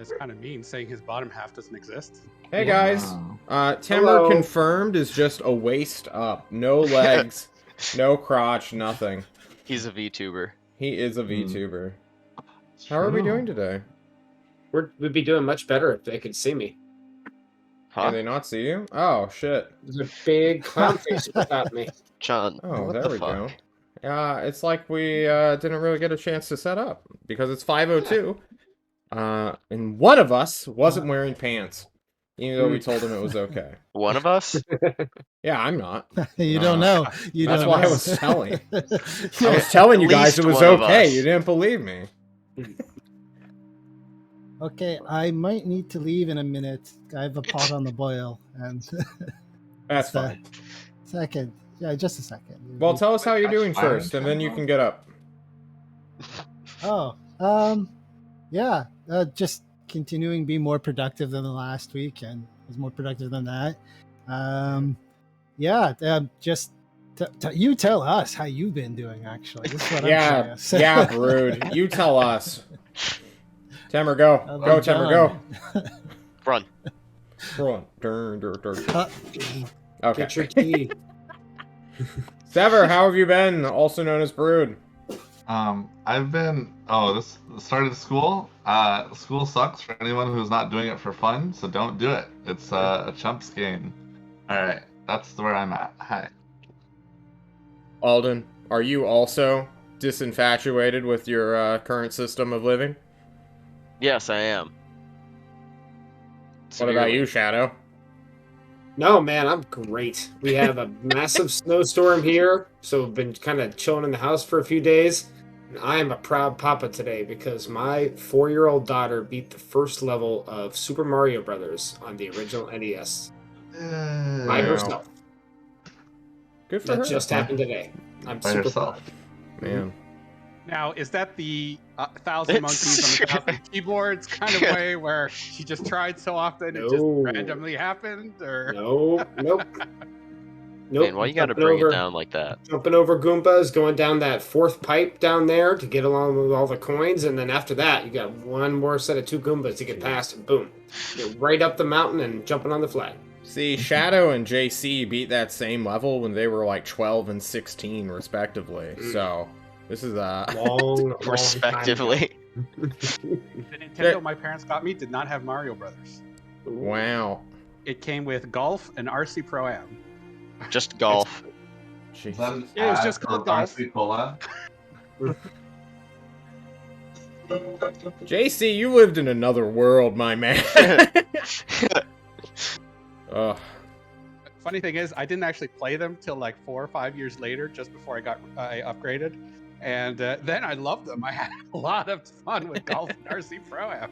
It's kind of mean saying his bottom half doesn't exist. Hey guys, Timber confirmed is just a waist up. No legs, no crotch, nothing. He's a VTuber. He is a VTuber. How are we doing today? We'd be doing much better if they could see me. Huh? Can they not see you? Oh, shit. There's a big clown face without me. John, Oh, what there the we fuck? go. It's like we didn't really get a chance to set up because it's 5:02. And one of us wasn't wearing pants, even though we told him it was okay. One of us? Yeah, I'm not. You don't know. You That's don't why know. I was telling. I was telling you At guys it least was one of okay. us. You didn't believe me. Okay, I might need to leave in a minute. I have a pot on the boil, and That's fine. second, yeah, just a second. Well, tell us how you're doing That's fine. first, and then you can get up. Oh, yeah, just continuing being more productive than the last week, and was more productive than that. Just you tell us how you've been doing. Actually, this is what I'm Yeah, curious. yeah, Brood. You tell us. Timber, go. How Go, about Timber, John? go. Run. Run. Dur, dur, dur. Gee. Okay. Get your key. Sever, how have you been? Also known as Brood. I've been. This started school. School sucks for anyone who's not doing it for fun, so don't do it. It's a chumps game. All right, that's where I'm at. Hi. Alden, are you also disinfatuated with your current system of living? Yes, I am. What about you, Shadow? No, man, I'm great. We have a massive snowstorm here, so we've been kind of chilling in the house for a few days. And I am a proud papa today because my 4-year-old daughter beat the first level of Super Mario Brothers on the original NES by herself. Good for her. That just happened today. I'm By super herself. proud. Man. Now, is that the thousand monkeys on the thousand keyboards kind of way where she just tried so often it just No. randomly happened? Or Nope. Nope. Man, why you gotta bring it down like that? Jumping over Goombas, going down that fourth pipe down there to get along with all the coins, and then after that, you got one more set of 2 Goombas to get past, and boom. You're right up the mountain and jumping on the flag. See, Shadow and JC beat that same level when they were like 12 and 16, respectively. So, this is Long, Respectively. the Nintendo my parents got me did not have Mario Brothers. wow. It came with Golf and RC Pro Am. Just golf. Jeez. Yeah, it was just called golf. Cola. JC, you lived in another world, my man. Ugh. Funny thing is, I didn't actually play them till like 4 or 5 years later, just before I upgraded, and then I loved them. I had a lot of fun with Golf and RC Pro Am.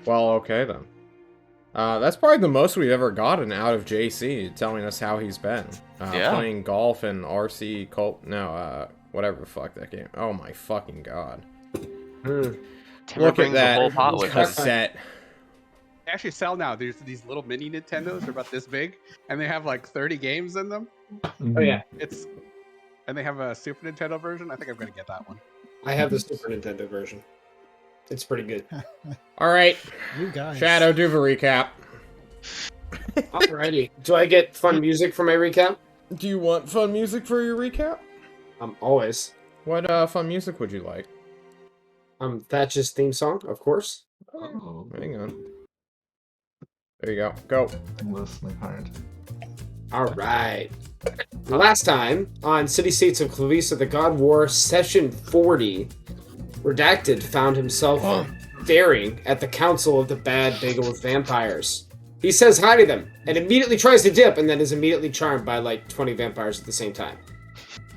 Well, okay then. That's probably the most we've ever gotten out of JC, telling us how he's been. Yeah. Playing golf and RC whatever the fuck that game. Oh my fucking god. Timber Look at brings the that whole pot with us. cassette. They actually sell now. There's these little mini Nintendos. They're about this big, and they have like 30 games in them. Oh, yeah. And they have a Super Nintendo version. I think I'm gonna get that one. I have the Super Nintendo version. It's pretty good. Alright, You guys. Shadow, do the recap. Alrighty. Do I get fun music for my recap? Do you want fun music for your recap? Always. What fun music would you like? Thatch's theme song, of course. Oh, Hang on. There you go. Go. I'm listening hard. Alright. Last time, on City States of Klovisa, the God War Session 40, Redacted found himself staring at the Council of the Bad Bagel Vampires. He says hi to them, and immediately tries to dip, and then is immediately charmed by like 20 vampires at the same time.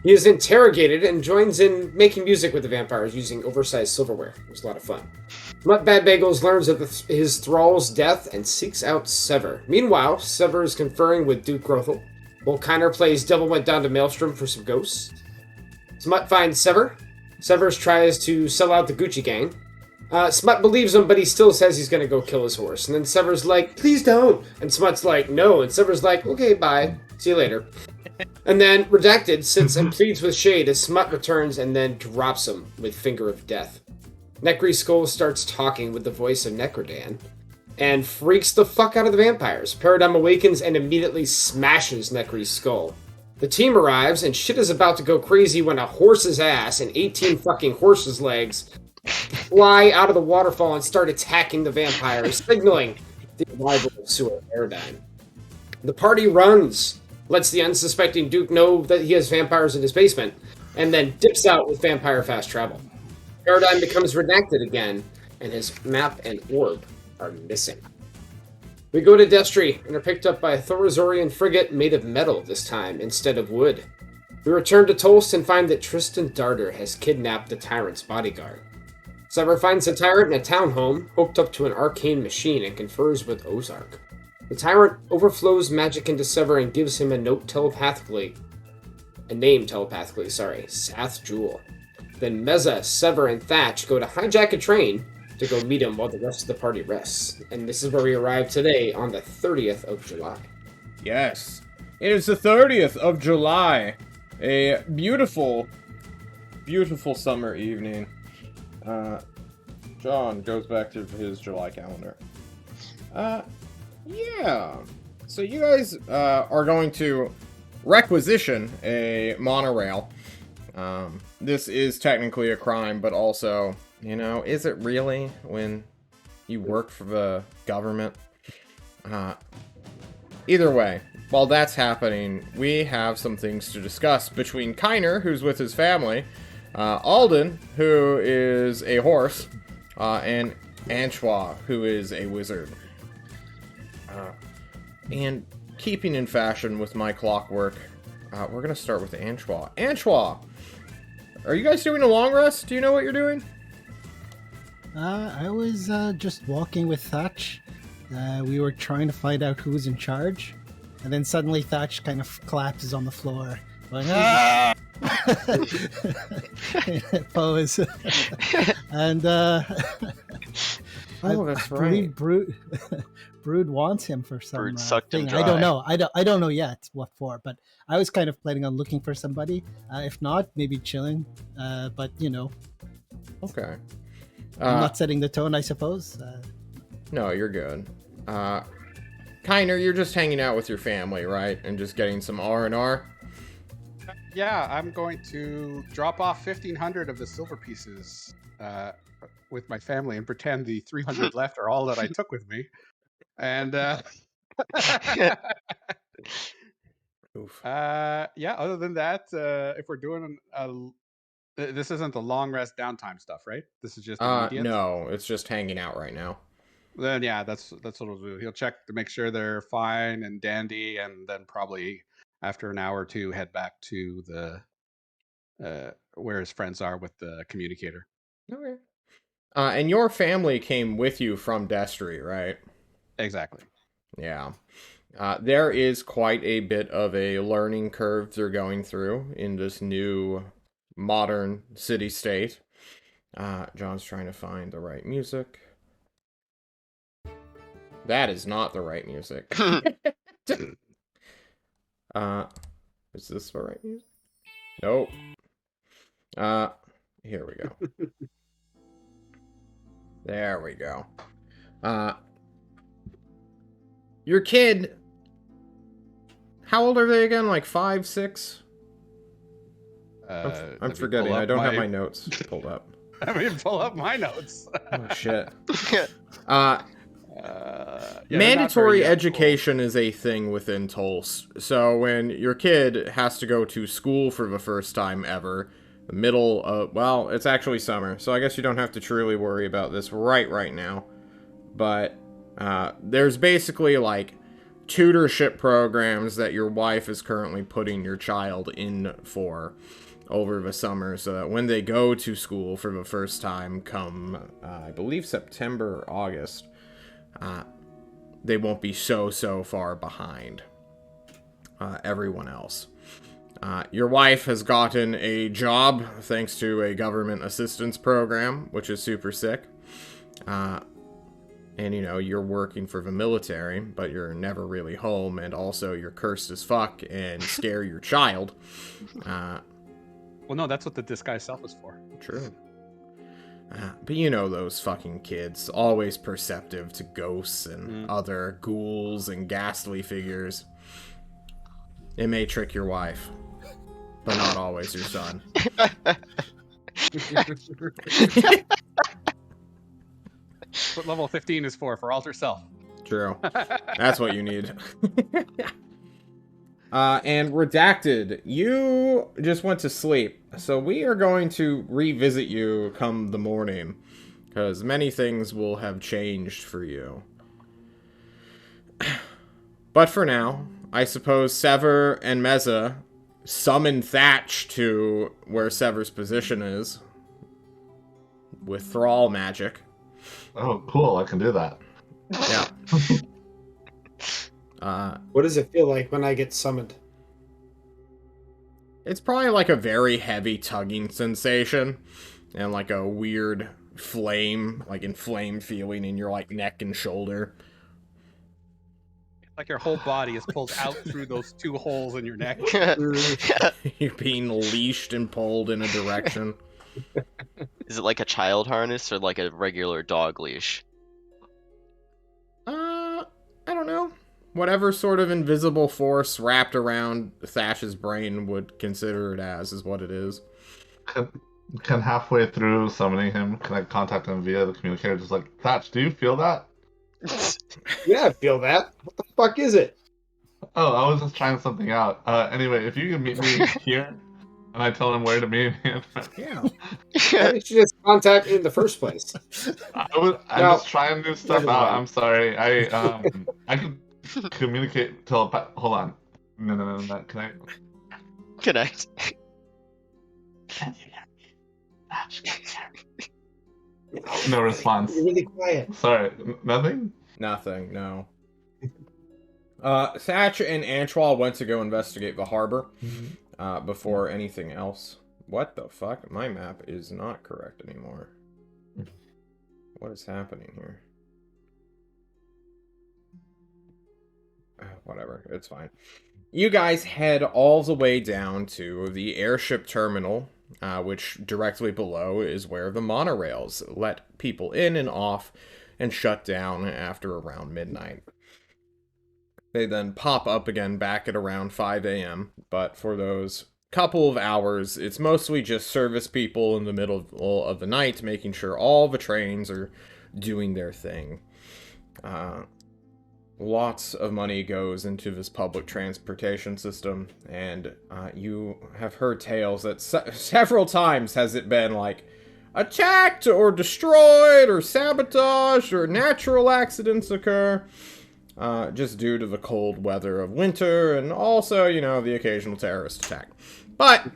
He is interrogated and joins in making music with the vampires using oversized silverware. It was a lot of fun. Mutt Bad Bagels learns of his thrall's death and seeks out Sever. Meanwhile, Sever is conferring with Duke Grothel, while Kiner plays Devil Went Down to Maelstrom for some ghosts. Smut finds Sever. Sever tries to sell out the Gucci gang. Smut believes him, but he still says he's going to go kill his horse. And then Sever's like, please don't. And Smut's like, no. And Sever's like, okay, bye. See you later. And then Redacted sits and pleads with Shade as Smut returns and then drops him with Finger of Death. Necri Skull starts talking with the voice of Necrodan and freaks the fuck out of the vampires. Paradigm awakens and immediately smashes Necri's skull. The team arrives and shit is about to go crazy when a horse's ass and 18 fucking horse's legs fly out of the waterfall and start attacking the vampires, signaling the arrival of Sewer Paradigm. The party runs, lets the unsuspecting Duke know that he has vampires in his basement, and then dips out with vampire fast travel. Paradigm becomes redacted again, and his map and orb are missing. We go to Destry and are picked up by a Thorazorian frigate made of metal this time instead of wood. We return to Tolst and find that Tristan Darter has kidnapped the tyrant's bodyguard. Sever finds the tyrant in a townhome, hooked up to an arcane machine, and confers with Ozark. The tyrant overflows magic into Sever and gives him a name telepathically, Sath Jewel. Then Meza, Sever, and Thatch go to hijack a train to go meet him while the rest of the party rests. And this is where we arrive today on the 30th of July. Yes. It is the 30th of July. A beautiful, beautiful summer evening. John goes back to his July calendar. Yeah. So you guys are going to requisition a monorail. This is technically a crime, but also, you know, is it really when you work for the government? Either way, while that's happening, we have some things to discuss between Kiner, who's with his family, Alden, who is a horse, and Anchois, who is a wizard. And keeping in fashion with my clockwork, we're going to start with Anchois. Anchois! Are you guys doing a long rest? Do you know what you're doing? I was just walking with Thatch. We were trying to find out who's in charge. And then suddenly Thatch kind of collapses on the floor. Going, ah! Pose. And Oh, that's I right. believe Brood wants him for some Brood sucked him thing. dry. I don't know. I don't know yet what for, but I was kind of planning on looking for somebody. If not, maybe chilling. But you know, Okay. I'm not setting the tone, I suppose. No, you're good. Kiner, you're just hanging out with your family, right? And just getting some R&R? Yeah, I'm going to drop off 1,500 of the silver pieces with my family and pretend the 300 left are all that I took with me. And Oof. yeah, other than that, if we're doing this isn't the long rest downtime stuff, right? This is just immediate. No, it's just hanging out right now. Then yeah, that's what he'll do. He'll check to make sure they're fine and dandy, and then probably after an hour or two head back to the where his friends are with the communicator. Okay. And your family came with you from Destry, right? Exactly. Yeah. There is quite a bit of a learning curve they're going through in this new modern city-state. John's trying to find the right music. That is not the right music. Is this the right music? Nope. Here we go. There we go. Your kid, how old are they again? Like 5, 6? I'm forgetting. I don't have my notes pulled up. I mean, pull up my notes. Oh, shit. Yeah, Mandatory education is a thing within Tulsa. So when your kid has to go to school for the first time ever, the middle of, well, it's actually summer, so I guess you don't have to truly worry about this right now. But there's basically like tutorship programs that your wife is currently putting your child in for over the summer, so that when they go to school for the first time come, I believe September or August, they won't be so far behind everyone else. Your wife has gotten a job thanks to a government assistance program, which is super sick. And, you know, you're working for the military, but you're never really home, and also you're cursed as fuck and scare your child. Well, no, that's what the disguise self is for. True. But you know those fucking kids, always perceptive to ghosts and other ghouls and ghastly figures. It may trick your wife, but not always your son. What level 15 is for alter self. True. That's what you need. And Redacted, you just went to sleep, so we are going to revisit you come the morning, because many things will have changed for you. But for now, I suppose Sever and Meza summon Thatch to where Sever's position is, with Thrall magic. Oh, cool! I can do that. Yeah. What does it feel like when I get summoned? It's probably like a very heavy tugging sensation, and like a weird flame, like inflamed feeling in your like neck and shoulder. Like your whole body is pulled out through those 2 holes in your neck. You're being leashed and pulled in a direction. Is it like a child harness or like a regular dog leash? I don't know. Whatever sort of invisible force wrapped around Thash's brain would consider it as is what it is. Can halfway through summoning him, can I contact him via the communicator? Just like, Thatch, do you feel that? Yeah, I feel that. What the fuck is it? Oh, I was just trying something out. Anyway, if you can meet me here, and I tell him where to meet me. Yeah. Why didn't you just contact me in the first place? I'm just trying new stuff never out. mind. I'm sorry. I can communicate hold on. No. Can I? Connect. No response. You're really quiet. Sorry, nothing? Nothing, no. Thatch and Antwal went to go investigate the harbor before anything else. What the fuck? My map is not correct anymore. What is happening here? Whatever, it's fine. You guys head all the way down to the airship terminal, which directly below is where the monorails let people in and off and shut down after around midnight. They then pop up again back at around 5 a.m., but for those couple of hours, it's mostly just service people in the middle of the night, making sure all the trains are doing their thing. Lots of money goes into this public transportation system, and you have heard tales that several times has it been, like, attacked or destroyed or sabotaged or natural accidents occur, just due to the cold weather of winter and also, you know, the occasional terrorist attack. But,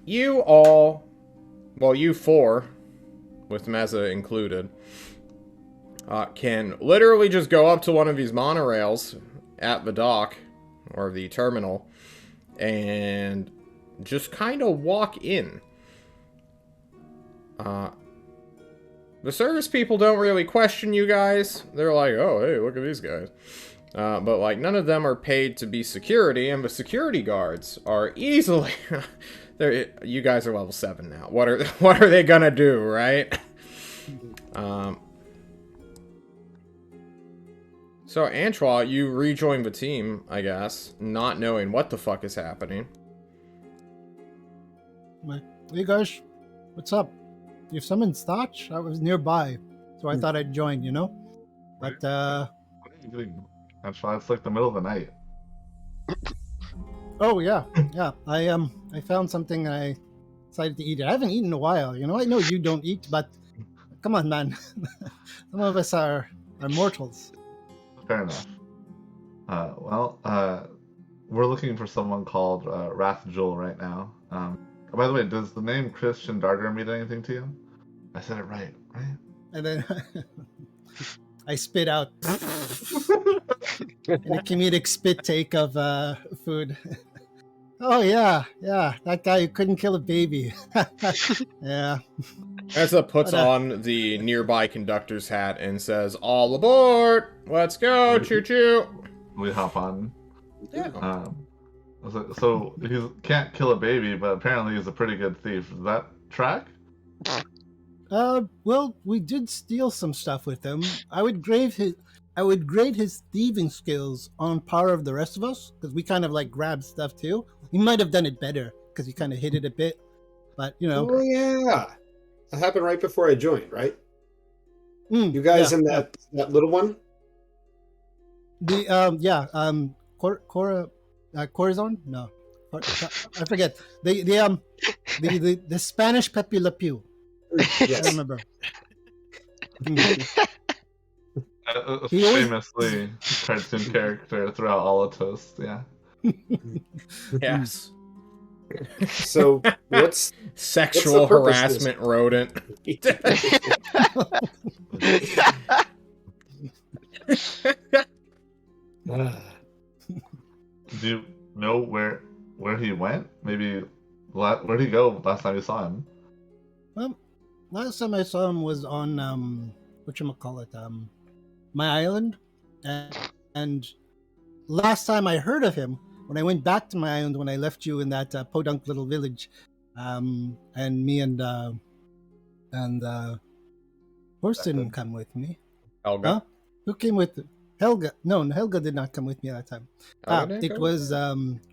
you all, well, you 4, with Meza included, can literally just go up to one of these monorails at the dock, or the terminal, and just kind of walk in. The service people don't really question you guys. They're like, oh, hey, look at these guys. But, like, none of them are paid to be security, and the security guards are easily... you guys are level 7 now. What are they gonna do, right? So, Antwa, you rejoin the team, I guess, not knowing what the fuck is happening. Hey guys, what's up? You've summoned Stotch? I was nearby, so I thought I'd join, you know? But, What are you doing? Actually, it's like the middle of the night. oh yeah. I found something and I decided to eat it. I haven't eaten in a while, you know? I know you don't eat, but come on, man. Some of us are mortals. Fair enough. We're looking for someone called Wrath Jewel right now. By the way, does the name Christian Darger mean anything to you? I said it right? And then I spit out in a comedic spit take of food. Oh yeah, that guy who couldn't kill a baby. Yeah. Eza puts on the nearby conductor's hat and says, all aboard! Let's go! Choo-choo! We hop on. Yeah. So he can't kill a baby, but apparently he's a pretty good thief. Does that track? Well, we did steal some stuff with him. I would grade his thieving skills on par of the rest of us because we kind of like grabbed stuff too. He might have done it better because he kind of hid it a bit, but Oh yeah, that happened right before I joined, right? You guys yeah, in yeah. that little one? Corazon? No, I forget. The Spanish Pepe Le Pew. I Yes. remember. He always- Famously cartoon character throughout all of Toast. Yeah. Yes. So what's Sexual purpose of this? harassment rodent. Do you know where he went? Maybe where'd he go last time you saw him? Well, last time I saw him was on whatchamacallit, my island, and last time I heard of him when I went back to my island when I left you in that podunk little village, and me and horse didn't come with me. Helga. Huh? Who came with Helga? No, Helga did not come with me that time. Helga didn't It go? was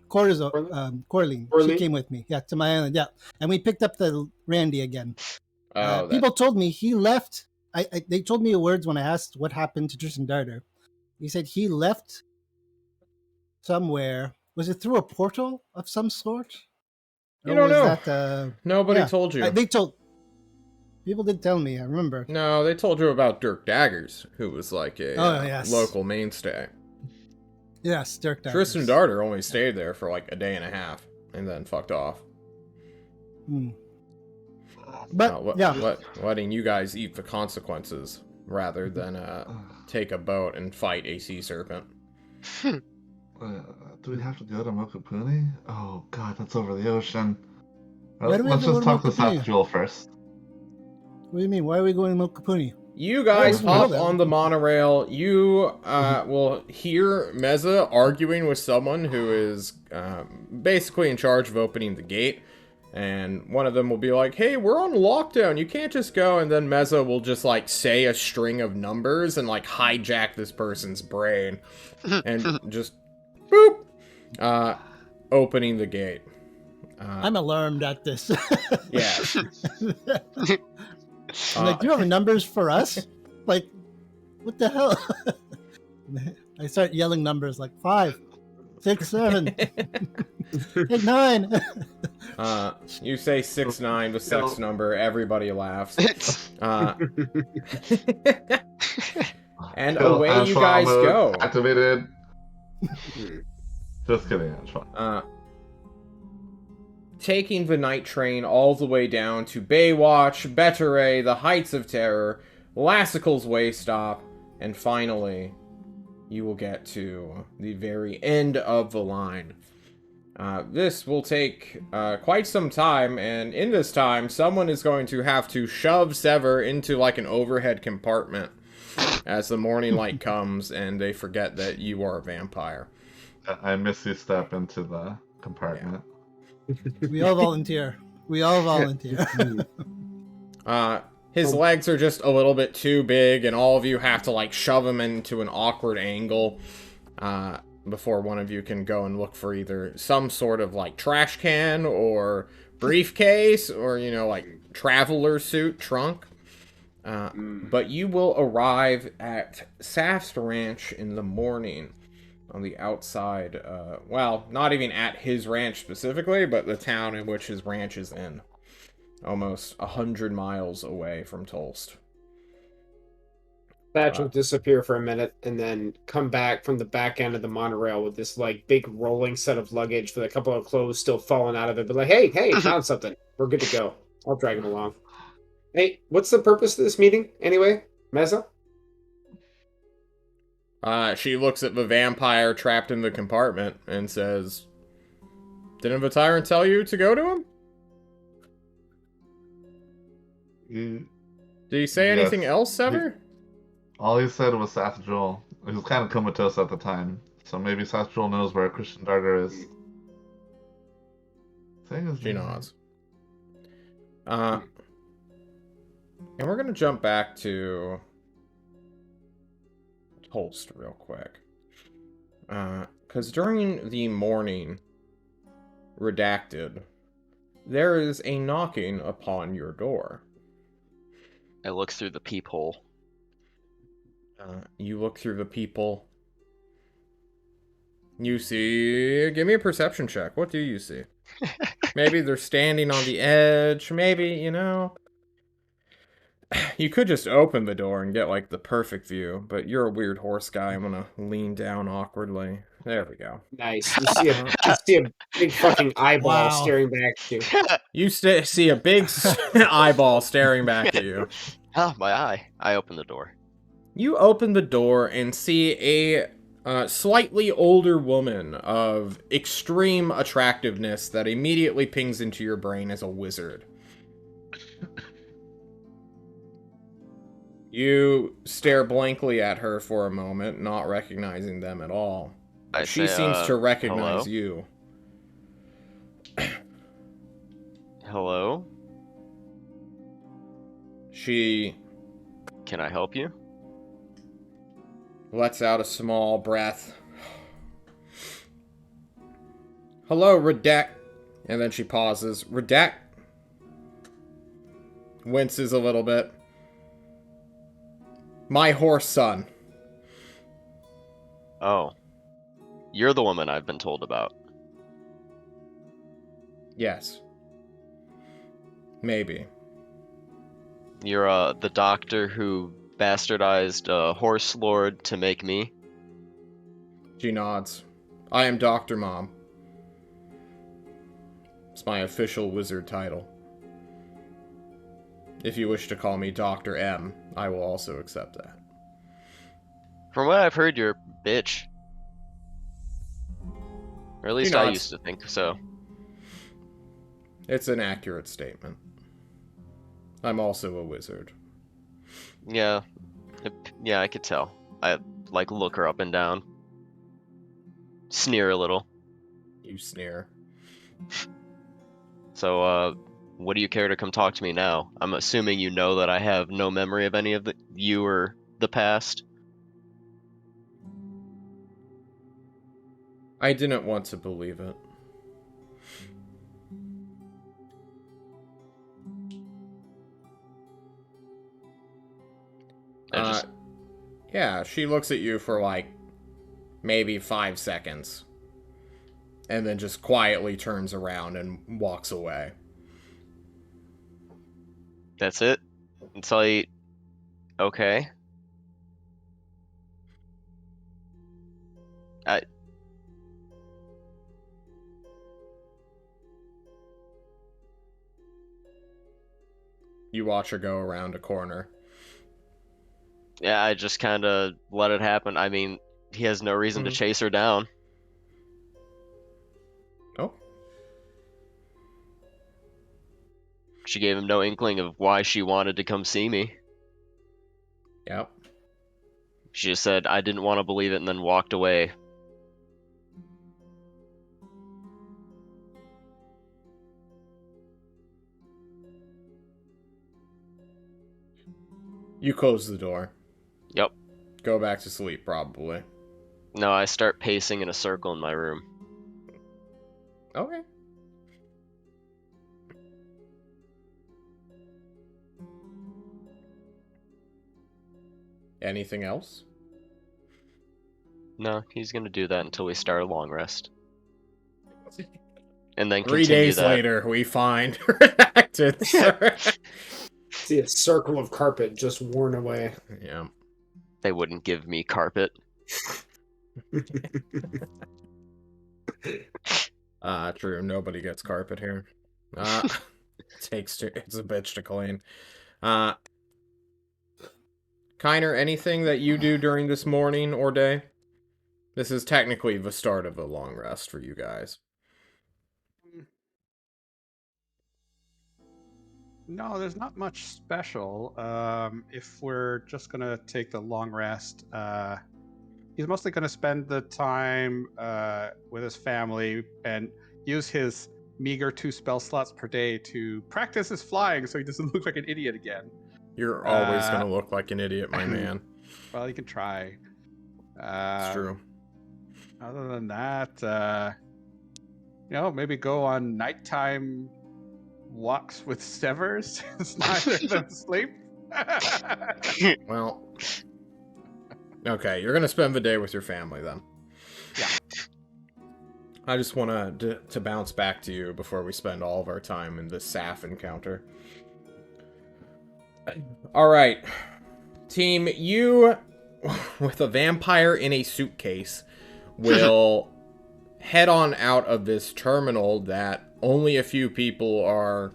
Coraline. Oh, She came with me. Yeah, to my island. Yeah, and we picked up the Randy again. Oh, People told me he left. They told me words when I asked what happened to Tristan Darter. He said he left somewhere. Was it through a portal of some sort? You Or don't was know. That, Nobody yeah. told you. They told. People did tell me. I remember. No, they told you about Dirk Daggers, who was like a Yes. local mainstay. Yes, Dirk Daggers. Tristan Darter only stayed there for like a day and a half and then fucked off. But letting you guys eat the consequences rather than take a boat and fight a sea serpent. Do we have to go to Mokopuni? Oh god, that's over the ocean. Why do we have Let's to just go to talk to Mokopuni? South Jewel first. What do you mean? Why are we going to Mokopuni? You guys we know hop that. on the monorail. You will hear Meza arguing with someone who is basically in charge of opening the gate. And one of them will be like, hey, we're on lockdown. You can't just go. And then Meza will just like say a string of numbers and like hijack this person's brain. And just boop. Opening the gate. I'm alarmed at this. Yeah. I'm like, do you have numbers for us? Like, what the hell? I start yelling numbers like 5, 6, 7, 8, 9. You say 6'9", the sex number. Everybody laughs. And away you guys go. Activated. Just kidding, Antoine. Taking the night train all the way down to Baywatch, Betteray, the Heights of Terror, Lassicle's Way Stop, and finally, you will get to the very end of the line. This will take quite some time, and in this time, someone is going to have to shove Sever into like an overhead compartment as the morning light comes and they forget that you are a vampire. I Misty step into the compartment. We all volunteer. His legs are just a little bit too big, and all of you have to like shove him into an awkward angle before one of you can go and look for either some sort of like trash can or briefcase or, you know, like traveler suit, trunk. But you will arrive at Saf's ranch in the morning on the outside, well, not even at his ranch specifically, but the town in which his ranch is in. Almost 100 miles away from Tolst. Thatch will disappear for a minute and then come back from the back end of the monorail with this like big rolling set of luggage with a couple of clothes still falling out of it. But like, hey, found something. We're good to go. I'll drag him along. Hey, what's the purpose of this meeting anyway, Meza? She looks at the vampire trapped in the compartment and says, "Didn't the tyrant tell you to go to him? Did he say anything else, Sever?" All he said was Seth Joel. He was kind of comatose at the time, so maybe Seth Joel knows where Christian Darter is. She nods. And we're gonna jump back to Holst real quick. Because during the morning, redacted, there is a knocking upon your door. I look through the peephole. You look through the people. You see... Give me a perception check. What do you see? Maybe they're standing on the edge. Maybe, you know... You could just open the door and get, like, the perfect view, but you're a weird horse guy. I'm gonna lean down awkwardly. There we go. Nice. You see a big fucking eyeball Wow. staring back at you. You see a big eyeball staring back at you. Oh, my eye. I open the door. You open the door and see a slightly older woman of extreme attractiveness that immediately pings into your brain as a wizard. You stare blankly at her for a moment, not recognizing them at all. She seems to recognize hello? you. Hello? She Can I help you? lets out a small breath. Hello, Redact. And then she pauses. Redact winces a little bit. My horse son. Oh. You're the woman I've been told about. Yes. Maybe. You're the doctor who bastardized a horse lord to make me? She nods. I am Dr. Mom. It's my official wizard title. If you wish to call me Dr. M, I will also accept that. From what I've heard, you're a bitch. Or at least I nods. used to think so. It's an accurate statement. I'm also a wizard. Yeah. Yeah, I could tell. I, like, look her up and down. Sneer a little. You sneer. So, what do you care to come talk to me now? I'm assuming you know that I have no memory of any of you or the past. I didn't want to believe it. Yeah, she looks at you for like maybe 5 seconds. And then just quietly turns around and walks away. That's it? Until you... Okay. You watch her go around a corner. Yeah, I just kind of let it happen. I mean, he has no reason to chase her down. Oh. She gave him no inkling of why she wanted to come see me. Yep. She just said, I didn't want to believe it, and then walked away. You close the door. Yep. Go back to sleep, probably. No, I start pacing in a circle in my room. Okay. Anything else? No, he's gonna do that until we start a long rest. And then 3 continue days that. later, we find redacted. See a circle of carpet just worn away. Yeah. They wouldn't give me carpet. True. Nobody gets carpet here. It's a bitch to clean. Kiner, anything that you do during this morning or day? This is technically the start of a long rest for you guys. No, there's not much special. If we're just gonna take the long rest, he's mostly gonna spend the time with his family and use his meager 2 spell slots per day to practice his flying, so he doesn't look like an idiot again. You're always gonna look like an idiot, my man. Well, you can try. It's true. Other than that, maybe go on nighttime walks with Severs. It's neither of them sleep. Well, okay, you're gonna spend the day with your family then. Yeah. I just want to bounce back to you before we spend all of our time in this Saf encounter. Alright. Team, you, with a vampire in a suitcase, will head on out of this terminal that only a few people are...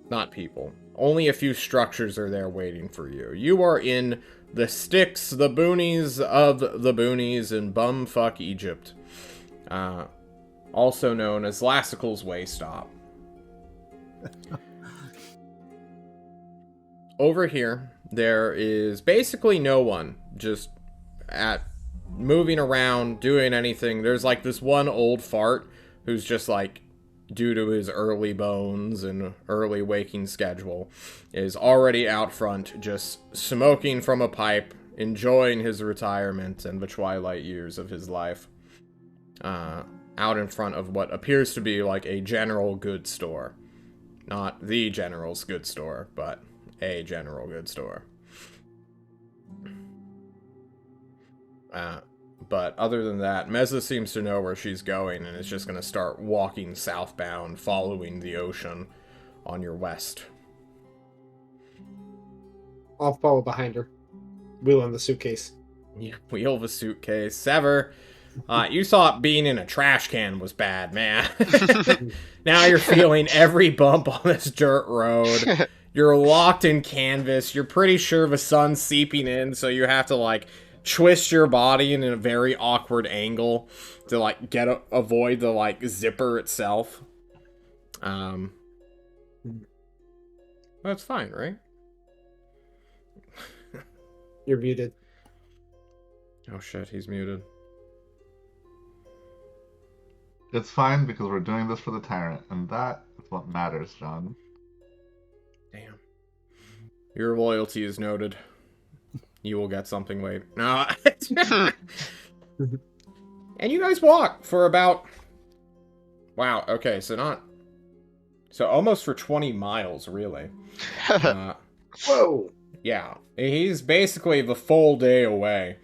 Not people. Only a few structures are there waiting for you. You are in the sticks, the boonies of the boonies in bumfuck Egypt. Also known as Lassicle's Way Stop. Over here, there is basically no one just moving around, doing anything. There's like this one old fart who's just like, due to his early bones and early waking schedule, is already out front, just smoking from a pipe, enjoying his retirement and the twilight years of his life. Out in front of what appears to be like a general goods store. Not the general's goods store, but a general goods store. But other than that, Meza seems to know where she's going and is just going to start walking southbound, following the ocean on your west. I'll follow behind her, wheeling the suitcase. You wheel the suitcase. Sever, you thought being in a trash can was bad, man. Now you're feeling every bump on this dirt road. You're locked in canvas. You're pretty sure the sun's seeping in, so you have to, like, twist your body in a very awkward angle to like avoid the like zipper itself. That's fine, right? You're muted. Oh shit, he's muted. It's fine because we're doing this for the tyrant, and that is what matters, John. Damn. Your loyalty is noted. You will get something later. No. And you guys walk for about... Wow, okay, so almost for 20 miles, really. Whoa! Yeah, he's basically the full day away.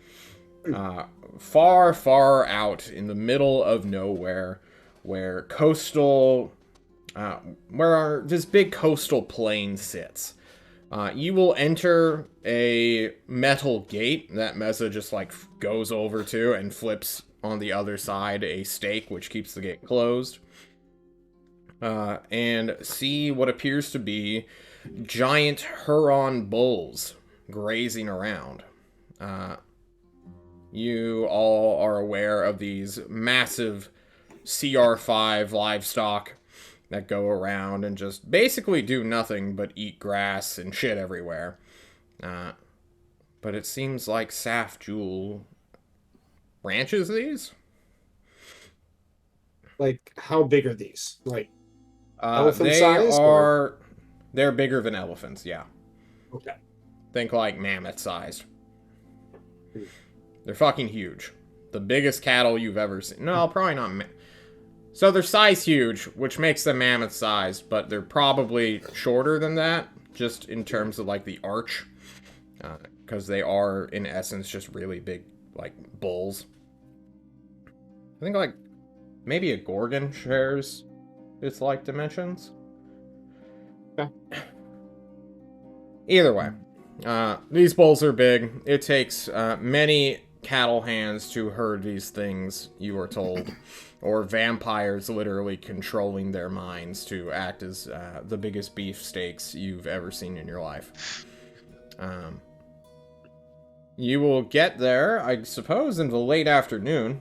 Far, far out in the middle of nowhere, where this big coastal plain sits. You will enter a metal gate that Meza just, like, goes over to and flips on the other side a stake, which keeps the gate closed. And see what appears to be giant Huron bulls grazing around. You all are aware of these massive CR5 livestock that go around and just basically do nothing but eat grass and shit everywhere. But it seems like Saf Jewel ranches these? Like, how big are these? Like, elephant size? They're bigger than elephants, yeah. Okay. Think like mammoth sized. They're fucking huge. The biggest cattle you've ever seen. No, probably not. So they're size huge, which makes them mammoth sized, but they're probably shorter than that, just in terms of like the arch, because they are in essence just really big, like bulls. I think like maybe a Gorgon shares its like dimensions. Okay. Either way, these bulls are big. It takes many cattle hands to herd these things, you are told. Or vampires literally controlling their minds to act as the biggest beefsteaks you've ever seen in your life. You will get there, I suppose, in the late afternoon.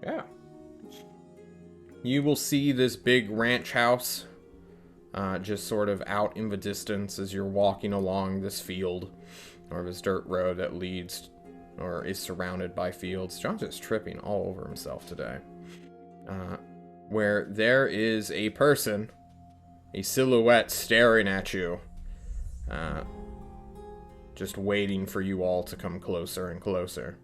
Yeah. You will see this big ranch house just sort of out in the distance as you're walking along this field or this dirt road that leads or is surrounded by fields. John's just tripping all over himself today. where there is a person, a silhouette staring at you, just waiting for you all to come closer and closer.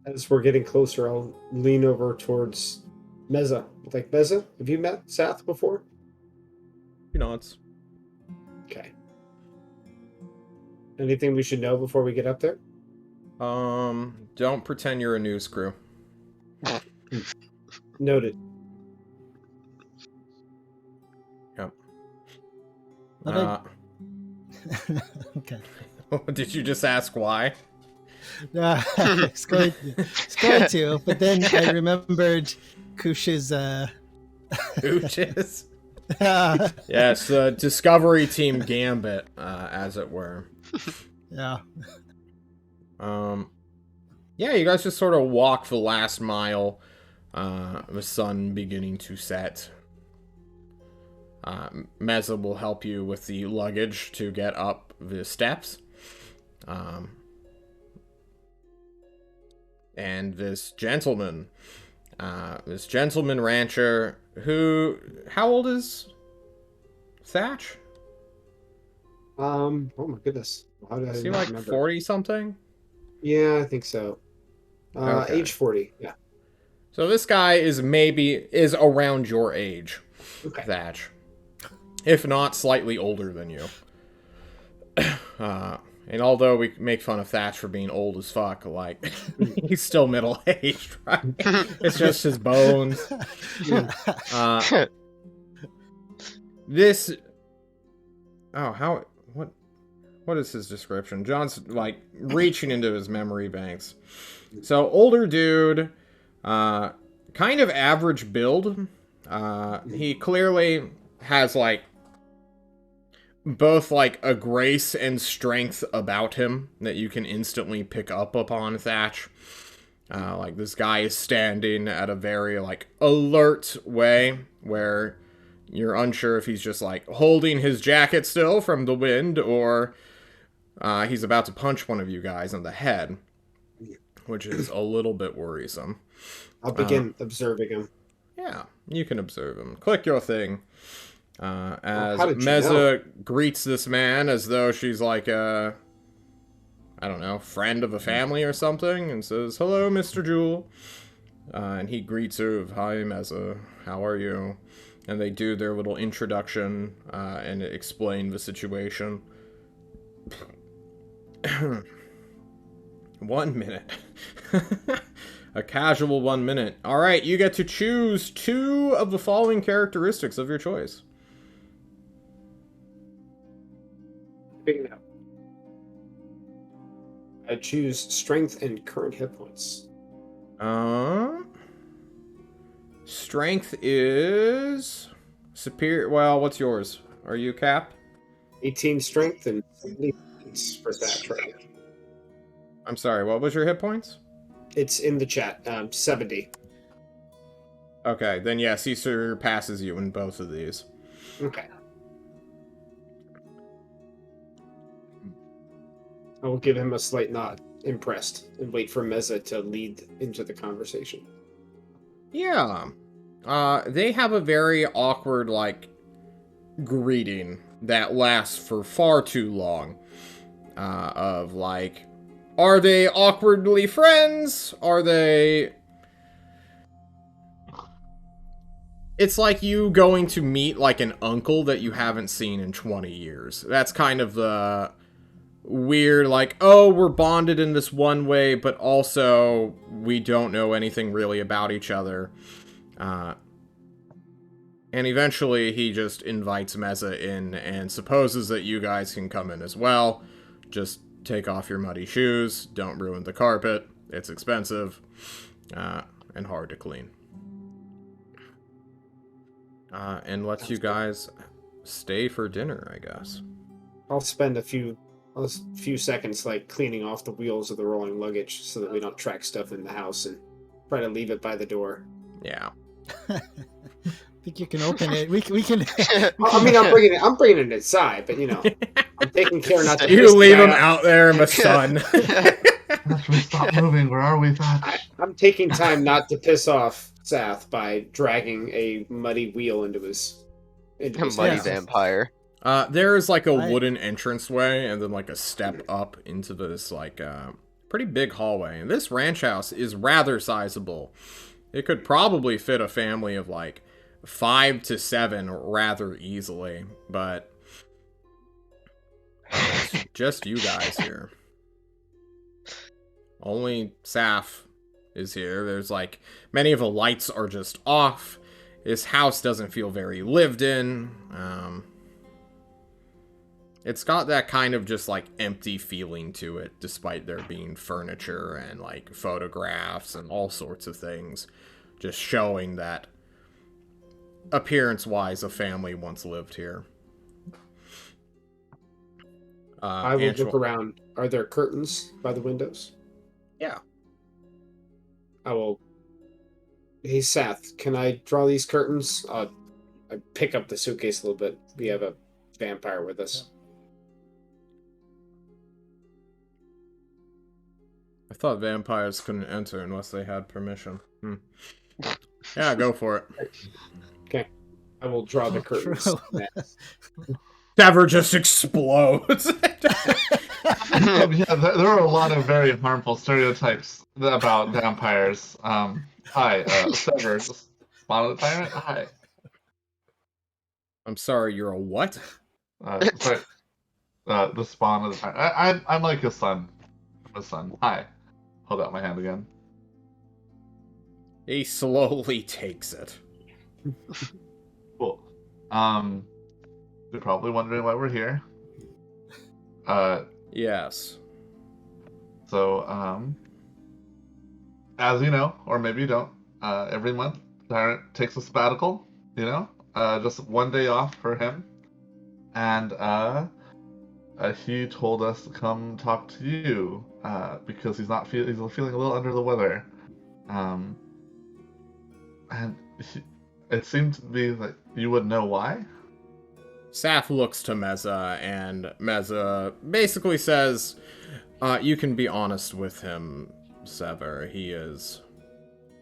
As we're getting closer, I'll lean over towards Meza. Like, Meza, have you met Sath before? He nods. Okay. Anything we should know before we get up there? Don't pretend you're a news crew. Noted. Yep. But okay. Did you just ask why? It's going to, but then I remembered Kush's Hooches? Yes, the Discovery Team Gambit, as it were. Yeah. Yeah, you guys just sort of walk the last mile, the sun beginning to set. Meza will help you with the luggage to get up the steps. And this gentleman rancher, how old is Thatch? Oh my goodness. How did I Is he not like remember? 40 something? Yeah, I think so. Okay. Age 40, yeah. So this guy is around your age, Okay. Thatch. If not slightly older than you. And although we make fun of Thatch for being old as fuck, like, he's still middle-aged, right? It's just his bones. What is his description? John's, like, reaching into his memory banks. So, older dude, kind of average build. He clearly has, like, both, like, a grace and strength about him that you can instantly pick up upon Thatch. Like, this guy is standing at a very, like, alert way, where you're unsure if he's just, like, holding his jacket still from the wind, or he's about to punch one of you guys in the head, which is a little bit worrisome. I'll begin observing him. Yeah, you can observe him. Click your thing. As how did you Meza greets this man as though she's like a, I don't know, friend of a family or something, and says, "Hello, Mr. Jewel." And he greets her with, "Hi, Meza, how are you?" And they do their little introduction and explain the situation. 1 minute. A casual 1 minute. Alright, you get to choose 2 of the following characteristics of your choice. Picking it up. I choose strength and current hit points. Strength is superior. Well, what's yours? Are you capped? 18 strength and 70 points for that right now. I'm sorry, what was your hit points? It's in the chat. 70. Okay, then yes, he surpasses you in both of these. Okay. I will give him a slight nod, impressed, and wait for Meza to lead into the conversation. Yeah. They have a very awkward, like, greeting that lasts for far too long. Of, like, are they awkwardly friends? Are they... It's like you going to meet, like, an uncle that you haven't seen in 20 years. That's kind of the weird, like, oh, we're bonded in this one way, but also we don't know anything really about each other. And eventually he just invites Meza in and supposes that you guys can come in as well. Just take off your muddy shoes, don't ruin the carpet, it's expensive, and hard to clean. And lets you guys stay for dinner, I guess. I'll spend a few seconds, like, cleaning off the wheels of the rolling luggage so that we don't track stuff in the house and try to leave it by the door. Yeah. I think you can open it. We can. I mean, I'm bringing it inside, but, you know, I'm taking care not to. You piss the leave guy him off. out there in the sun. Thatch, we stop moving. Where are we, Thatch? I'm taking time not to piss off Sath by dragging a muddy wheel into his Muddy Yeah. vampire. There is like a I- wooden entranceway and then like a step up into this like pretty big hallway. And this ranch house is rather sizable. It could probably fit a family of like 5 to 7 rather easily, but it's just you guys here. Only Saf is here. There's like many of the lights are just off. This house doesn't feel very lived in. It's got that kind of just like empty feeling to it, despite there being furniture and like photographs and all sorts of things, just showing that appearance-wise a family once lived here. I will look around. Are there curtains by the windows? Yeah. I will. Hey, Seth, can I draw these curtains? I pick up the suitcase a little bit. We have a vampire with us. I thought vampires couldn't enter unless they had permission. Yeah, go for it. Okay. I will draw the curtains. Sever just explodes. Yeah, there are a lot of very harmful stereotypes about vampires. Hi, Sever, spawn of the tyrant. Hi. I'm sorry, you're a what? Sorry, the spawn of the tyrant. I'm like a son. I'm a son. Hi. Hold out my hand again. He slowly takes it. Cool. You're probably wondering why we're here. Yes. So, as you know, or maybe you don't, every month, Tyrant takes a sabbatical, just one day off for him. And, he told us to come talk to you, because he's feeling a little under the weather. And it seemed to be that you would know why. Saf looks to Meza, and Meza basically says, you can be honest with him, Sever. He is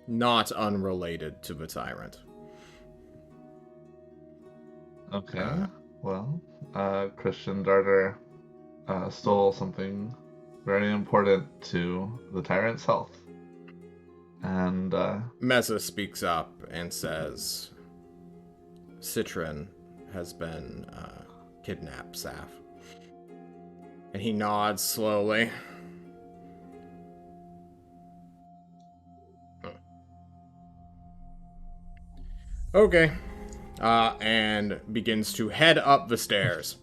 not unrelated to the tyrant. Okay. Well, Christian Darter stole something very important to the tyrant's health. And Meza speaks up and says, Citron has been kidnapped, Saf. And he nods slowly. Okay. And begins to head up the stairs.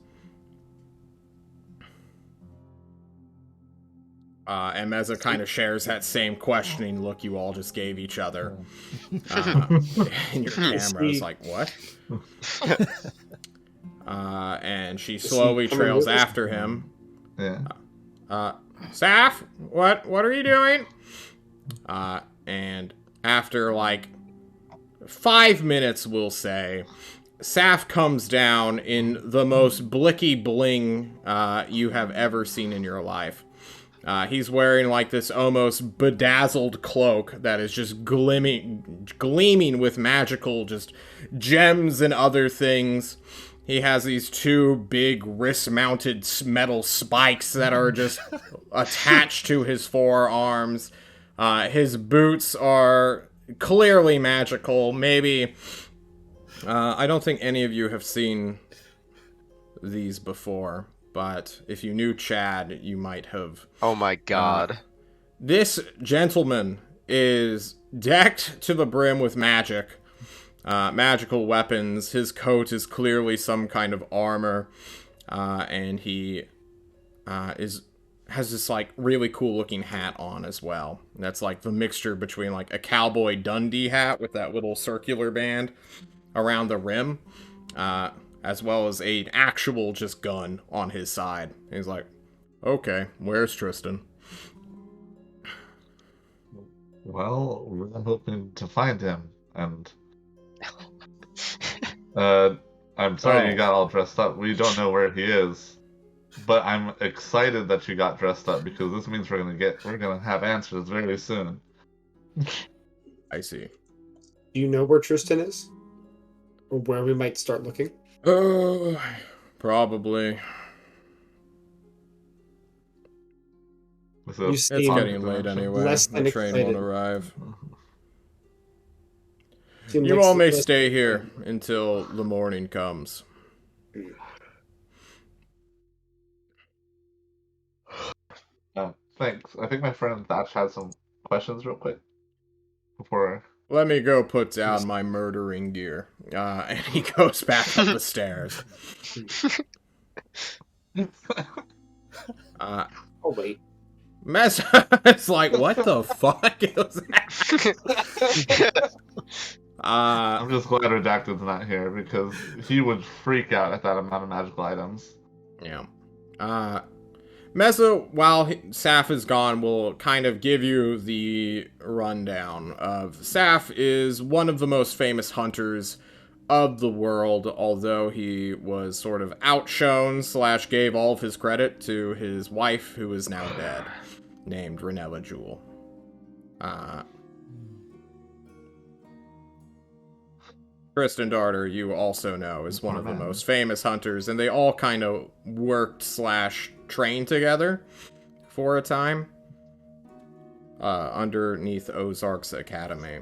And Meza kind of shares that same questioning look you all just gave each other. And your camera is like, what? And she slowly trails after him. yeah. Saf, what are you doing? And after like 5 minutes, we'll say, Saf comes down in the most blicky bling you have ever seen in your life. He's wearing like this almost bedazzled cloak that is just gleaming with magical just gems and other things. He has these 2 big wrist-mounted metal spikes that are just attached to his forearms. His boots are clearly magical. Maybe I don't think any of you have seen these before. But if you knew Chad, you might have. Oh my god. This gentleman is decked to the brim with magic. Magical weapons. His coat is clearly some kind of armor. And he has this like really cool looking hat on as well. That's like the mixture between like a cowboy Dundee hat with that little circular band around the rim. As well as an actual just gun on his side. And he's like, okay, where's Tristan? Well, we're hoping to find him, and I'm sorry you got all dressed up. We don't know where he is. but I'm excited that you got dressed up because this means we're gonna have answers very soon. I see. Do you know where Tristan is? Or where we might start looking? Oh, probably. You It's seem getting late anyway. less The than train excited. won't arrive. Seem You like all may less- stay here until the morning comes. Thanks. I think my friend Thatch has some questions real quick before. Let me go put down my murdering gear. And he goes back up the stairs. Oh wait. Mesa is like, what the fuck is that? I'm just glad Redacted's not here because he would freak out at that amount of magical items. Yeah. Mesa, while Saf is gone, will kind of give you the rundown of Saf is one of the most famous hunters of the world, although he was sort of outshone / gave all of his credit to his wife, who is now dead, named Renella Jewel. Kristen Darter, you also know, is one of the most famous hunters, and they all kind of worked / trained together for a time underneath Ozark's academy.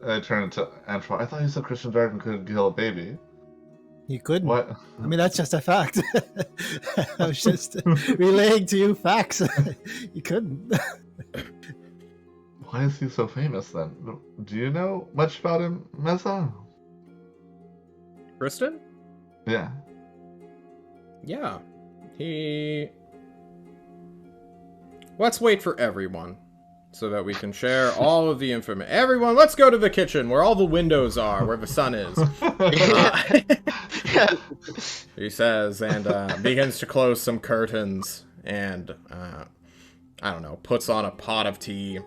I turned to Antro. I thought you said Christian Darden could kill a baby. You couldn't. What? I mean, that's just a fact. I was just relaying to you facts. You couldn't. Why is he so famous then? Do you know much about him, Mesa? Kristen? Yeah. Yeah. Let's wait for everyone so that we can share all of the information. Everyone, let's go to the kitchen where all the windows are, where the sun is. He says, and begins to close some curtains and, I don't know, puts on a pot of tea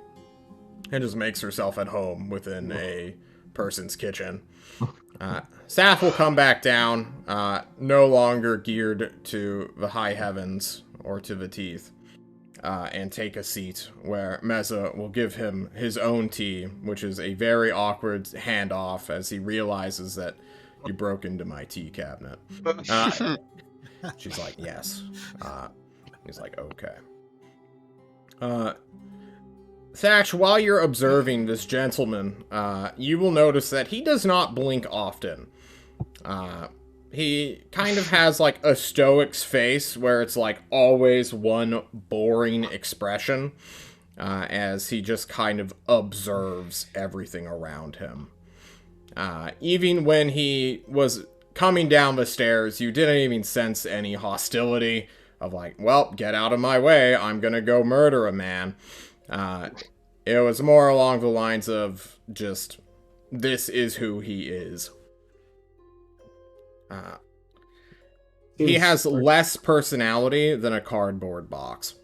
and just makes herself at home within a person's kitchen. Saf will come back down, no longer geared to the high heavens or to the teeth, and take a seat where Meza will give him his own tea, which is a very awkward handoff as he realizes that you broke into my tea cabinet. She's like, yes. He's like, okay. Thatch, while you're observing this gentleman, you will notice that he does not blink often. He kind of has like a stoic's face where it's like always one boring expression, as he just kind of observes everything around him. Even when he was coming down the stairs, you didn't even sense any hostility of like, well, get out of my way, I'm gonna go murder a man. It was more along the lines of just, this is who he is. He has less personality than a cardboard box.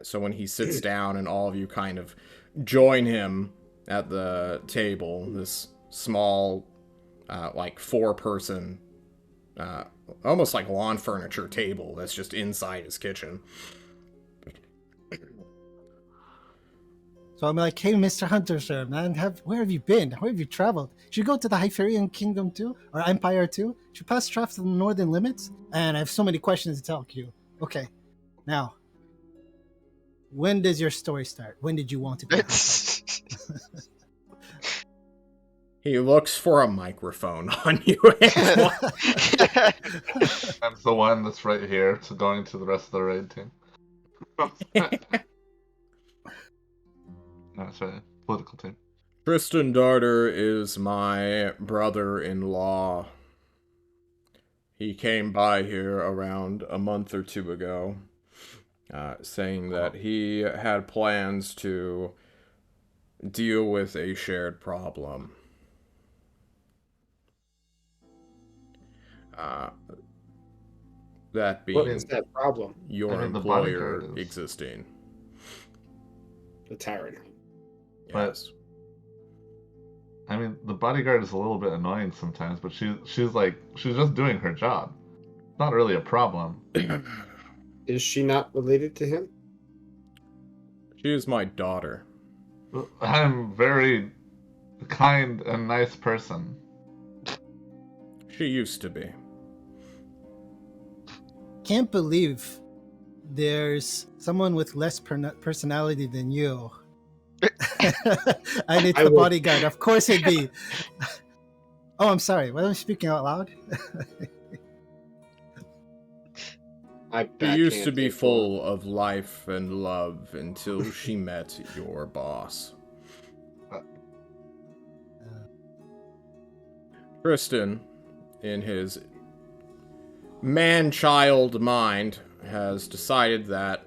So when he sits down and all of you kind of join him at the table, this small, like 4-person, almost like lawn furniture table that's just inside his kitchen. So I'm like, hey, Mr. Hunter, sir, man, where have you been? Where have you traveled? Should you go to the Hyperion Kingdom too? Or Empire too? Should you pass traffic to the northern limits? And I have so many questions to tell you. Okay, now, when does your story start? When did you want to be a hunter? He looks for a microphone on you. I'm the one that's right here, so going to the rest of the raid team. No, sorry, political team. Tristan Darter is my brother-in-law. He came by here around a month or 2 ago, saying that he had plans to deal with a shared problem. That being What is that problem? your the employer bodyguard is- existing. The tyrant. But- Yes. I mean, the bodyguard is a little bit annoying sometimes, but she's just doing her job. It's not really a problem. Is she not related to him? She is my daughter. I'm very kind and nice person. She used to be. Can't believe there's someone with less personality than you. And it's I the will- bodyguard. Of course it'd be. Oh, I'm sorry. Was I speaking out loud? She used to be full of life and love until she met your boss. Tristan, in his man-child mind, has decided that,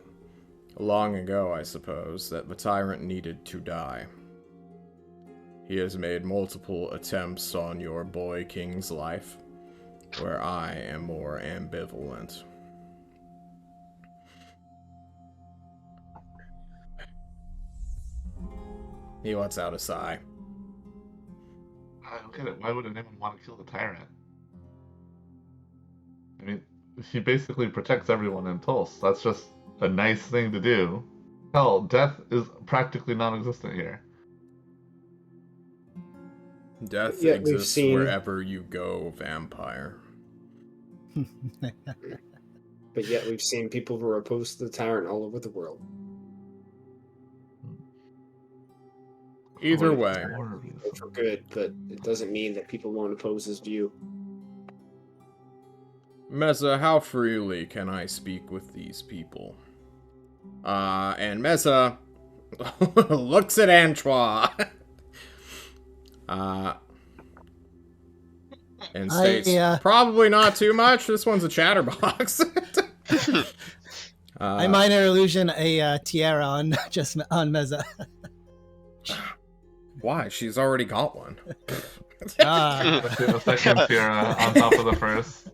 long ago I suppose, that the tyrant needed to die. He has made multiple attempts on your boy king's life, where I am more ambivalent. He lets out a sigh. I don't get it. Why would anyone want to kill the tyrant? I mean, he basically protects everyone in Tulsa. That's just a nice thing to do. Hell, death is practically non-existent here. Death Yet we've exists seen- wherever you go, vampire. But yet we've seen people who are opposed to the tyrant all over the world. Either Oh, way, Which are good, but it doesn't mean that people won't oppose his view. Meza, how freely can I speak with these people? And Meza looks at Antoine. And states, probably not too much. This one's a chatterbox. I minor illusion a tiara on Meza. Why? She's already got one. The second tiara on top of the first.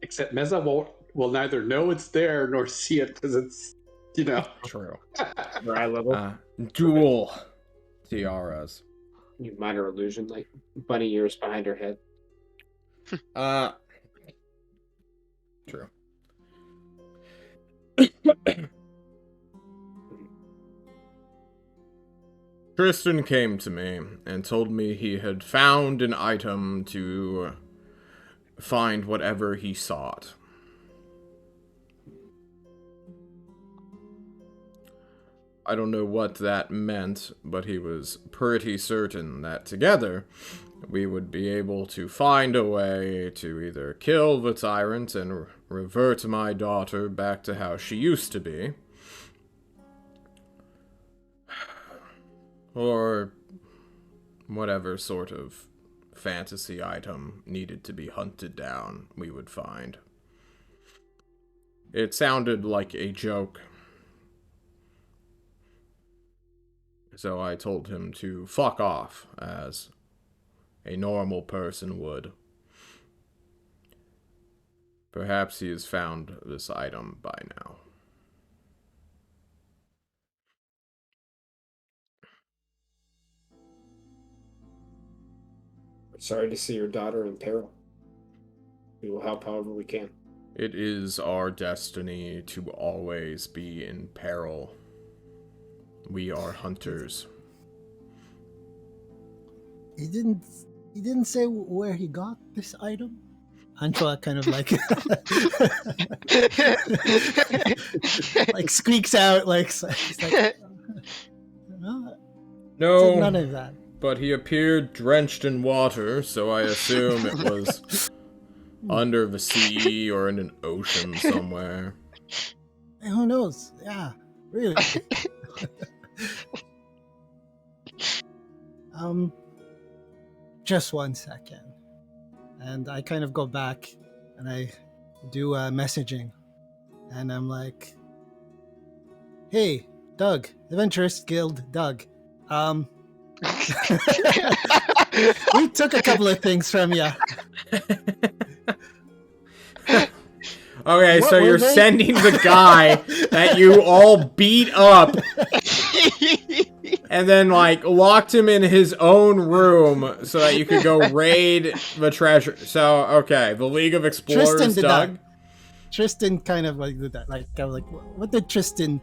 Except Meza will neither know it's there nor see it because it's, True. Your eye level. Dual tiaras. You minor illusion, like bunny ears behind her head. True. Tristan came to me and told me he had found an item to find whatever he sought. I don't know what that meant, but he was pretty certain that together we would be able to find a way to either kill the tyrant and revert my daughter back to how she used to be, or whatever sort of fantasy item needed to be hunted down we would find. It sounded like a joke, so I told him to fuck off, as a normal person would. Perhaps he has found this item by now. Sorry to see your daughter in peril. We will help however we can. It is our destiny to always be in peril. We are hunters. He didn't say where he got this item. Antoine kind of like like squeaks out he's like No, none of that. but he appeared drenched in water, so I assume it was under the sea or in an ocean somewhere. Who knows? Yeah, really. Just 1 second. And I kind of go back and I do messaging. And I'm like, hey, Doug, Adventurist Guild, Doug. We took a couple of things from you. Okay, What so were you're they? sending the guy that you all beat up and then like locked him in his own room so that you could go raid the treasure. So okay, the League of Explorers, Tristan did Doug. that. Tristan kind of like did that. Like I was like, what did Tristan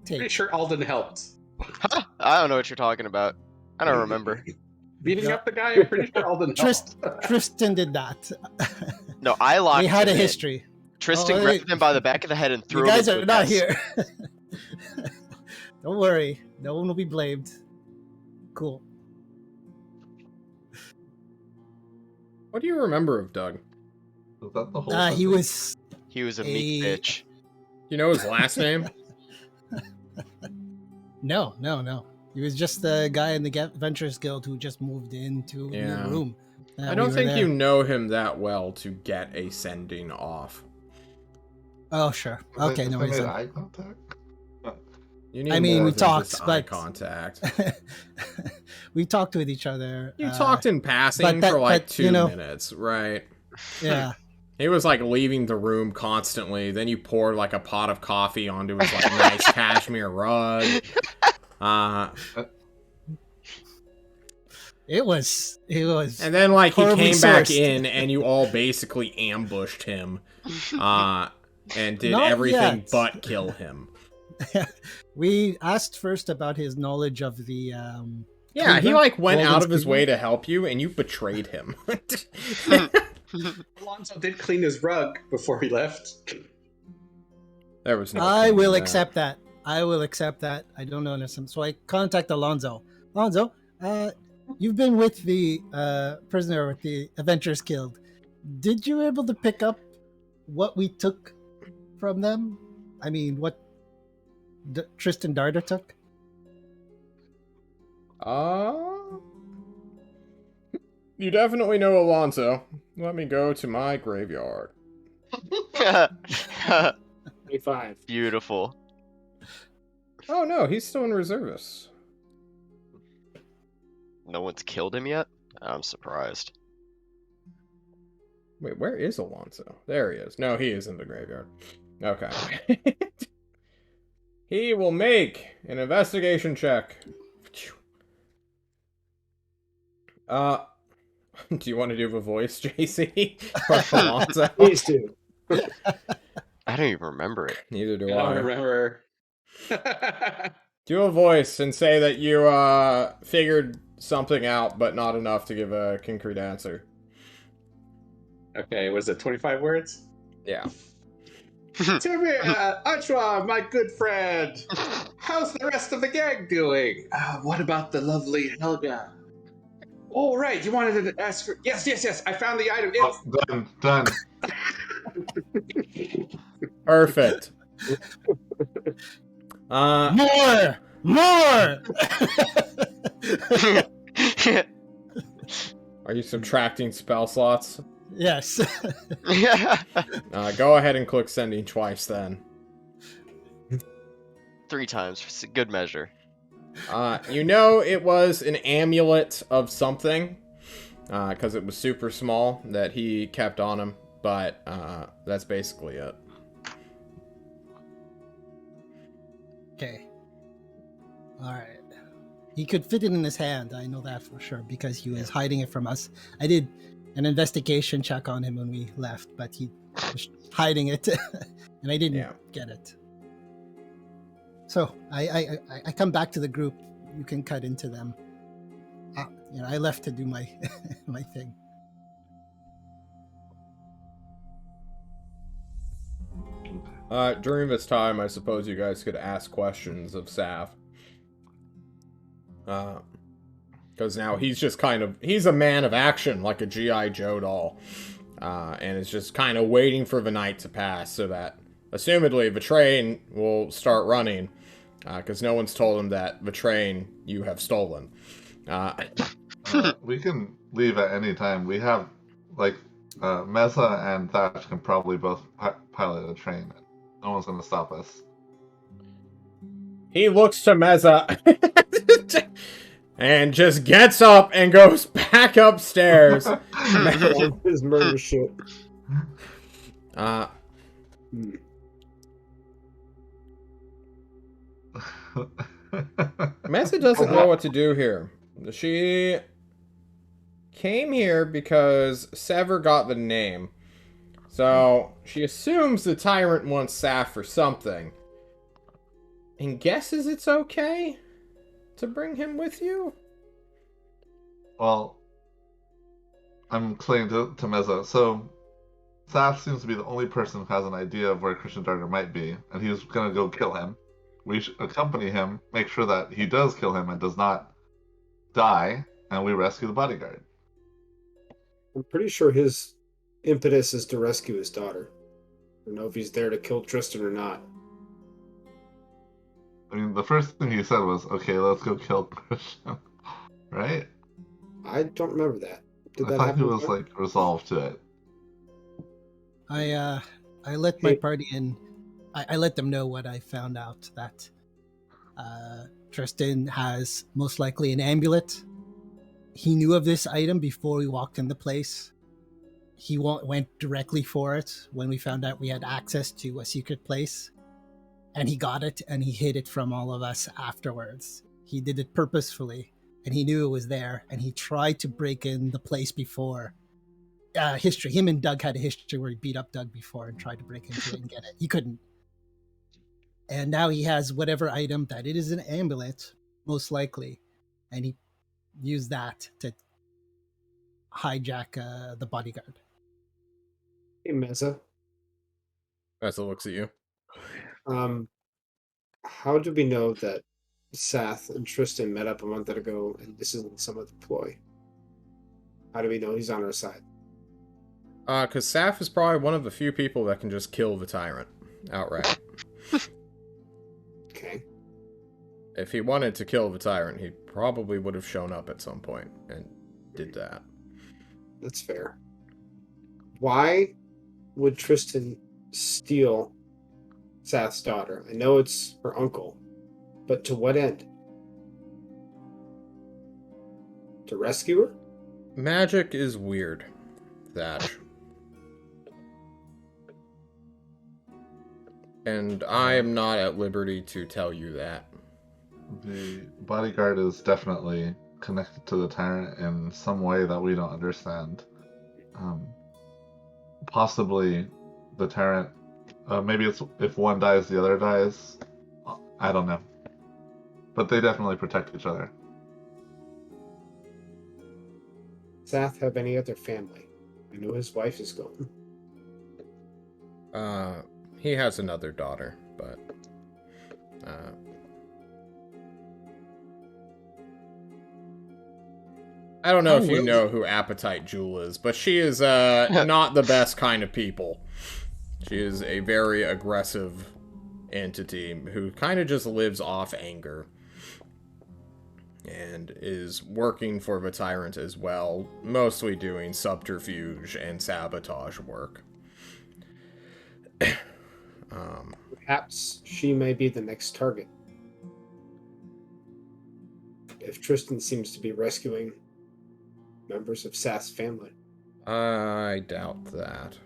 Pretty take? sure Alden helped. Huh? I don't know what you're talking about. I don't remember. Beating up the guy, I'm pretty sure Alden helped. Tristan did that. No, I locked We had him a in. history. Tristan Oh, grabbed him by the back of the head and threw You guys him into are a not desk. here. Don't worry. No one will be blamed. Cool. What do you remember of Doug? Is that the whole? He thing? was He was a meek A- bitch. You know his last name? no. He was just the guy in the Adventurers Guild who just moved into Yeah. the room. I don't think you know him that well to get a sending off. Oh, sure. Have Okay, they- no have they worries. made eye contact? You need I mean, more we than just talked, eye but- contact. We talked with each other. You talked in passing but that- for like but, 2 you know- minutes, right? Yeah. He was like leaving the room constantly. Then you poured like a pot of coffee onto his like nice cashmere rug. It was. And then like he Horribly came back sourced. in and you all basically ambushed him. And did Not everything yet. but kill him. We asked first about his knowledge of the. Yeah, he Cleaver? like went Golden out of his Cleaver? way to help you and you betrayed him. Alonso did clean his rug before he left. There was no I will cleaning that. accept that. I will accept that. I don't know this. So I contact Alonzo. Alonzo, you've been with the prisoner with the Adventurers Guild. Did you able to pick up what we took from them? I mean, what Tristan Darder took? You definitely know Alonso. Let me go to my graveyard. 25. Beautiful. Oh no, he's still in reservists. No one's killed him yet? I'm surprised. Wait, where is Alonso? There he is. No, he is in the graveyard. Okay. He will make an investigation check. Do you want to do the voice, JC? Or Alonso? Please do. I don't even remember it. Neither do I don't I. remember. Do a voice and say that you figured something out, but not enough to give a concrete answer. Okay, was it 25 words? Yeah. Tell me, Achwa, my good friend, how's the rest of the gang doing? What about the lovely Helga? Oh, right, you wanted to ask for... Yes, I found the item. Oh, done. Perfect. More! Are you subtracting spell slots? Yes. Go ahead and click sending twice then. 3 times, for good measure. You know it was an amulet of something, because it was super small that he kept on him, but that's basically it. Okay. All right. He could fit it in his hand. I know that for sure because he was hiding it from us. I did an investigation check on him when we left, but he was hiding it, and I didn't get it. So I come back to the group. You can cut into them. I left to do my my thing. During this time, I suppose you guys could ask questions of Sav. Because now he's just he's a man of action, like a G.I. Joe doll. And is just kind of waiting for the night to pass so that, assumedly, the train will start running. Because no one's told him that the train you have stolen. We can leave at any time. We have, Mesa and Thatch can probably both pilot a train. No one's gonna stop us. He looks to Meza and just gets up and goes back upstairs. His murder shit. Mesa doesn't know what to do here. She came here because Sever got the name. So she assumes the tyrant wants Saf for something. And guesses it's okay to bring him with you? Well, I'm clinging to Meza. So, Saf seems to be the only person who has an idea of where Christian Darter might be, and he's gonna go kill him. We should accompany him, make sure that he does kill him and does not die, and we rescue the bodyguard. I'm pretty sure his impetus is to rescue his daughter. I don't know if he's there to kill Tristan or not. I mean, the first thing he said was, "Okay, let's go kill Christian," right? I don't remember that. Did I that thought happen? he was like resolved to it. I let my party in. I let them know what I found out, that Tristan has most likely an amulet. He knew of this item before we walked in the place. He went directly for it when we found out we had access to a secret place. And he got it, and he hid it from all of us afterwards. He did it purposefully, and he knew it was there, and he tried to break in the place before. History. Him and Doug had a history where he beat up Doug before and tried to break into it and get it. He couldn't. And now he has whatever item that it is, an amulet, most likely. And he used that to hijack the bodyguard. Hey, Meza. Mesa looks at you. How do we know that Sath and Tristan met up a month ago and this isn't some of the ploy? How do we know he's on our side? Because Saf is probably one of the few people that can just kill the tyrant outright. Okay. If he wanted to kill the tyrant, he probably would have shown up at some point and did that. That's fair. Why would Tristan steal Sath's daughter? I know it's her uncle, but to what end? To rescue her? Magic is weird, Thatch. And I am not at liberty to tell you that. The bodyguard is definitely connected to the tyrant in some way that we don't understand. Possibly the tyrant. Maybe it's if one dies, the other dies. I don't know. But they definitely protect each other. Sath have any other family? I know his wife is gone. He has another daughter, but I don't know if you know who Appetite Jewel is, but she is not the best kind of people. She is a very aggressive entity who kind of just lives off anger and is working for the tyrant as well, mostly doing subterfuge and sabotage work. Perhaps she may be the next target. If Tristan seems to be rescuing members of Sath's family. I doubt that.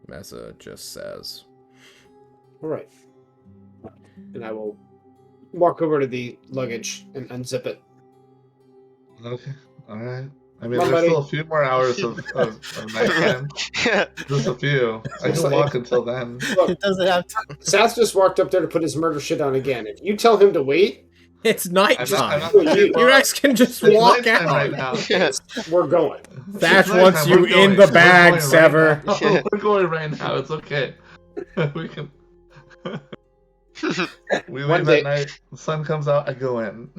Mesa just says. Alright. And I will walk over to the luggage and unzip it. Okay, alright. I mean, Come on, there's buddy. still a few more hours of nighttime. Just a few. I can walk until then. Look, It doesn't have to. Sath just walked up there to put his murder shit on again. If you tell him to wait, It's I'm nighttime. not You You guys can just It's walk nighttime out. right now. we're going. Thatch It's wants nighttime, you we're in going. the We're bag, going right Sever. now. We're going right now. It's okay. We can. We One leave day- at night. The sun comes out. I go in.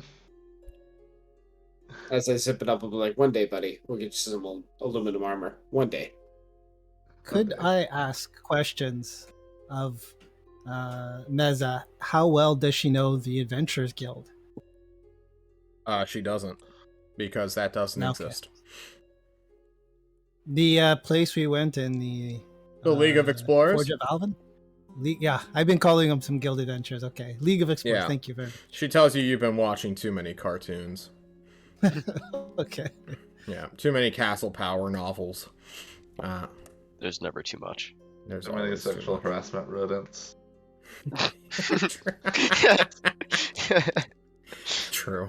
As I zip it up, I'll be like, one day, buddy, we'll get you some aluminum armor. One day. Could I ask questions of Meza? How well does she know the Adventurers Guild? She doesn't, because that doesn't Okay. exist. The place we went in, the League of Explorers? Forge of Alvin? Yeah, I've been calling them some guild adventures. Okay, League of Explorers. Yeah. Thank you very She tells you you've been watching too many cartoons. much. Okay. Yeah, too many Castle Power novels. There's never too much. There's So many always too sexual much. harassment rodents. true.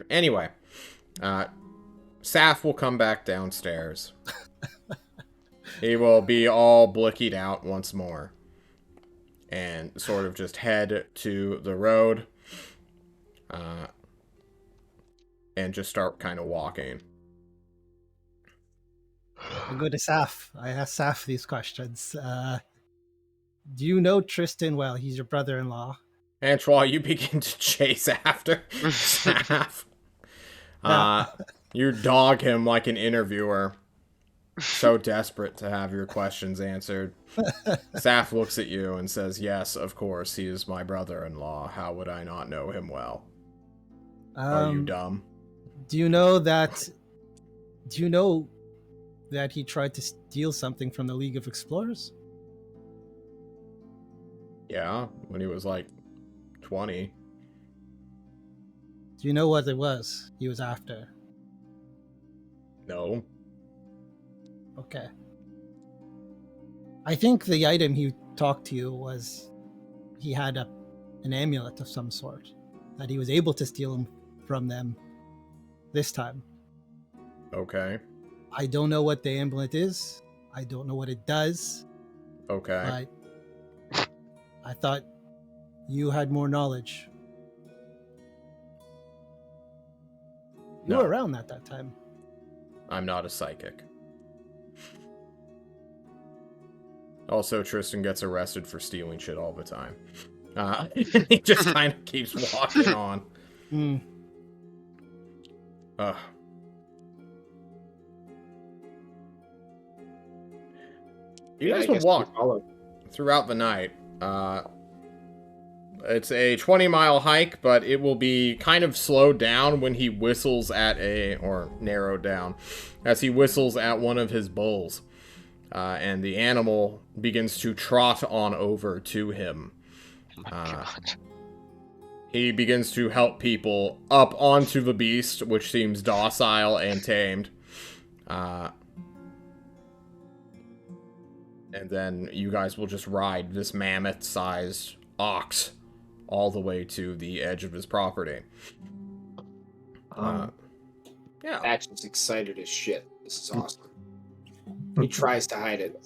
Anyway, Saf will come back downstairs. He will be all blickied out once more. And sort of just head to the road. And just start kind of walking. I go to Saf. I ask Saf these questions. Do you know Tristan well? He's your brother-in-law. Antoine, you begin to chase after Saf. You dog him like an interviewer. So desperate to have your questions answered. Saf looks at you and says, yes, of course, he is my brother-in-law. How would I not know him well? Are you dumb? Do you know that he tried to steal something from the League of Explorers? Yeah, when he was like 20. Do you know what it was he was after? No. Okay. I think the item he talked to you was he had an amulet of some sort that he was able to steal from them this time. Okay. I don't know what the amulet is. I don't know what it does. Okay. But I thought you had more knowledge. You No. were around at that time. I'm not a psychic. Also, Tristan gets arrested for stealing shit all the time. He just kind of keeps walking on. Hmm. You Yeah, guys I will guess walk we follow. throughout the night. It's a 20-mile hike, but it will be kind of slowed down when he whistles at or narrowed down, as he whistles at one of his bulls. And the animal begins to trot on over to him. Oh my God. He begins to help people up onto the beast, which seems docile and tamed. And then you guys will just ride this mammoth-sized ox all the way to the edge of his property. Yeah. Patch is excited as shit. This is awesome. He tries to hide it.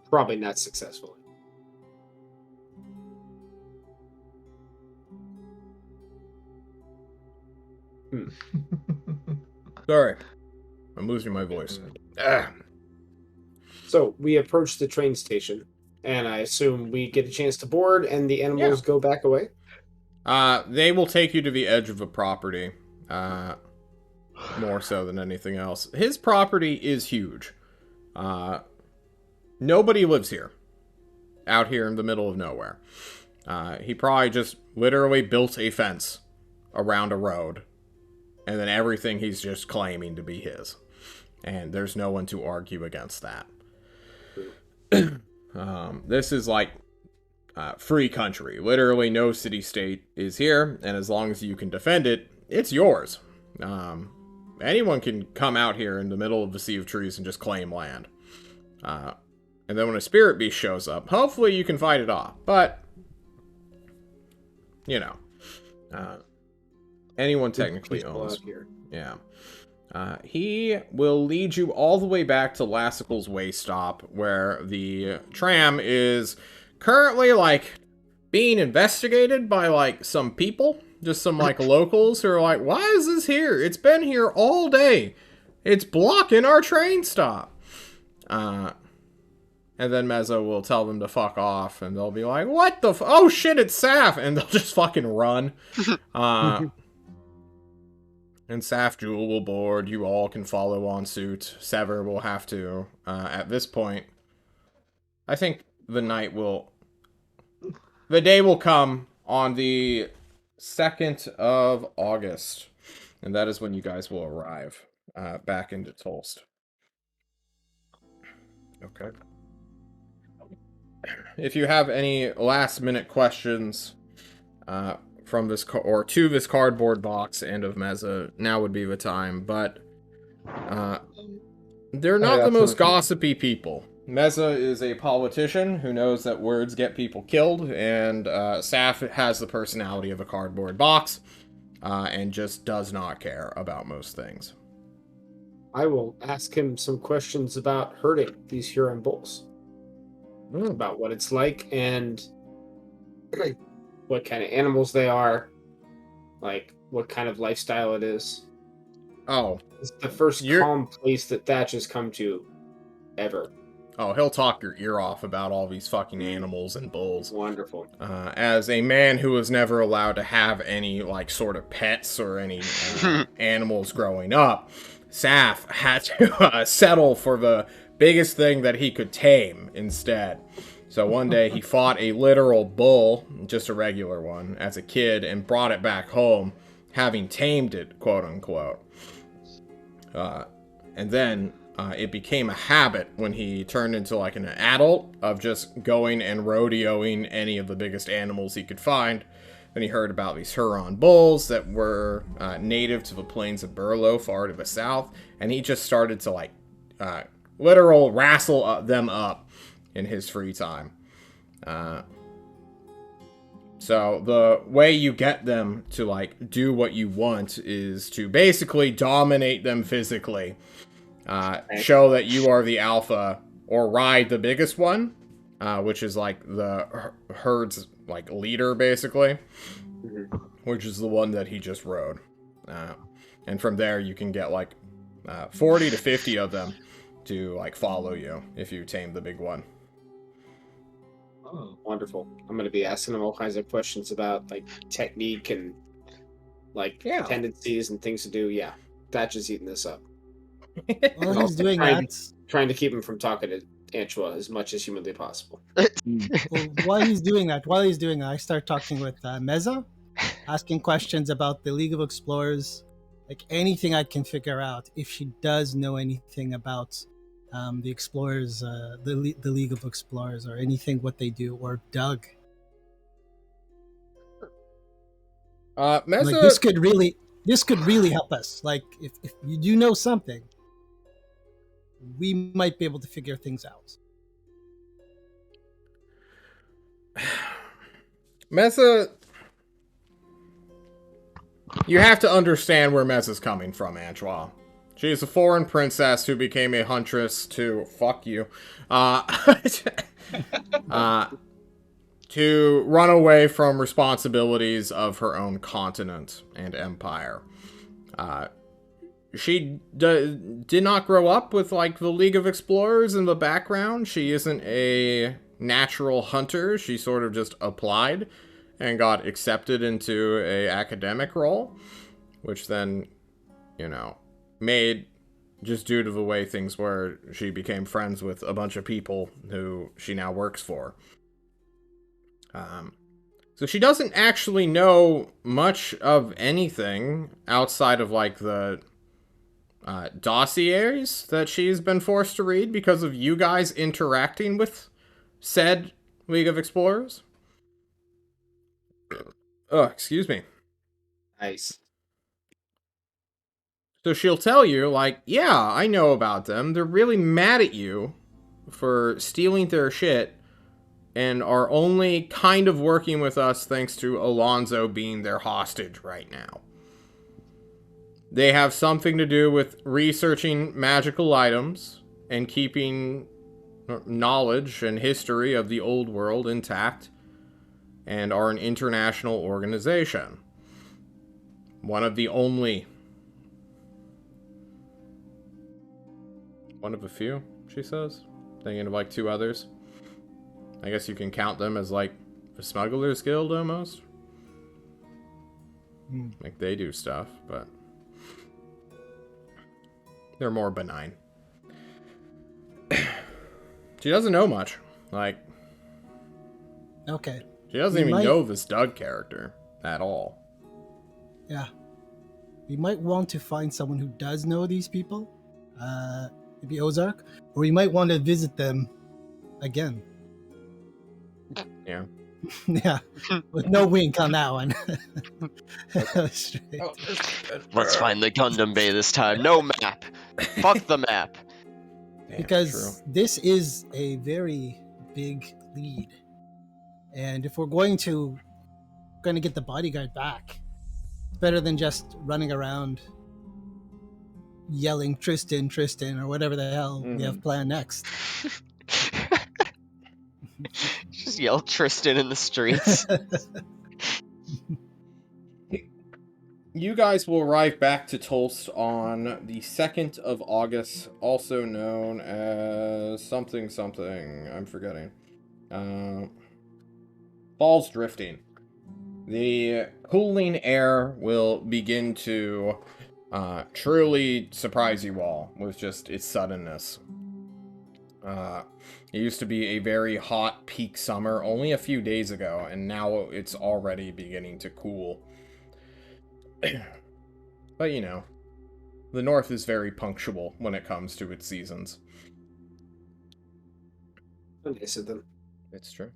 Probably not successfully. Sorry. I'm losing my voice. So we approach the train station, and I assume we get a chance to board, and the animals go back away. They will take you to the edge of a property. More so than anything else. His property is huge. Nobody lives here. Out here in the middle of nowhere. He probably just literally built a fence around a road. And then everything he's just claiming to be his. And there's no one to argue against that. This is like free country. Literally no city-state is here. And as long as you can defend it, it's yours. Anyone can come out here in the middle of the sea of trees and just claim land. And then when a spirit beast shows up, hopefully you can fight it off. But, you know, anyone technically owns. Here. Yeah. He will lead you all the way back to Lassicle's Way Stop, where the tram is currently, like, being investigated by, like, some people. Just some, like, locals who are like, why is this here? It's been here all day. It's blocking our train stop. And then Mezzo will tell them to fuck off, and they'll be like, what the oh shit, it's Saf! And they'll just fucking run. And Saf Jewel will board. You all can follow on suit. Sever will have to. At this point, I think the day will come on the 2nd of August. And that is when you guys will arrive back into Tolst. Okay. If you have any last-minute questions from this or to this cardboard box and of Meza, now would be the time. But they're not the most gossipy people. Meza is a politician who knows that words get people killed, and Saf has the personality of a cardboard box, and just does not care about most things. I will ask him some questions about herding these Huron bulls. About what it's like and what kind of animals they are, like what kind of lifestyle it is. Oh. It's the first calm place that Thatch has come to ever. Oh, he'll talk your ear off about all these fucking animals and bulls. Wonderful. As a man who was never allowed to have any, like, sort of pets or any animals growing up, Saf had to settle for the biggest thing that he could tame instead. So one day he fought a literal bull, just a regular one, as a kid, and brought it back home, having tamed it, quote unquote. And then it became a habit when he turned into like an adult of just going and rodeoing any of the biggest animals he could find. Then he heard about these Huron bulls that were native to the plains of Burlo, far to the south, and he just started to like literal wrestle them up in his free time. So the way you get them to like do what you want is to basically dominate them physically. Show that you are the alpha, or ride the biggest one, which is like the herd's like leader, basically, which is the one that he just rode. And from there, you can get like 40 to 50 of them to like follow you if you tame the big one. Oh, wonderful. I'm going to be asking him all kinds of questions about like technique and like tendencies and things to do. Yeah, Thatch is eating this up. While he's doing trying to keep him from talking to Antwa as much as humanly possible. Well, while he's doing that, I start talking with Meza, asking questions about the League of Explorers, like anything I can figure out if she does know anything about the Explorers, the League of Explorers, or anything what they do, or Doug. Meza, like this could really help us. Like if you do know something, we might be able to figure things out. Meza, you have to understand where Meza's coming from, Antoine. She is a foreign princess who became a huntress to fuck you, to run away from responsibilities of her own continent and empire. She did not grow up with like the League of Explorers in the background. She isn't a natural hunter. She sort of just applied and got accepted into a academic role, which then, you know, made, just due to the way things were, she became friends with a bunch of people who she now works for. So she doesn't actually know much of anything outside of like the dossiers that she's been forced to read because of you guys interacting with said League of Explorers. Oh, excuse me. Nice. So she'll tell you, like, yeah, I know about them. They're really mad at you for stealing their shit and are only kind of working with us thanks to Alonzo being their hostage right now. They have something to do with researching magical items and keeping knowledge and history of the old world intact, and are an international organization. One of the only... one of a few, she says. Thinking of like two others. I guess you can count them as like the Smugglers Guild almost. Like they do stuff, but they're more benign. She doesn't know much. Like, okay. She doesn't even know this Doug character at all. Yeah. We might want to find someone who does know these people. Maybe Ozark. Or we might want to visit them again. Yeah. Yeah. With no wink on that one. Let's find the Gundam Bay this time. No map. Fuck the map. because this is a very big lead, and if we're going to get the bodyguard back, it's better than just running around yelling Tristan, Tristan, or whatever the hell we have planned next. Just yell Tristan in the streets. You guys will arrive back to Tulst on the 2nd of August, also known as something. I'm forgetting. Fall's drifting. The cooling air will begin to truly surprise you all with just its suddenness. It used to be a very hot peak summer only a few days ago, and now it's already beginning to cool. But you know, the North is very punctual when it comes to its seasons. Nice of them. It's true.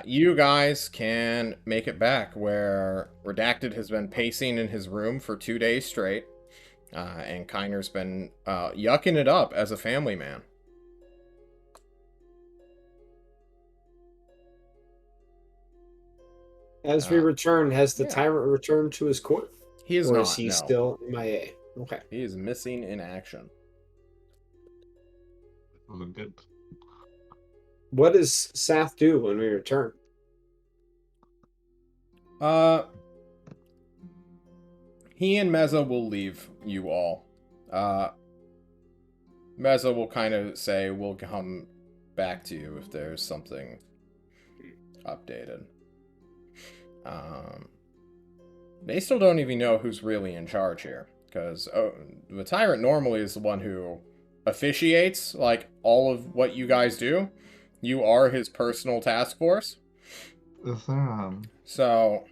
You guys can make it back where Redacted has been pacing in his room for 2 days straight, and Kiner's been yucking it up as a family man. As we return, has the tyrant returned to his court? He is or not, is he no. still MIA? Okay. He is missing in action. Wasn't good. What does Sath do when we return? He and Meza will leave you all. Meza will kind of say, we'll come back to you if there's something updated. They still don't even know who's really in charge here, because the tyrant normally is the one who officiates, like, all of what you guys do. You are his personal task force. Is there, So,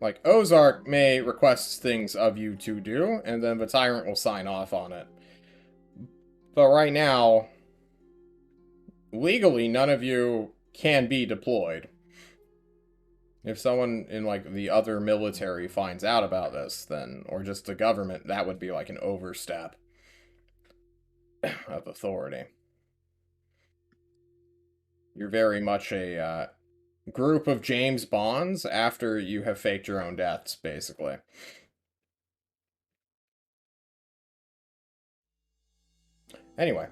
like, Ozark may request things of you to do, and then the tyrant will sign off on it. But right now, legally, none of you can be deployed. If someone in, like, the other military finds out about this, then, or just the government, that would be, like, an overstep of authority. You're very much a, group of James Bonds after you have faked your own deaths, basically. Anyway,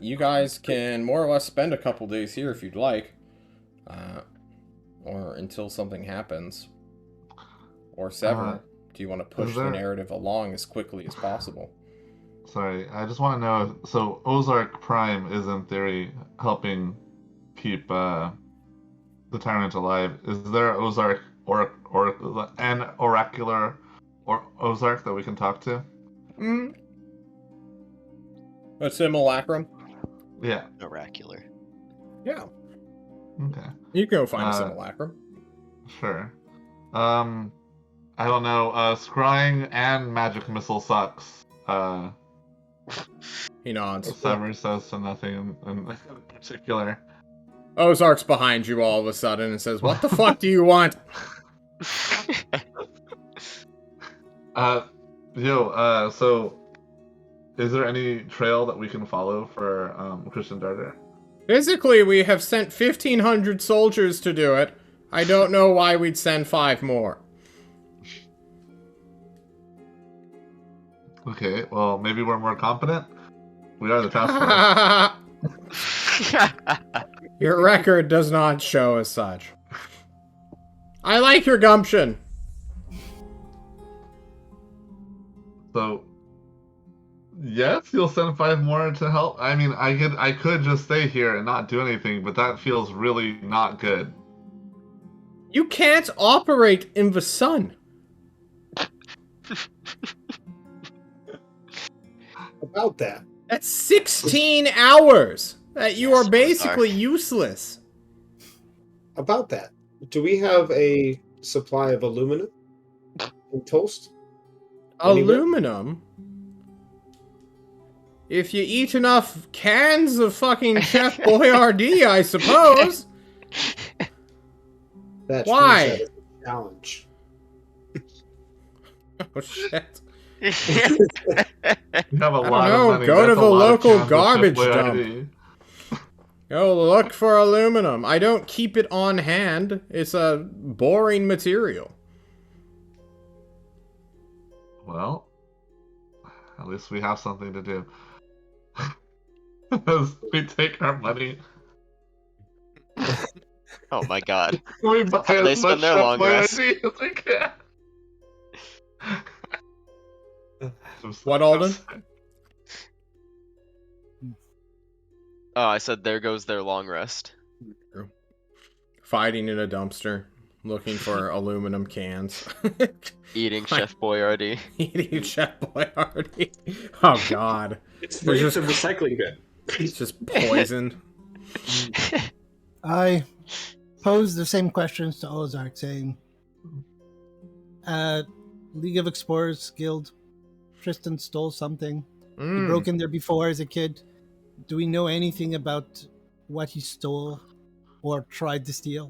you guys can more or less spend a couple days here if you'd like. Or until something happens. Or sever. Do you want to push the narrative along as quickly as possible? Sorry, I just want to know, so Ozark Prime is in theory helping keep the tyrant alive. Is there Ozark or an oracular or Ozark that we can talk to? A simulacrum? Yeah. Oracular. Yeah. Okay. You can go find a simulacrum. Sure. I don't know. Scrying and magic missile sucks. He nods. Sever says to nothing in particular. Ozark's behind you all of a sudden and says, "What the fuck do you want?" So is there any trail that we can follow for Christian Darter? Physically, we have sent 1,500 soldiers to do it. I don't know why we'd send 5 more. Okay, well, maybe we're more competent. We are the task force. Your record does not show as such. I like your gumption. So, yes, you'll send 5 more to help. I mean, I could just stay here and not do anything, but that feels really not good. You can't operate in the sun. About that. That's 16 hours that you are basically useless. About that. Do we have a supply of aluminum and toast? Aluminum? If you eat enough cans of fucking Chef Boyardee, I suppose. That Why? is a challenge. Oh shit. You have a I don't lot know, of money. go to That's a the lot of local cans of garbage Chip dump. Boyardee. Go look for aluminum. I don't keep it on hand. It's a boring material. Well, at least we have something to do. We take our money. Oh my god. We buy How do they as much spend their Chef long rest? Boyardee as we can. What, Alden? Oh, I said there goes their long rest. Fighting in a dumpster, looking for aluminum cans. Eating Chef Boyardee. Eating Chef Boyardee. Oh god. It's There's free just- to recycling bin. It's just poison. I posed the same questions to Ozark, saying, League of Explorers Guild, Tristan stole something. He broke in there before as a kid. Do we know anything about what he stole or tried to steal?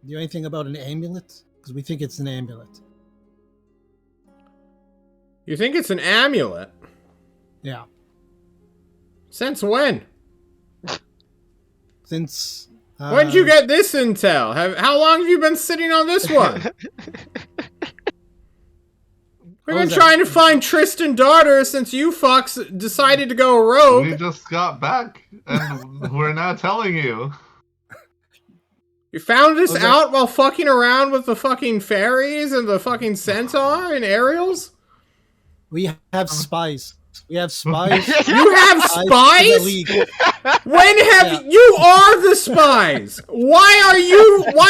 Do you know anything about an amulet? Because we think it's an amulet. You think it's an amulet? Yeah. Since when? Since... When did you get this intel? How long have you been sitting on this one? We've been trying to find Tristan Darter since you fucks decided to go rogue. We just got back, and we're now telling you. You found this Okay. out while fucking around with the fucking fairies and the fucking centaur and aerials? We have spies. We have spies. You have for the spies? League. When have you are the spies? Why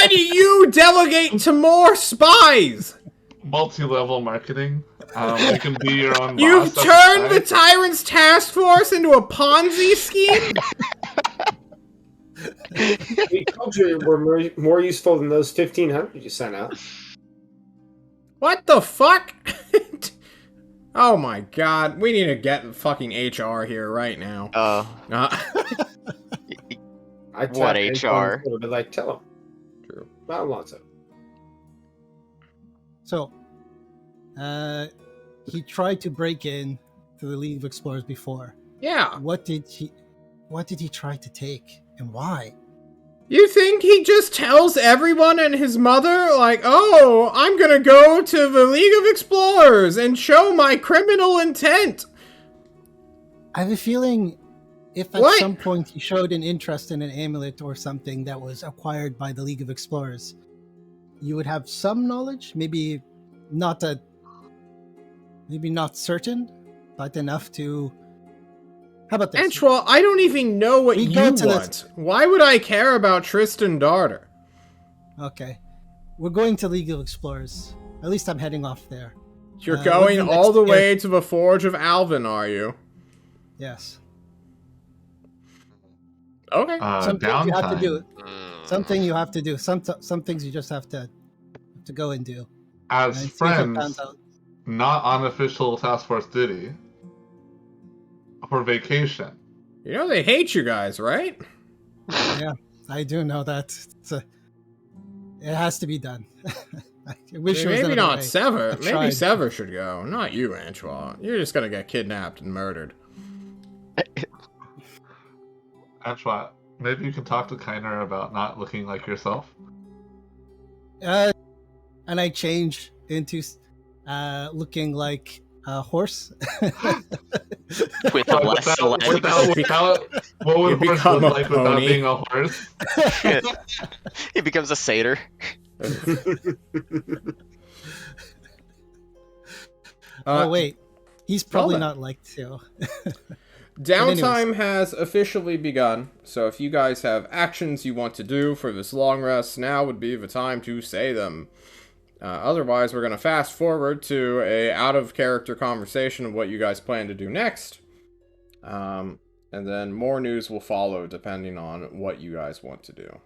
do you delegate to more spies? Multi-level marketing. You can be your own You've boss. turned the Tyrant's Task Force into a Ponzi scheme? We told you we're more useful than those 1,500 you sent out. What the fuck? Oh my god, we need to get fucking HR here right now. Oh. I What tapped HR? But like, tell him. True. Not Alonso. So, he tried to break in to the League of Explorers before. Yeah. What did he try to take, and why? You think he just tells everyone and his mother, like, oh, I'm gonna go to the League of Explorers and show my criminal intent? I have a feeling if at What? some point he showed an interest in an amulet or something that was acquired by the League of Explorers, you would have some knowledge, maybe not certain, but enough to... How about this? Antwa, I don't even know what We you go to want. Why would I care about Tristan Darter? Okay. We're going to League of Explorers. At least I'm heading off there. You're What's going the all next the year? way to the Forge of Alvin, are you? Yes. Okay. Something you have to Downtime. do. Mm. Something you have to do. Some things you just have to go and do. As And see if it friends, pans out. not on official task force duty. For vacation. You know they hate you guys, right? Yeah, I do know that. It has to be done. I wish it was Maybe another not way. Sever. I Maybe tried. Sever should go. Not you, Antwa. You're just gonna get kidnapped and murdered. Actually, maybe you can talk to Kiner about not looking like yourself. And I change into looking like a horse. With the less What You would horse become look a like without pony. being a horse? He becomes a satyr. Oh wait, he's probably then. not liked too. Downtime has officially begun, so if you guys have actions you want to do for this long rest, now would be the time to say them. Otherwise, we're going to fast forward to a out-of-character conversation of what you guys plan to do next. And then more news will follow depending on what you guys want to do.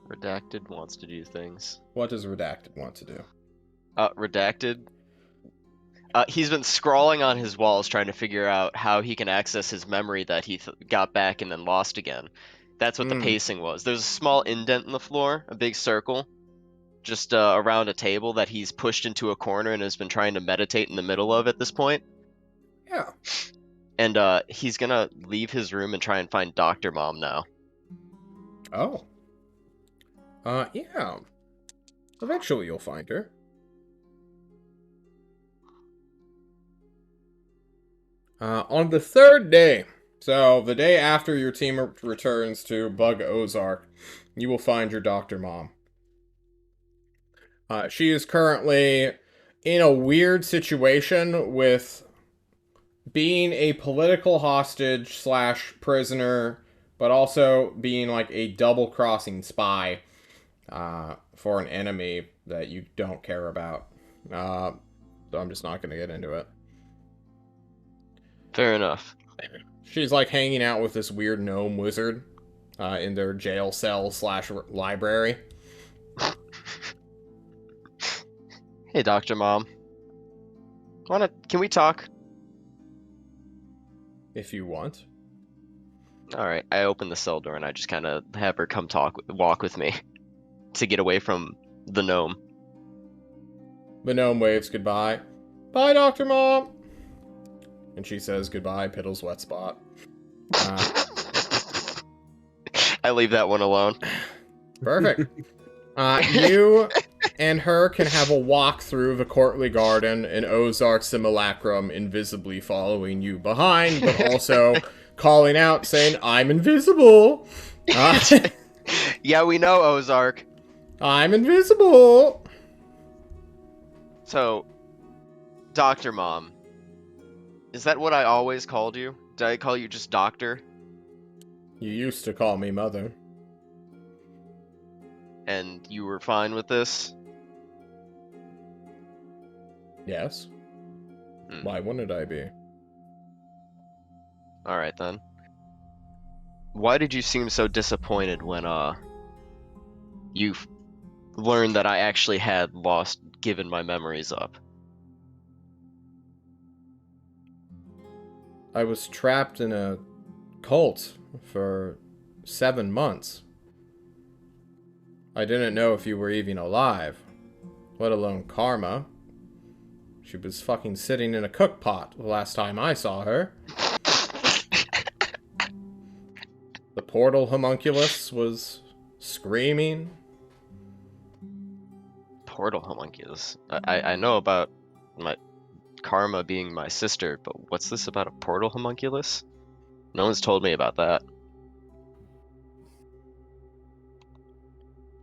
Redacted wants to do things. What does Redacted want to do? Redacted. He's been scrawling on his walls trying to figure out how he can access his memory that he got back and then lost again. That's what the pacing was. There's a small indent in the floor, a big circle. just around a table that he's pushed into a corner and has been trying to meditate in the middle of at this point. Yeah. And he's gonna leave his room and try and find Dr. Mom now. Oh. Yeah. Eventually you'll find her. On the third day, so the day after your team returns to Bug Ozark, you will find your Dr. Mom. She is currently in a weird situation with being a political hostage slash prisoner, but also being like a double-crossing spy for an enemy that you don't care about. So I'm just not going to get into it. Fair enough. She's like hanging out with this weird gnome wizard in their jail cell slash library. Hey, Dr. Mom. Can we talk? If you want. Alright, I open the cell door and I just kind of have her come walk with me to get away from the gnome. The gnome waves goodbye. Bye, Dr. Mom! And she says goodbye, Piddle's wet spot. I leave that one alone. Perfect. You and her can have a walk through the courtly garden, an Ozark simulacrum invisibly following you behind, but also calling out, saying, I'm invisible! Yeah, we know, Ozark. I'm invisible! So, Dr. Mom, is that what I always called you? Did I call you just Doctor? You used to call me Mother. And you were fine with this? Yes. Hmm. Why wouldn't I be? Alright then. Why did you seem so disappointed when, you learned that I actually had given my memories up? I was trapped in a cult for 7 months. I didn't know if you were even alive, let alone Karma. She was fucking sitting in a cook pot the last time I saw her. The portal homunculus was screaming. Portal homunculus. I know about my Karma being my sister, but what's this about a portal homunculus? No one's told me about that.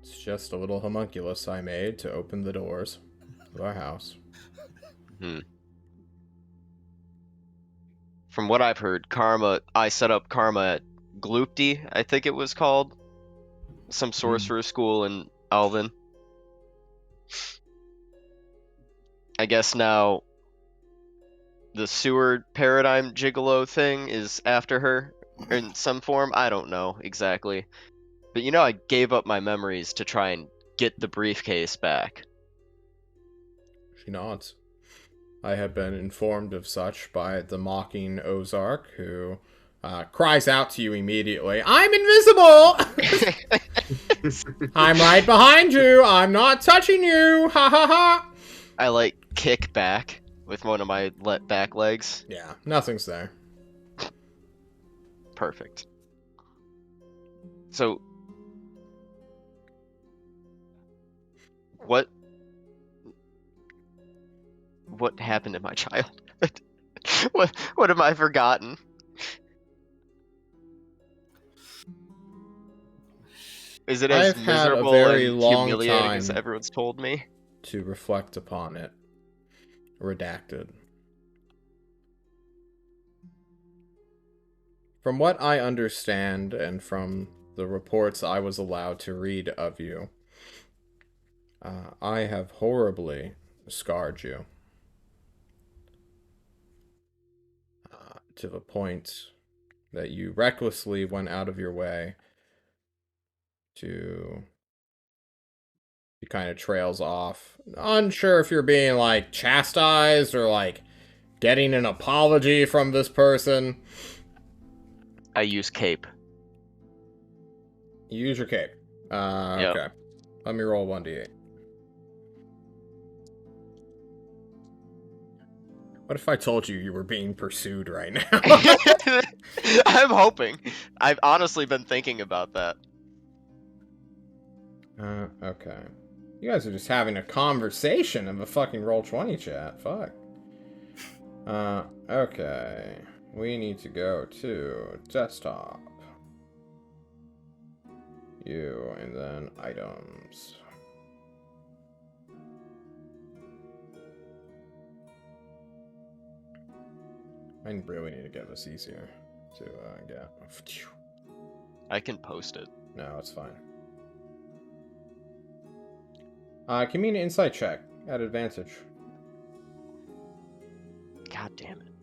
It's just a little homunculus I made to open the doors of our house. From what I've heard, I set up Karma at Gloopty, I think it was called. Some sorcerer school in Alvin. I guess now the sewer paradigm gigolo thing is after her in some form. I don't know exactly. But you know, I gave up my memories to try and get the briefcase back. She nods. I have been informed of such by the mocking Ozark, who cries out to you immediately, I'm invisible! I'm right behind you! I'm not touching you! Ha ha ha! I, like, kick back with one of my back legs. Yeah, nothing's there. Perfect. So, what happened to my childhood? what have I forgotten? Is it as I've had a miserable very and long humiliating as time everyone's told me? to reflect upon it. Redacted. From what I understand, and from the reports I was allowed to read of you, I have horribly scarred you. To the point that you recklessly went out of your way to... He kind of trails off. Unsure if you're being, like, chastised or, like, getting an apology from this person. I use cape. You use your cape. Yep. Okay. Let me roll 1d8. What if I told you were being pursued right now? I'm hoping. I've honestly been thinking about that. Okay. You guys are just having a conversation of a fucking Roll20 chat. Fuck. Okay. We need to go to desktop. You, and then items. I really need to get this easier to get. I can post it. No, it's fine. Give me an insight check at advantage. God damn it.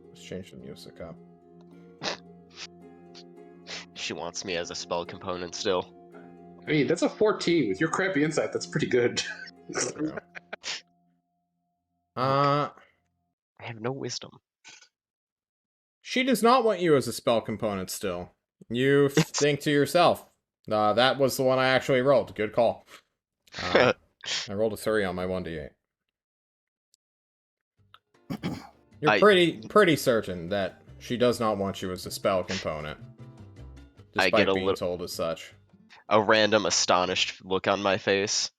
Let's change the music up. She wants me as a spell component still. I mean, that's a 14. With your crappy insight, that's pretty good. I have no wisdom. She does not want you as a spell component still. You think to yourself, that was the one I actually rolled. Good call. I rolled a 3 on my 1d8. You're pretty certain that she does not want you as a spell component. Despite get a being little- told as such. A random astonished look on my face.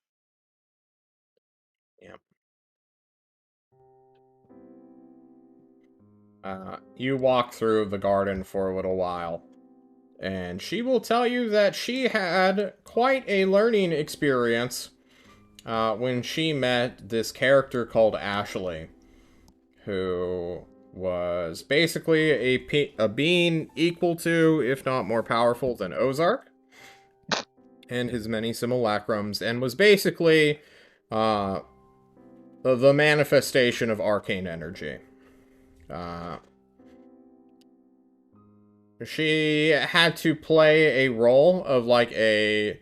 You walk through the garden for a little while, and she will tell you that she had quite a learning experience when she met this character called Ashley, who was basically a being equal to, if not more powerful than Ozark, and his many simulacrums, and was basically the manifestation of arcane energy. She had to play a role of like a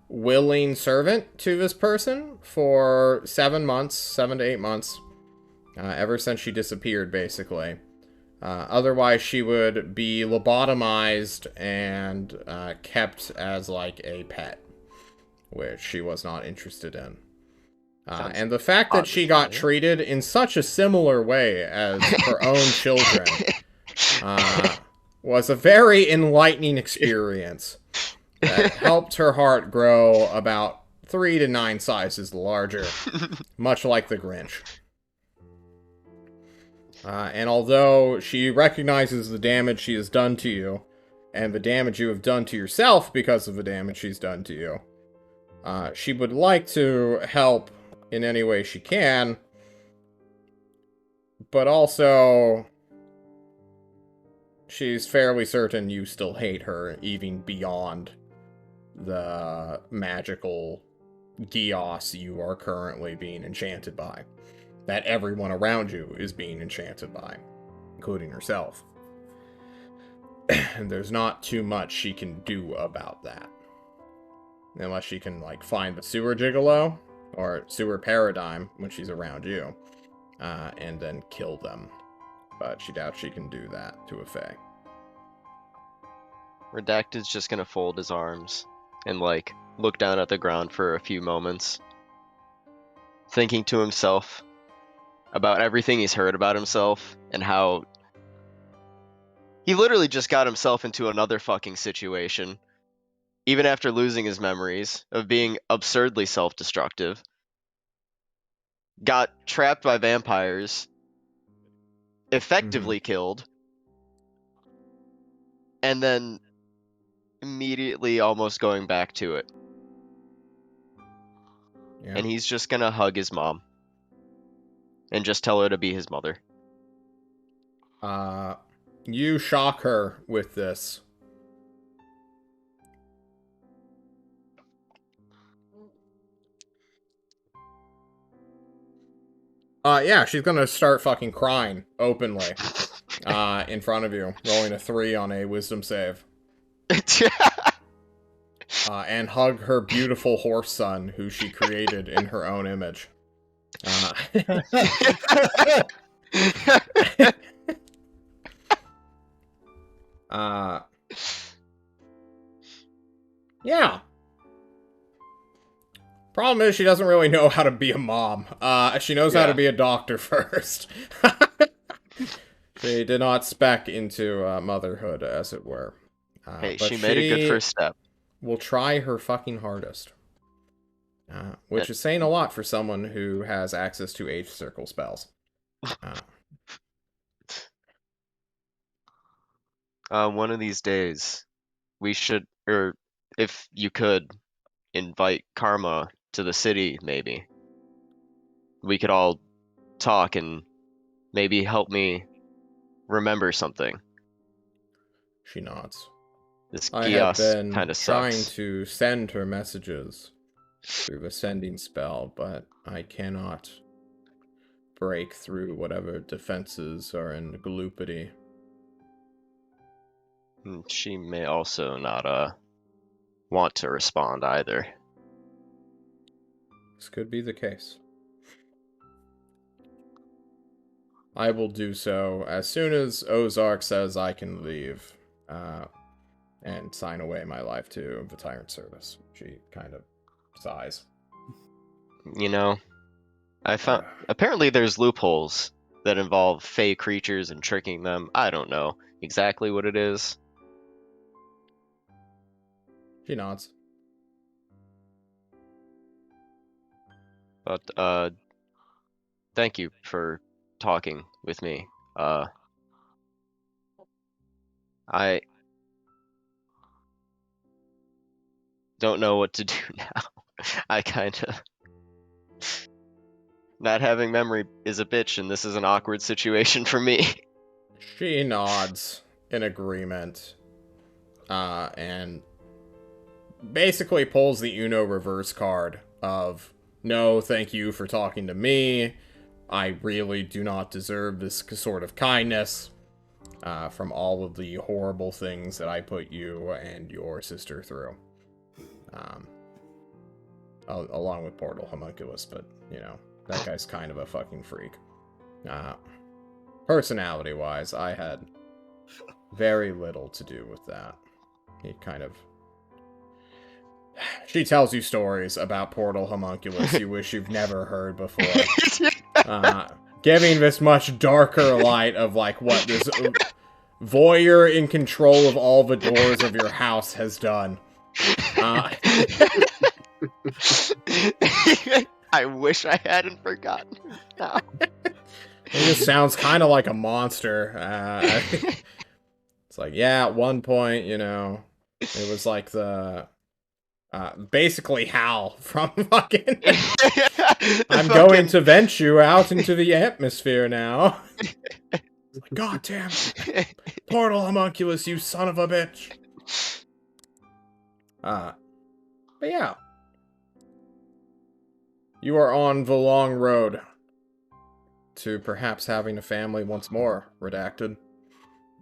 willing servant to this person for 7 to 8 months, ever since she disappeared, basically. Otherwise, she would be lobotomized and kept as like a pet, which she was not interested in. And the fact that she got treated in such a similar way as her own children was a very enlightening experience that helped her heart grow about 3 to 9 sizes larger, much like the Grinch. And although she recognizes the damage she has done to you, and the damage you have done to yourself because of the damage she's done to you, she would like to help in any way she can, but also she's fairly certain you still hate her, even beyond the magical Geos you are currently being enchanted by, that everyone around you is being enchanted by, including herself. And there's not too much she can do about that. Unless she can, like, find the sewer gigolo, or sewer paradigm when she's around you, and then kill them. But she doubts she can do that to a fae. Redacted's just gonna fold his arms and, like, look down at the ground for a few moments, thinking to himself about everything he's heard about himself and how he literally just got himself into another fucking situation, even after losing his memories, of being absurdly self-destructive. Got trapped by vampires, effectively killed, and then immediately almost going back to it. Yeah. And he's just gonna hug his mom and just tell her to be his mother. You shock her with this. Yeah, she's gonna start fucking crying openly, in front of you, rolling a 3 on a wisdom save. And hug her beautiful horse son, who she created in her own image. Yeah. Problem is, she doesn't really know how to be a mom. She knows how to be a doctor first. She did not spec into motherhood, as it were. Hey, But she made a good first step. will try her fucking hardest. Which is saying a lot for someone who has access to H circle spells. One of these days, we should, or if you could, invite Karma to the city, maybe. We could all talk and maybe help me remember something. She nods. This I have Gios been kind of trying sucks. to send her messages through the sending spell, but I cannot break through whatever defenses are in Gloopity. She may also not want to respond either. This could be the case. I will do so as soon as Ozark says I can leave, and sign away my life to the tyrant service. She kind of sighs. You know, I found apparently there's loopholes that involve fey creatures and tricking them. I don't know exactly what it is. She nods. But thank you for talking with me. I don't know what to do now. I kind of not having memory is a bitch, and this is an awkward situation for me. She nods in agreement, and basically pulls the Uno reverse card of, no, thank you for talking to me. I really do not deserve this sort of kindness from all of the horrible things that I put you and your sister through. Along with Portal Homunculus, but, you know, that guy's kind of a fucking freak. Personality-wise, I had very little to do with that. He kind of... She tells you stories about Portal Homunculus you wish you've never heard before. Giving this much darker light of, like, what this voyeur in control of all the doors of your house has done. I wish I hadn't forgotten. No. It just sounds kind of like a monster. It's like, yeah, at one point, you know, it was like the... basically Hal from fucking... I'm going to vent you out into the atmosphere now. Like, God damn it. Portal Homunculus, you son of a bitch. But yeah. You are on the long road to perhaps having a family once more, Redacted.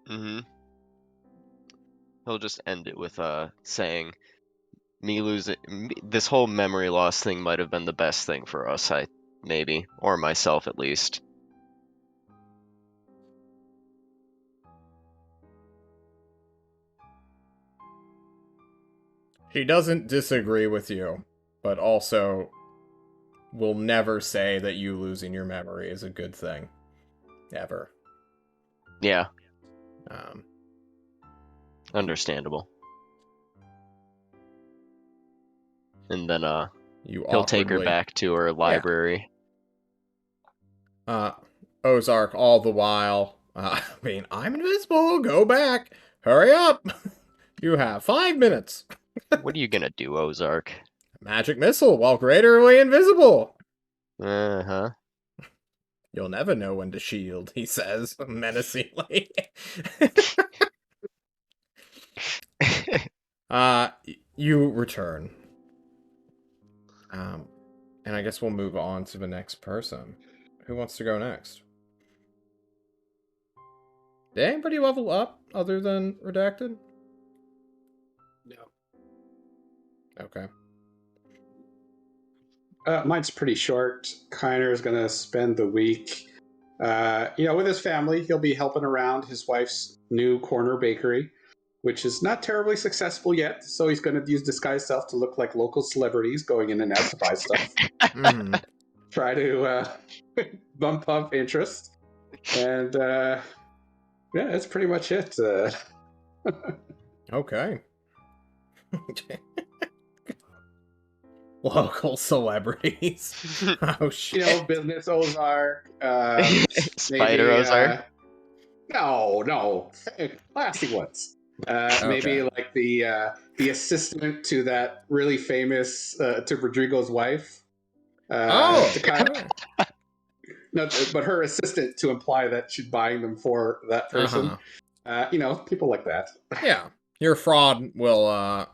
Mm-hmm. He'll just end it with saying, this whole memory loss thing might have been the best thing for us, maybe, or myself at least. She doesn't disagree with you, but also will never say that you losing your memory is a good thing. Ever. Yeah. Understandable. And then he'll take her back to her library. Ozark all the while. I mean, I'm invisible. Go back. Hurry up. You have 5 minutes. What are you gonna do, Ozark? Magic missile while greaterly invisible. Uh-huh. You'll never know when to shield, he says menacingly. You return. And I guess we'll move on to the next person. Who wants to go next? Did anybody level up other than Redacted? No. Okay. Mine's pretty short. Kiner is going to spend the week, with his family. He'll be helping around his wife's new corner bakery. which is not terribly successful yet. So he's going to use disguise self to look like local celebrities going in and out to buy stuff. Mhm. Try to bump up interest. And yeah, that's pretty much it. Okay. Local celebrities. Oh shit. Business Ozark. Spider maybe, Ozark. No, classy ones. Maybe like the assistant to that really famous to Rodrigo's wife. To kind of, no, but her assistant to imply that she's buying them for that person. People like that. Yeah. Your fraud will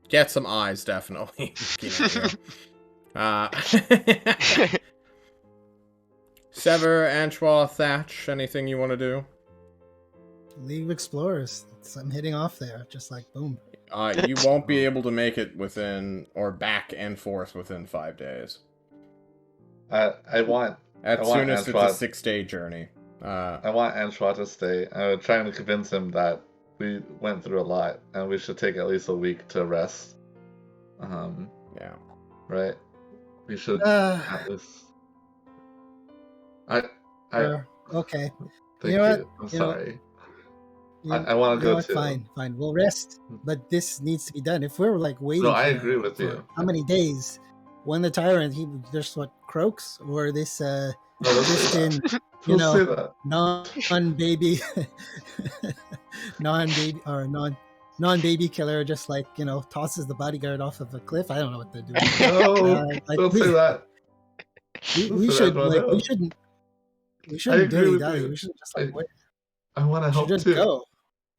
get some eyes, definitely. Sever, Antoine, Thatch, anything you want to do? League of Explorers. I'm hitting off there, just like boom. You won't be able to make it within, or back and forth within 5 days. I want At soonest, it's Antoine. a 6-day journey. I want Antoine to stay. I'm trying to convince him that we went through a lot and we should take at least a week to rest. Yeah. Right? We should at least. Okay. Thank You know what? you. I'm You know- sorry. I want to go too. Fine. We'll rest, but this needs to be done. If we're like waiting, No, I for- agree with for you. How many days? When the tyrant, he just croaks, or this No, don't say Christian, that. you Don't say know, that. non-baby, non-baby or non-baby killer, just tosses the bodyguard off of a cliff. I don't know what they're doing. No, don't say that. We Don't say should that, like no. we shouldn't agree dilly with dally. you. We should just I- wait. I want to We should help just too. go.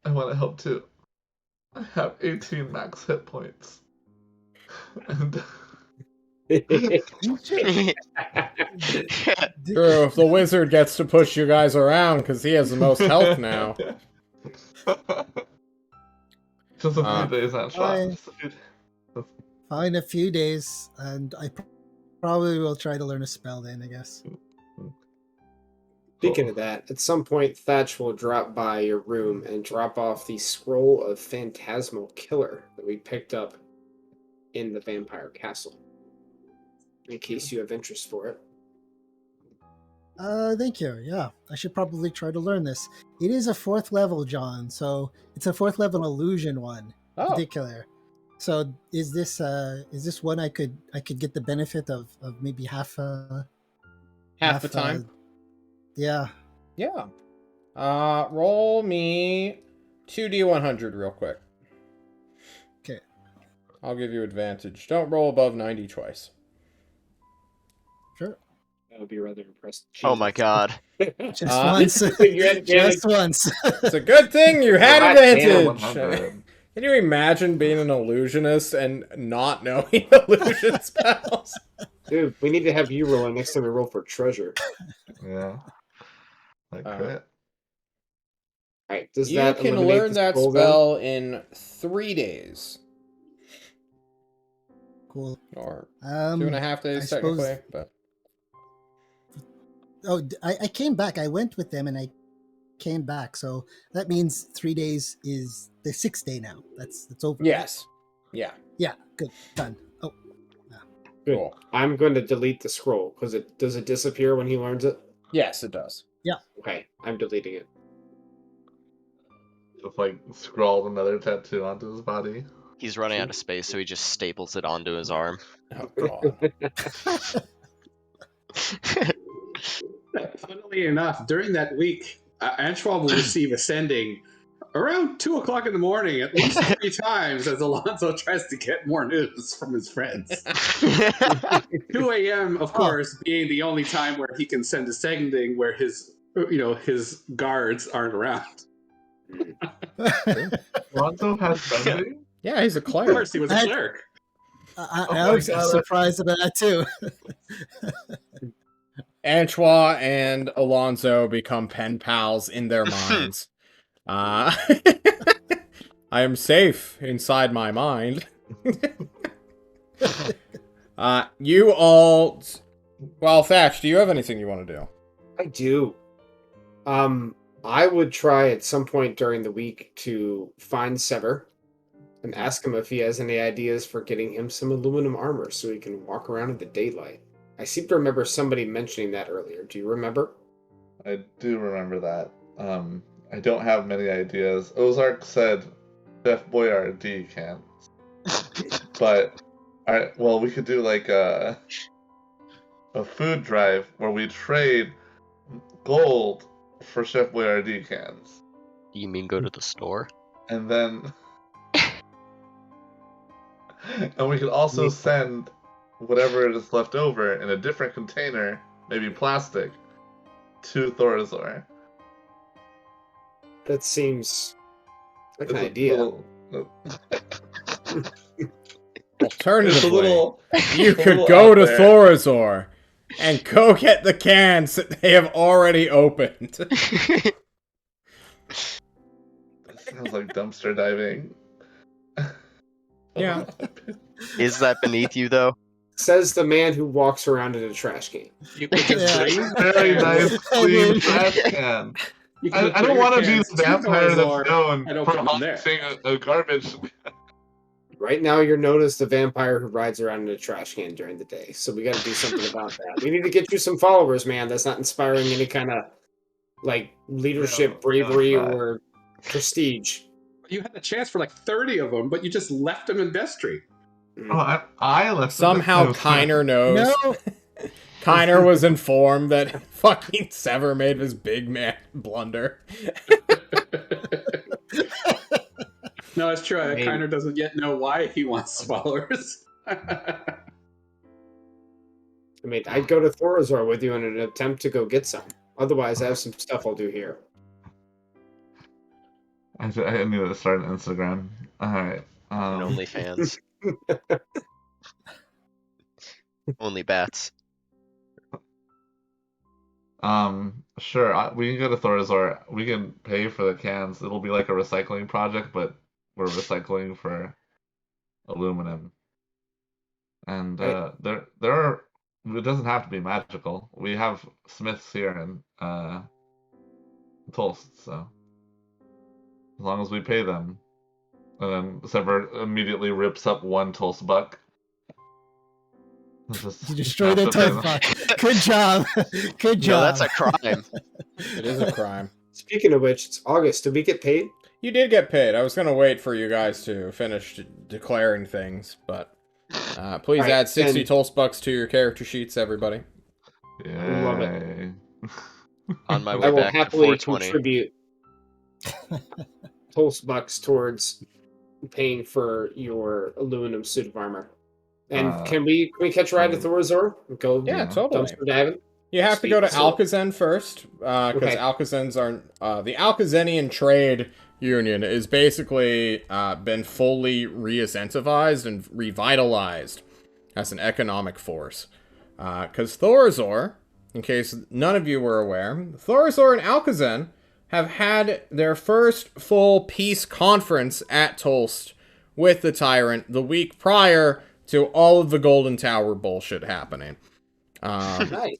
I want to help too. I have 18 max hit points. And You should. True, if the wizard gets to push you guys around because he has the most health now. Just a few days, Antoine. Fine, a few days, and I probably will try to learn a spell then, I guess. Speaking of that, at some point, Thatch will drop by your room and drop off the scroll of Phantasmal Killer that we picked up in the Vampire Castle. In case you have interest for it. Thank you. Yeah, I should probably try to learn this. It is a 4th level, John, so it's a 4th level illusion one, particular. So is this one I could get the benefit of maybe half the time? Yeah. Yeah. Roll me 2d100 real quick. Okay. I'll give you advantage. Don't roll above 90 twice. Sure. I would be rather impressed. Oh my god. Just once. Just once. It's a good thing you had God damn, advantage. Can you imagine being an illusionist and not knowing illusion spells? Dude, we need to have you roll next time we roll for treasure. Yeah. Like crit. Alright, does You that can eliminate learn the that scroll then? spell in 3 days. Cool. Or Um, 2.5 days, I suppose- technically. But Oh, I came back. I went with them and I came back. So that means 3 days is the 6th day now. That's over. right? yes. Yeah. Yeah. Good. Done. Oh, Good. Cool. I'm going to delete the scroll because does it disappear when he learns it? Yes, it does. Okay, I'm deleting it. Just like scrawled another tattoo onto his body. He's running out of space, so he just staples it onto his arm. Oh, God. Funnily enough, during that week, Antoine will receive a sending around 2 o'clock in the morning at least 3 times as Alonso tries to get more news from his friends. 2 a.m., of course, being the only time where he can send a sending where his guards aren't around. Lonzo has sending? Yeah, he's a Of cleric. course, he was a I- cleric. I was surprised about that too. Antoine and Alonso become pen pals in their minds. I am safe inside my mind. You all... Well, Thatch, do you have anything you want to do? I do. I would try at some point during the week to find Sever and ask him if he has any ideas for getting him some aluminum armor so he can walk around in the daylight. I seem to remember somebody mentioning that earlier. Do you remember? I do remember that. I don't have many ideas. Ozark said Chef Boyardee can. But, well, we could do like a food drive where we trade gold for Chef Boyardee cans. You mean go to the store? And then... and we could also send whatever is left over in a different container, maybe plastic, to Thorazor. That seems like an It's a idea. Alternatively, you it's a could little go out to there. Thorazor and go get the cans that they have already opened. That sounds like dumpster diving. Yeah. Is that beneath you though? Says the man who walks around in a trash can. You could just Yeah. bring Very nice, I clean mean- trash can. You could just I don't bring want to your be cans the to vampire Thorazor that's known and for open them there. haunting a garbage. Right now, you're known as the vampire who rides around in a trash can during the day. So we got to do something about that. We need to get you some followers, man. That's not inspiring any kind of like leadership, No, bravery, it's not. or prestige. You had the chance for like 30 of them, but you just left them in Vestry. Oh, I left. Somehow Kiner knows. No, Kiner was informed that fucking Sever made his big man blunder. No, it's true. I mean- Kiner doesn't yet know why he wants followers. I mean, I'd go to Thorazor with you in an attempt to go get some. Otherwise, I have some stuff I'll do here. I need to start an Instagram. All right. And OnlyFans. Only bats. Sure. We can go to Thorazor. We can pay for the cans. It'll be like a recycling project, but we're recycling for aluminum. And Right. there are. It doesn't have to be magical. We have smiths here in Tulst, so as long as we pay them, and then Sever immediately rips up one Tulst buck. you destroyed the toy box. Good job. Good No, job. that's a crime. It is a crime. Speaking of which, it's August. Did we get paid? You did get paid. I was going to wait for you guys to finish declaring things, but please Right, add 60 and- Tulst bucks to your character sheets, everybody. Love it. Yay. On my I way will back to happily 420. contribute Pulse bucks towards paying for your aluminum suit of armor. And can we catch a ride to Thorazor? Go Yeah, Yeah. totally. dumpster diving? You have to go to Sweet. So- Alcazan first, because Okay. Alcazans are the Alcazanian trade union is basically been fully re-incentivized and revitalized as an economic force. Because Thorazor, in case none of you were aware, Thorazor and Alcazan have had their first full peace conference at Tulst with the Tyrant the week prior to all of the Golden Tower bullshit happening. Nice.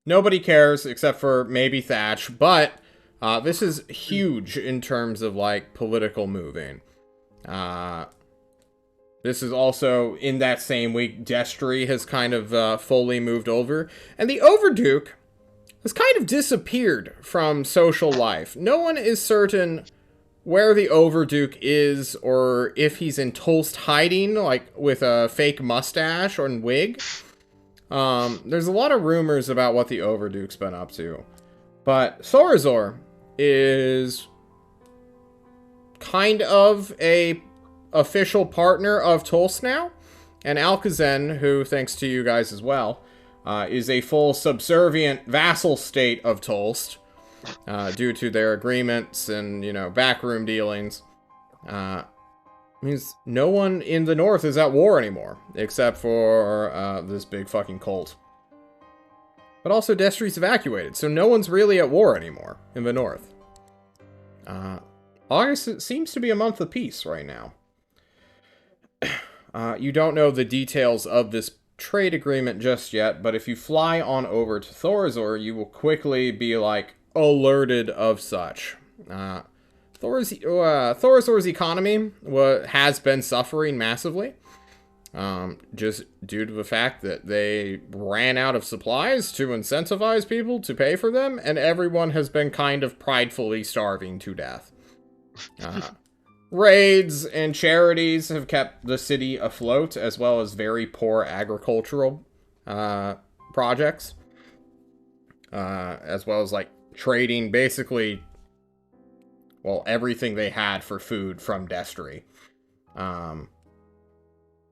Nobody cares except for maybe Thatch, but this is huge in terms of like political moving. This is also in that same week, Destry has kind of fully moved over, and the Overduke has kind of disappeared from social life. No one is certain where the Overduke is, or if he's in Tulst hiding, like with a fake mustache or wig. There's a lot of rumors about what the Overduke's been up to. But Thorazor is kind of a official partner of Tulst now. And Alcazan, who, thanks to you guys as well, is a full subservient vassal state of Tulst. Due to their agreements and, backroom dealings. Means no one in the north is at war anymore, except for this big fucking cult. But also Destry's evacuated, so no one's really at war anymore in the north. August seems to be a month of peace right now. You don't know the details of this trade agreement just yet, but if you fly on over to Thorazor, you will quickly be like, alerted of such. Thorazor's economy has been suffering massively, just due to the fact that they ran out of supplies to incentivize people to pay for them, and everyone has been kind of pridefully starving to death. Raids and charities have kept the city afloat, as well as very poor agricultural projects, as well as like trading basically, well, everything they had for food from Destry.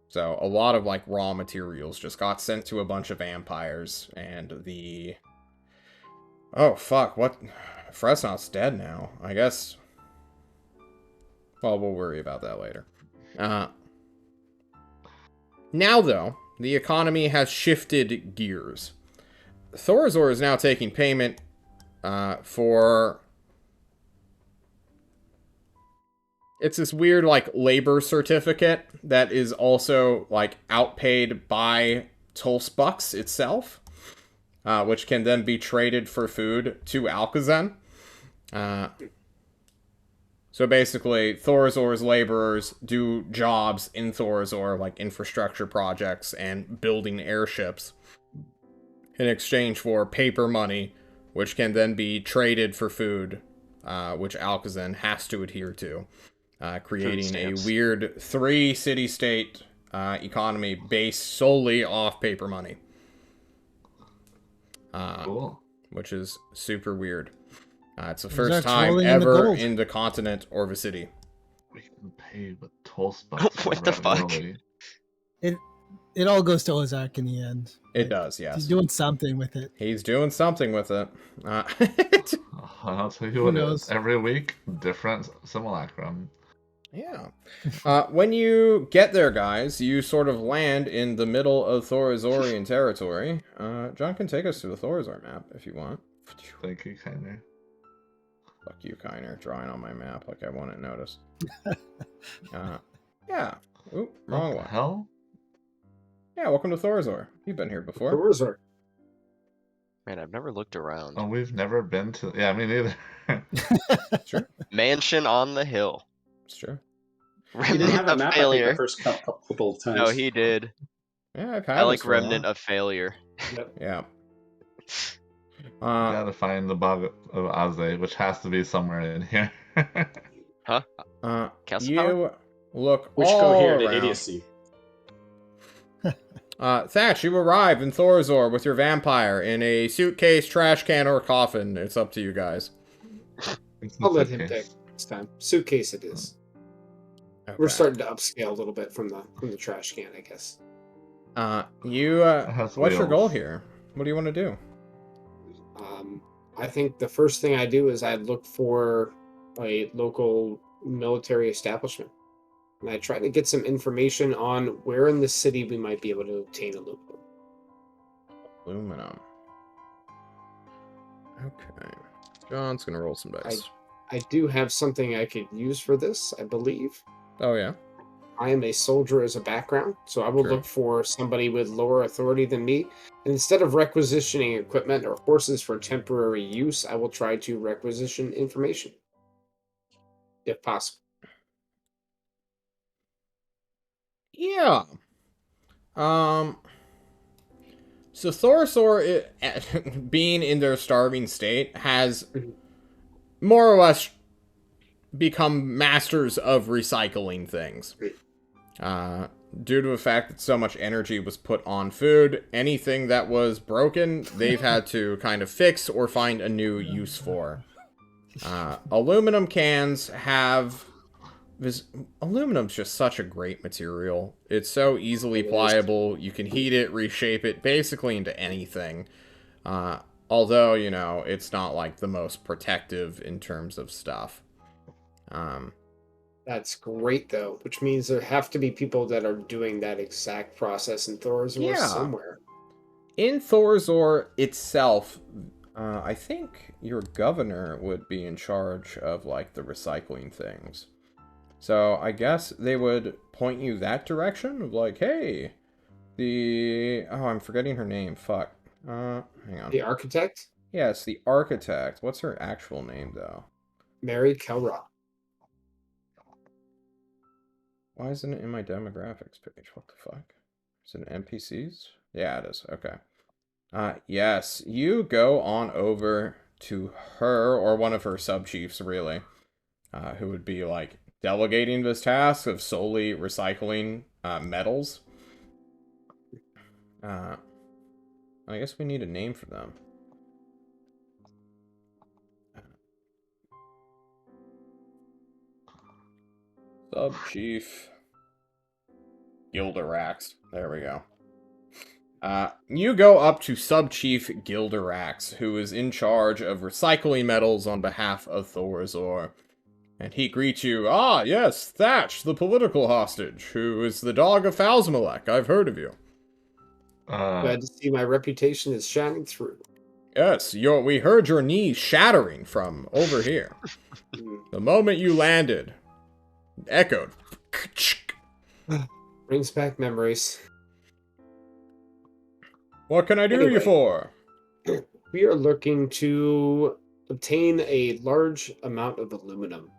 So a lot of like raw materials just got sent to a bunch of vampires, and the... Oh, fuck, what? Fresnot's dead now, I guess. Well, we'll worry about that later. Now, though, the economy has shifted gears. Thorazor is now taking payment for... It's this weird, like, labor certificate that is also, like, outpaid by Tulsbucks itself, which can then be traded for food to Alcazan. So basically, Thorazor's laborers do jobs in Thorazor, like infrastructure projects and building airships, in exchange for paper money, which can then be traded for food, which Alcazan has to adhere to, creating a weird 3-city-state economy based solely off paper money. Cool. Which is super weird. It's the first time ever in the continent or the city. We can pay with Tulsbucks. What the fuck? It all goes to Ozark in the end. It does, yes. He's doing something with it. He's doing something with it. I'll tell you what it is. Every week, different simulacrum. Yeah. When you get there, guys, you sort of land in the middle of Thorazorian territory. John can take us to the Thorazor map if you want. Thank you, Kiner. Fuck you, Kiner. Drawing on my map like I want it noticed. Yeah. Oop, wrong one. Hell? Yeah, welcome to Thorazor. You've been here before. Thorazor. Man, I've never looked around. Oh, we've never been to... Yeah, me neither. Sure. Mansion on the hill. It's true. He didn't have a Remnant map of I think, failure. the first couple of times. No, he did. Yeah, I've had I like this for a Remnant while. of Failure. Yeah. Gotta find the bug of Aze, which has to be somewhere in here. Castle you Power? look We should all go here to around. idiocy. Thatch, you arrive in Thorazor with your vampire in a suitcase, trash can, or coffin. It's up to you guys. I'll let him take this time. Suitcase it is. Okay. We're starting to upscale a little bit from the trash can, I guess. has what's your wheels. goal here? What do you want to do? I think the first thing I do is I look for a local military establishment. And I try to get some information on where in the city we might be able to obtain aluminum. Aluminum. Okay. John's gonna roll some dice. I do have something I could use for this, I believe. Oh, yeah? I am a soldier as a background, so I will True. look for somebody with lower authority than me. And instead of requisitioning equipment or horses for temporary use, I will try to requisition information, if possible. Yeah. So Thorazor, being in their starving state, has more or less become masters of recycling things. Due to the fact that so much energy was put on food, anything that was broken, they've had to kind of fix or find a new use for. Aluminum cans have... Aluminum's just such a great material. It's so easily pliable. You can heat it, reshape it, basically into anything. Although, you know, it's not like the most protective in terms of stuff. That's great, though, which means there have to be people that are doing that exact process in Thorazor somewhere. In Thorazor itself, I think your governor would be in charge of, like, the recycling things. So I guess they would point you that direction of, like, hey, oh, I'm forgetting her name. Fuck. Hang on. The architect? Yes, the architect. What's her actual name, though? Mary Kelrock. Why isn't it in my demographics page? What the fuck? Is it NPCs? Yeah, it is. Okay. Yes, you go on over to her, or one of her sub-chiefs, really, who would be, like, delegating this task of solely recycling metals. I guess we need a name for them. Sub-chief Gilderax. There we go. You go up to Sub-Chief Gilderax, who is in charge of recycling metals on behalf of Thorazor. And he greets you, "Ah, yes, Thatch, the political hostage, who is the dog of Falzmalek. I've heard of you." Glad to see my reputation is shining through. Yes, we heard your knees shattering from over here. The moment you landed, echoed. Brings back memories. What can I do you for? We are looking to obtain a large amount of aluminum.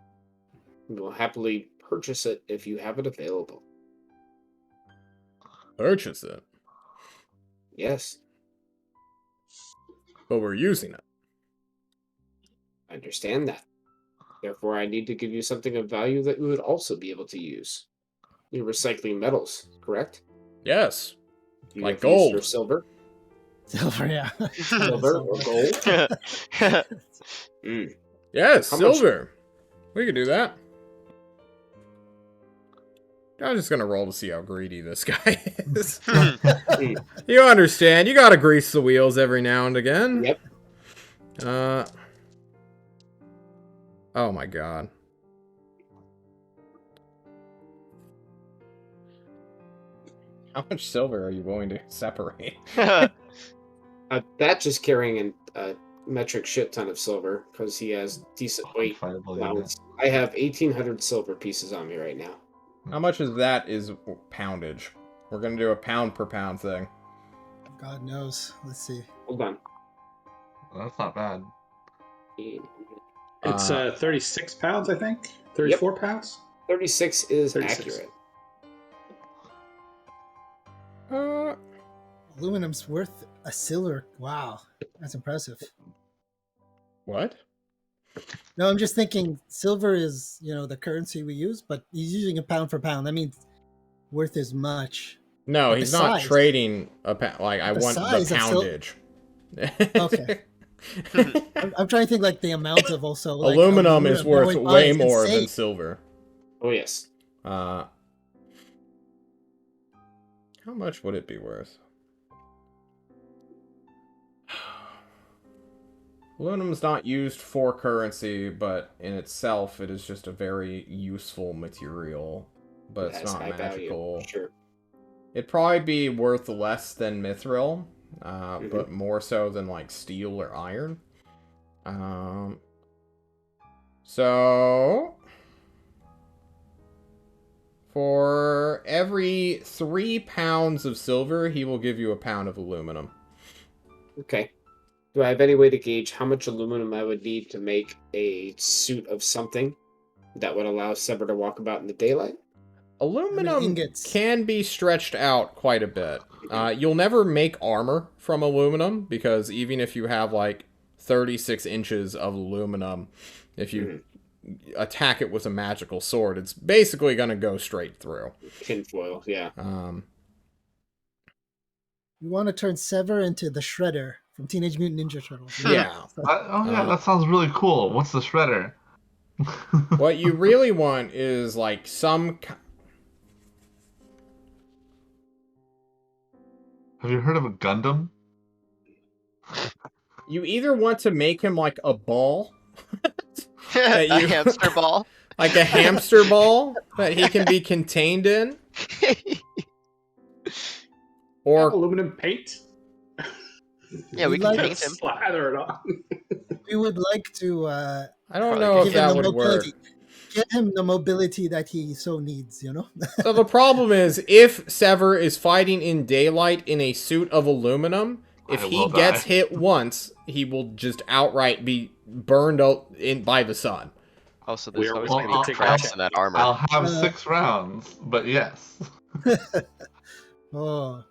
We will happily purchase it if you have it available. Purchase it? Yes, But we're using it. I understand that. Therefore, I need to give you something of value that you would also be able to use. You're recycling metals, correct? Yes. You Like have gold. used or silver? Silver, yeah. Silver or gold? Yes, How much- silver. We could do that. I'm just gonna roll to see how greedy this guy is. You understand, you gotta grease the wheels every now and again. Yep. Oh my god. How much silver are you willing to separate? That's just carrying a metric shit ton of silver because he has decent weight Quantifiable allowance. I have 1,800 silver pieces on me right now. How much is that is poundage? We're gonna do a pound per pound thing. God knows. Let's see. Hold on. That's not bad. It's 36 pounds, I think. 34 pounds. 36 is 36. accurate. Aluminum's worth a silver. Wow, that's impressive. What? No, I'm just thinking silver is, the currency we use, but he's using a pound for pound. That means worth as much. No, But he's the not size. trading a like I The want the size of poundage. Okay. I'm trying to think like the amount of also like Aluminum is worth going by way is more insane. than silver. Oh, yes. How much would it be worth? Aluminum's not used for currency, but in itself, it is just a very useful material. But it's Has not high magical. value. Sure. It'd probably be worth less than mithril, but more so than like steel or iron. So for every 3 pounds of silver, he will give you a pound of aluminum. Okay. Do I have any way to gauge how much aluminum I would need to make a suit of something that would allow Sever to walk about in the daylight? Aluminum ingots? can be stretched out quite a bit. You'll never make armor from aluminum, because even if you have like 36 inches of aluminum, if you attack it with a magical sword, it's basically going to go straight through. Tinfoil, yeah. You want to turn Sever into the Shredder from Teenage Mutant Ninja Turtles. Yeah. That sounds really cool. What's the shredder? What you really want is like some... Have you heard of a Gundam? You either want to make him like a ball. A you- hamster ball. Like a hamster ball that he can be contained in. Or Aluminum paint. Yeah, we We can like- paint him. Slather it on. We would like to I don't Probably know if give him that the would work. mobility. Give him the mobility that he so needs, So the problem is, if Sever is fighting in daylight in a suit of aluminum, If I he will gets die. hit once, he will just outright be burned out by the sun. Also, there's We're always willing gonna to be take cracks action. in that armor. I'll have Uh, 6 rounds, but yes. Oh,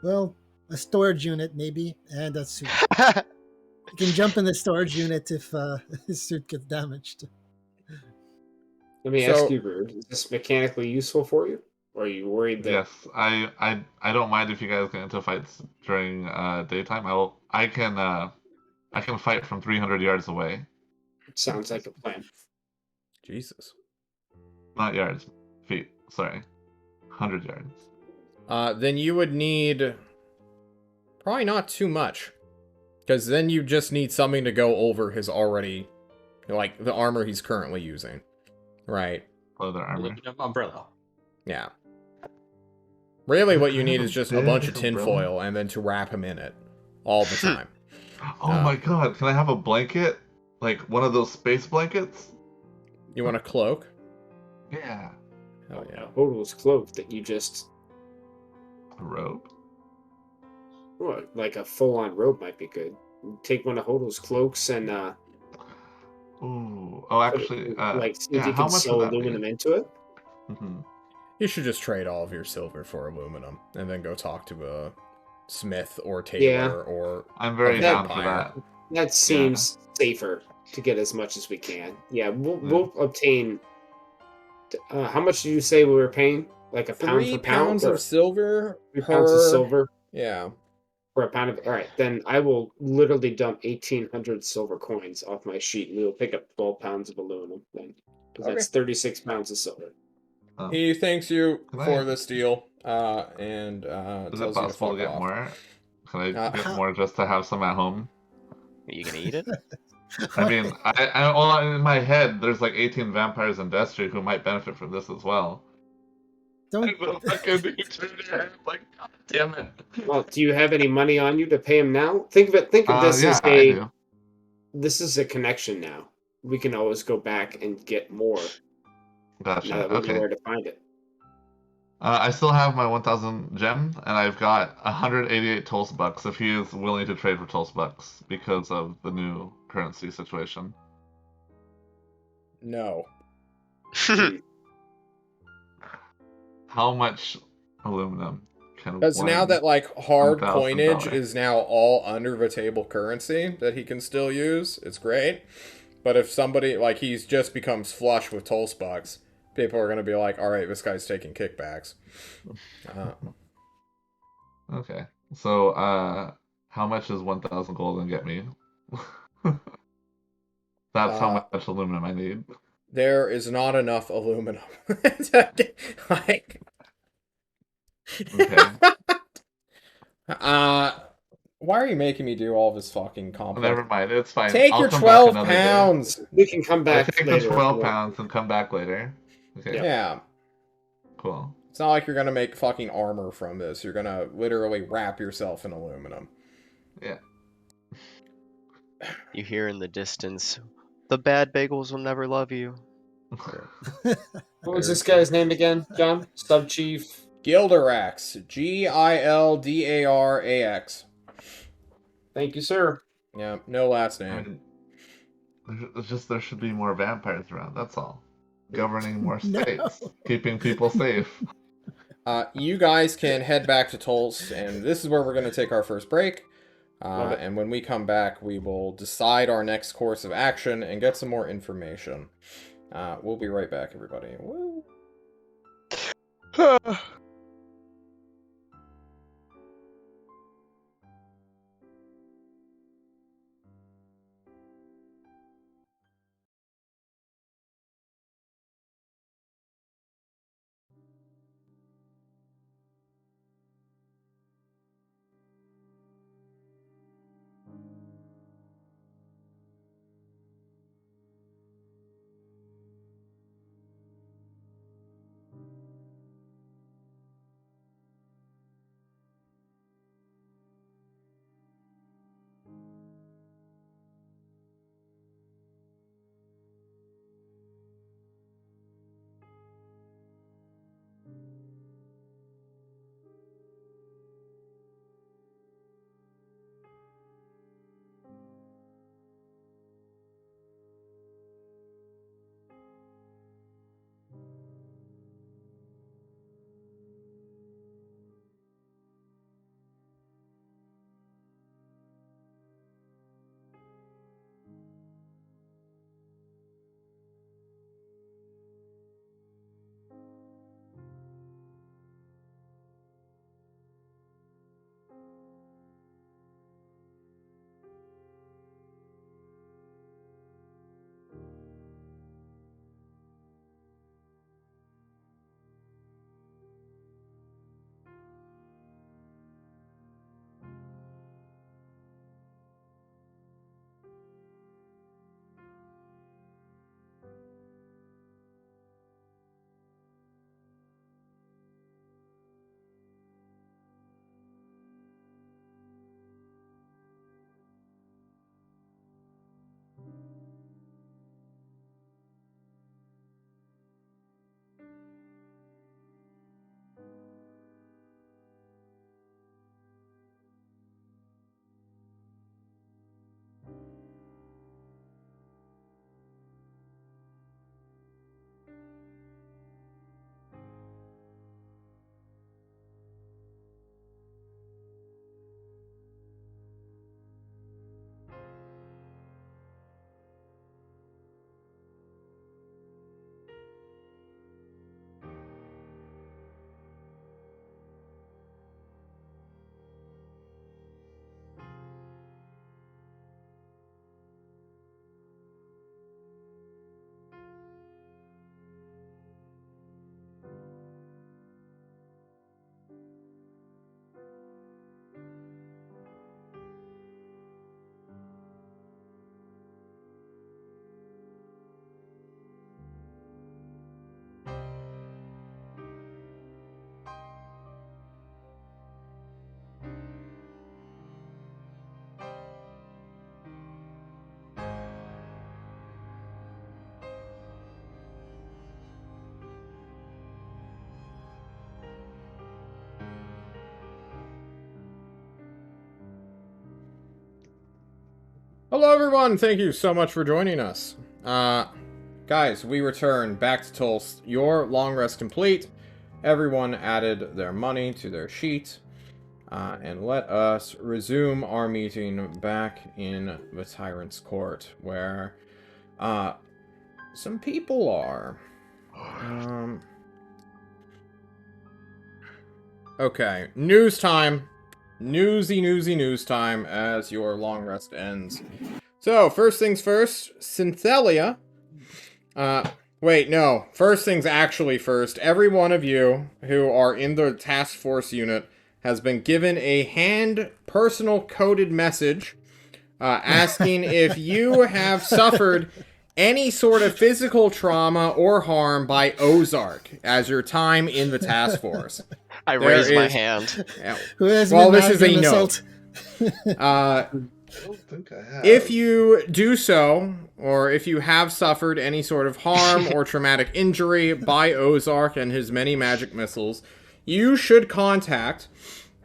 well, a storage unit maybe, and a suit. You can jump in the storage unit if his suit gets damaged. Let me ask So- you, Rude, is this mechanically useful for you? Or are you worried that Yes, I don't mind if you guys get into fights during daytime. I can fight from 300 yards away. it sounds like a plan? Jesus. Not yards, feet. Sorry, 100 yards. Then you would need probably not too much, because then you just need something to go over his already, like the armor he's currently using, right? Leather armor. Aluminum umbrella. Yeah. Really, what you Can I need have is just a big bunch of umbrella? tinfoil and then to wrap him in it all the time. Oh my god, can I have a blanket? Like one of those space blankets? You want a cloak? Yeah. Hell yeah. A Hodl's cloak that you just, A robe? like a full-on robe might be good. Take one of Hodl's cloaks and Ooh. Oh, actually, like see if yeah, you how can much sew would that aluminum be? into it. Hmm. You should just trade all of your silver for aluminum and then go talk to a smith or tailor Yeah. or I'm very a down for vampire. that. That seems safer to get as much as we can. Yeah, we'll obtain. How much did you say we were paying? Like a pound 3 for pound, pounds or of silver 3 per... pounds of silver Yeah. for a pound of. All right, then I will literally dump 1,800 silver coins off my sheet, and we will pick up 12 pounds of aluminum. Then, because Okay. that's 36 pounds of silver. Oh. He thanks you Can for I- this deal, and Is it tells you to possible fuck to get off. more? Can I Uh, get more just to have some at home? Are you gonna eat it? I mean, well, in my head, there's like 18 vampires in Destry who might benefit from this as well. Don't. Like, God damn it. Well, do you have any money on you to pay him now? Think of it. Think of this Yeah, as I do. this is a connection now. We can always go back and get more now Gotcha. that we know Okay. where to find it. I still have my 1,000 gem, and I've got 188 Tulsa bucks if he is willing to trade for Tulsa bucks because of the new currency situation. no. How much aluminum can Because now one that, like, hard $1,000 coinage is now all under the table currency that he can still use, it's great. But if somebody, like, he's just becomes flush with Tulsa bucks, people are going to be like, alright, this guy's taking kickbacks. Okay. So, how much is 1,000 gold gonna get me? That's how much aluminum I need. There is not enough aluminum. Like... Okay. Why are you making me do all this fucking complex? Never mind. It's fine. Take I'll your come back 12 another day. pounds! We can come I'll back take later. the if 12 you want. pounds and come back later. Okay. Yeah. Cool. It's not like you're gonna make fucking armor from this. You're gonna literally wrap yourself in aluminum. Yeah. You hear in the distance, the bad bagels will never love you. What was this guy's name again, John? Sub Chief. Gildarax. Gildarax. Thank you, sir. Yeah, no last I name. mean, it's just there should be more vampires around. That's all. Governing more No. states, keeping people safe. You guys can head back to Tulse, and this is where we're going to take our first break. Love it. And when we come back, we will decide our next course of action and get some more information. We'll be right back, everybody. Woo. Hello, everyone. Thank you so much for joining us. Guys, we return back to Tulst. Your long rest complete. Everyone added their money to their sheet. And let us resume our meeting back in the Tyrant's Court, where some people are. Okay, news time. Newsy news time as your long rest ends. So, first things first, Synthelia. Wait, no. First things actually first. Every one of you who are in the task force unit has been given a hand personal coded message asking if you have suffered any sort of physical trauma or harm by Ozark as your time in the task force. I raise my hand. Who has well, been this is a assault? note. I don't think I have. If you do so, or if you have suffered any sort of harm or traumatic injury by Ozark and his many magic missiles, you should contact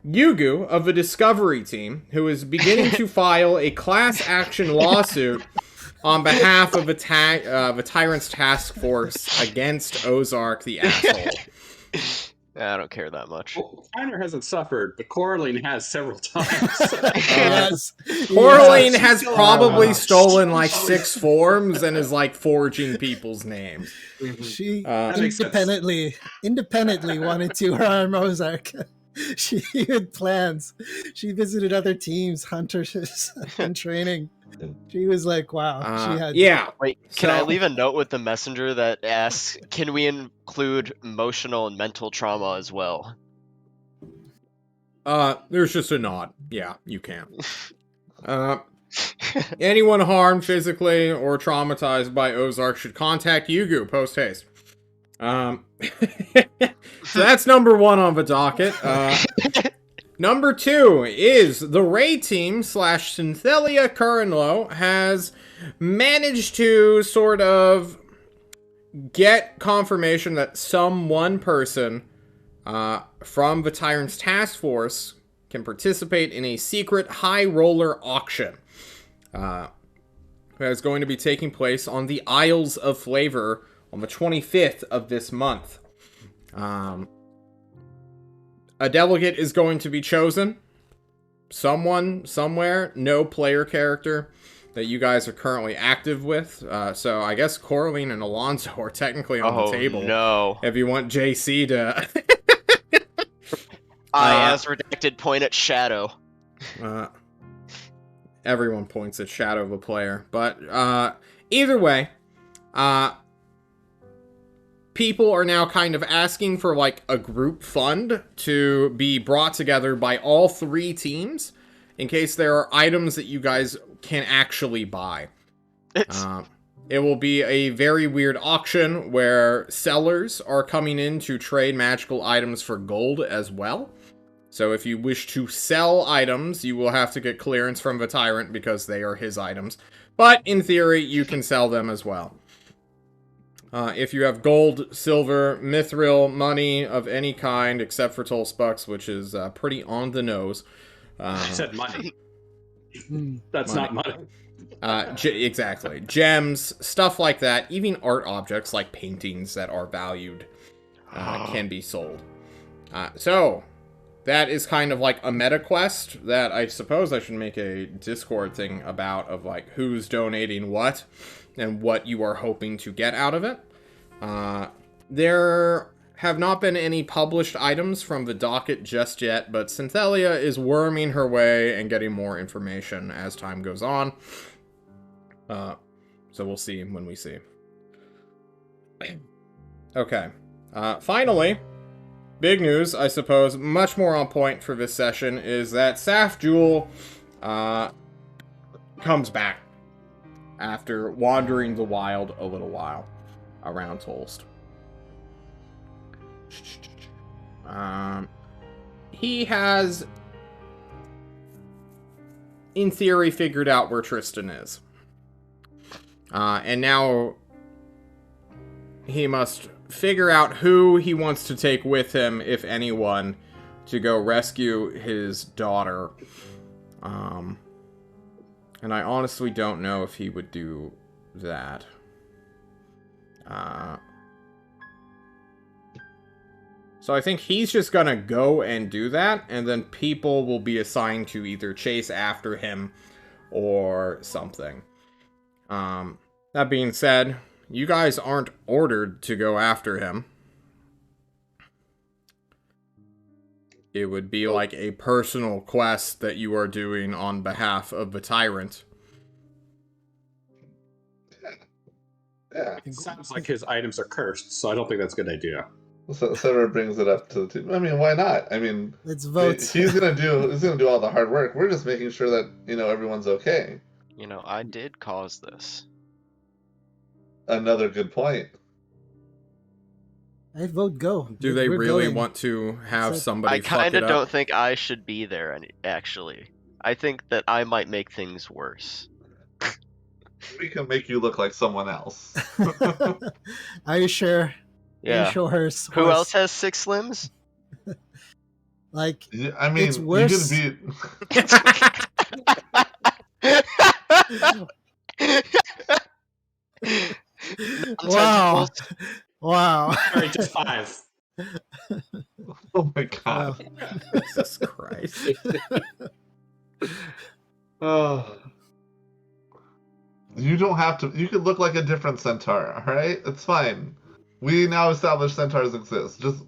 Yugu of the Discovery Team, who is beginning to file a class action lawsuit on behalf of the Tyrant's Task Force against Ozark the asshole. I don't care that much. Well, Tyner hasn't suffered, but Coraline has several times. Yes. Coraline Yes. has probably stolen like 6 forms and is like forging people's names. She That makes sense. independently wanted to harm Ozark. She had plans. She visited other teams, hunters, and training. She was like, wow. She had. Yeah. Wait, can I So- leave a note with the messenger that asks, can we include emotional and mental trauma as well? There's just a nod. Yeah, you can. Anyone harmed physically or traumatized by Ozark should contact Yugu post haste. So that's number 1 on the docket. Number 2 is the Ray Team / Synthelia Curranlow has managed to sort of get confirmation that some one person from the Tyrant's Task Force can participate in a secret high roller auction that is going to be taking place on the Isles of Flavor on the 25th of this month. A delegate is going to be chosen. Someone, somewhere, no player character that you guys are currently active with. So I guess Coraline and Alonso are technically on the table. No. If you want JC to... I, as redacted, point at Shadow. Everyone points at Shadow the player. But either way, people are now kind of asking for like a group fund to be brought together by all 3 teams in case there are items that you guys can actually buy. It will be a very weird auction where sellers are coming in to trade magical items for gold as well. So if you wish to sell items, you will have to get clearance from the Tyrant because they are his items. But in theory, you can sell them as well. If you have gold, silver, mithril, money of any kind, except for Tolspucks, which is pretty on the nose. I said money. That's Money. not money. Exactly. Gems, stuff like that. Even art objects like paintings that are valued can be sold. So, that is kind of like a meta quest that I suppose I should make a Discord thing about of like who's donating what and what you are hoping to get out of it. There have not been any published items from the docket just yet, but Synthelia is worming her way and getting more information as time goes on. So we'll see when we see. Okay. Finally, big news, I suppose, much more on point for this session, is that Saf Jewel comes back after wandering the wild a little while around Tolst. He has, in theory, figured out where Tristan is. And now he must figure out who he wants to take with him, if anyone, to go rescue his daughter. And I honestly don't know if he would do that. So I think he's just gonna go and do that, and then people will be assigned to either chase after him or something. That being said, you guys aren't ordered to go after him. It would be like a personal quest that you are doing on behalf of the tyrant. Yeah, It sounds like his items are cursed, so I don't think that's a good idea. So Sever brings it up to the team. I mean, why not? I mean, Let's vote. he's gonna do all the hard work. We're just making sure that everyone's okay. I did cause this. Another good point. I vote go. Do they We're really going. want to have So- somebody I fuck kind it of up? don't think I should be there, actually. I think that I might make things worse. We can make you look like someone else. Are you sure? Are Yeah. you sure Who else has 6 limbs? Like, Yeah, I mean, It's worse. you could be. wow. Wow. Sorry, just 5. Oh my Wow. god. Jesus Christ. Oh. You don't have to. You could look like a different centaur. All right, it's fine. We now established centaurs exist. Just,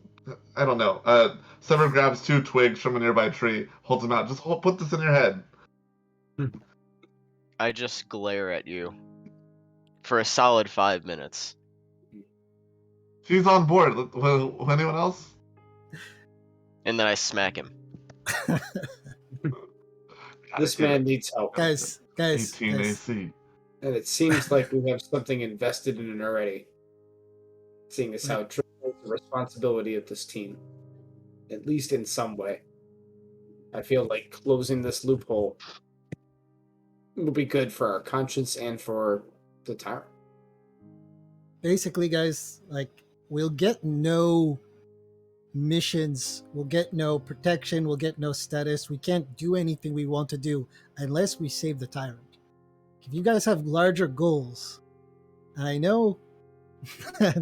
I don't know. Sever grabs 2 twigs from a nearby tree, holds them out. Just put this in your head. I just glare at you for a solid 5 minutes. She's on board. Anyone else? And then I smack him. This man needs help. guys, 18 guys. AC. And it seems like we have something invested in it already. Seeing as how trivial is the responsibility of this team. At least in some way. I feel like closing this loophole will be good for our conscience and for the tyrant. Basically, guys, like, we'll get no missions, we'll get no protection, we'll get no status. We can't do anything we want to do unless we save the tyrant. If you guys have larger goals, I know. All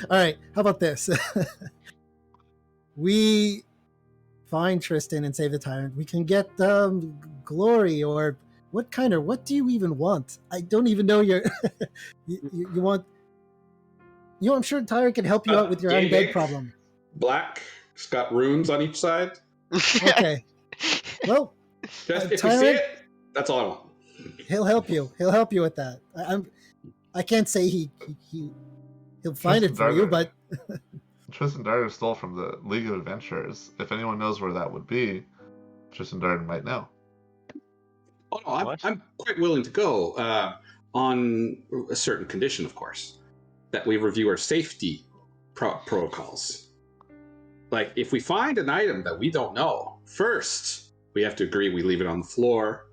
right, how about this? We find Tristan and save the tyrant. We can get glory, or what do you even want? I don't even know your. you want. I'm sure Tyrant can help you out with your Yay undead big, problem. Black. It's got runes on each side. Okay. Well, Just if you see Tyrant, it, that's all I want. he'll help you. He'll help you with that. I can't say he'll find it for you, but Tristan Darter stole from the League of Adventurers. If anyone knows where that would be, Tristan Darter might know. Oh no, I'm quite willing to go on a certain condition, of course, that we review our safety protocols. Like, if we find an item that we don't know, first we have to agree we leave it on the floor.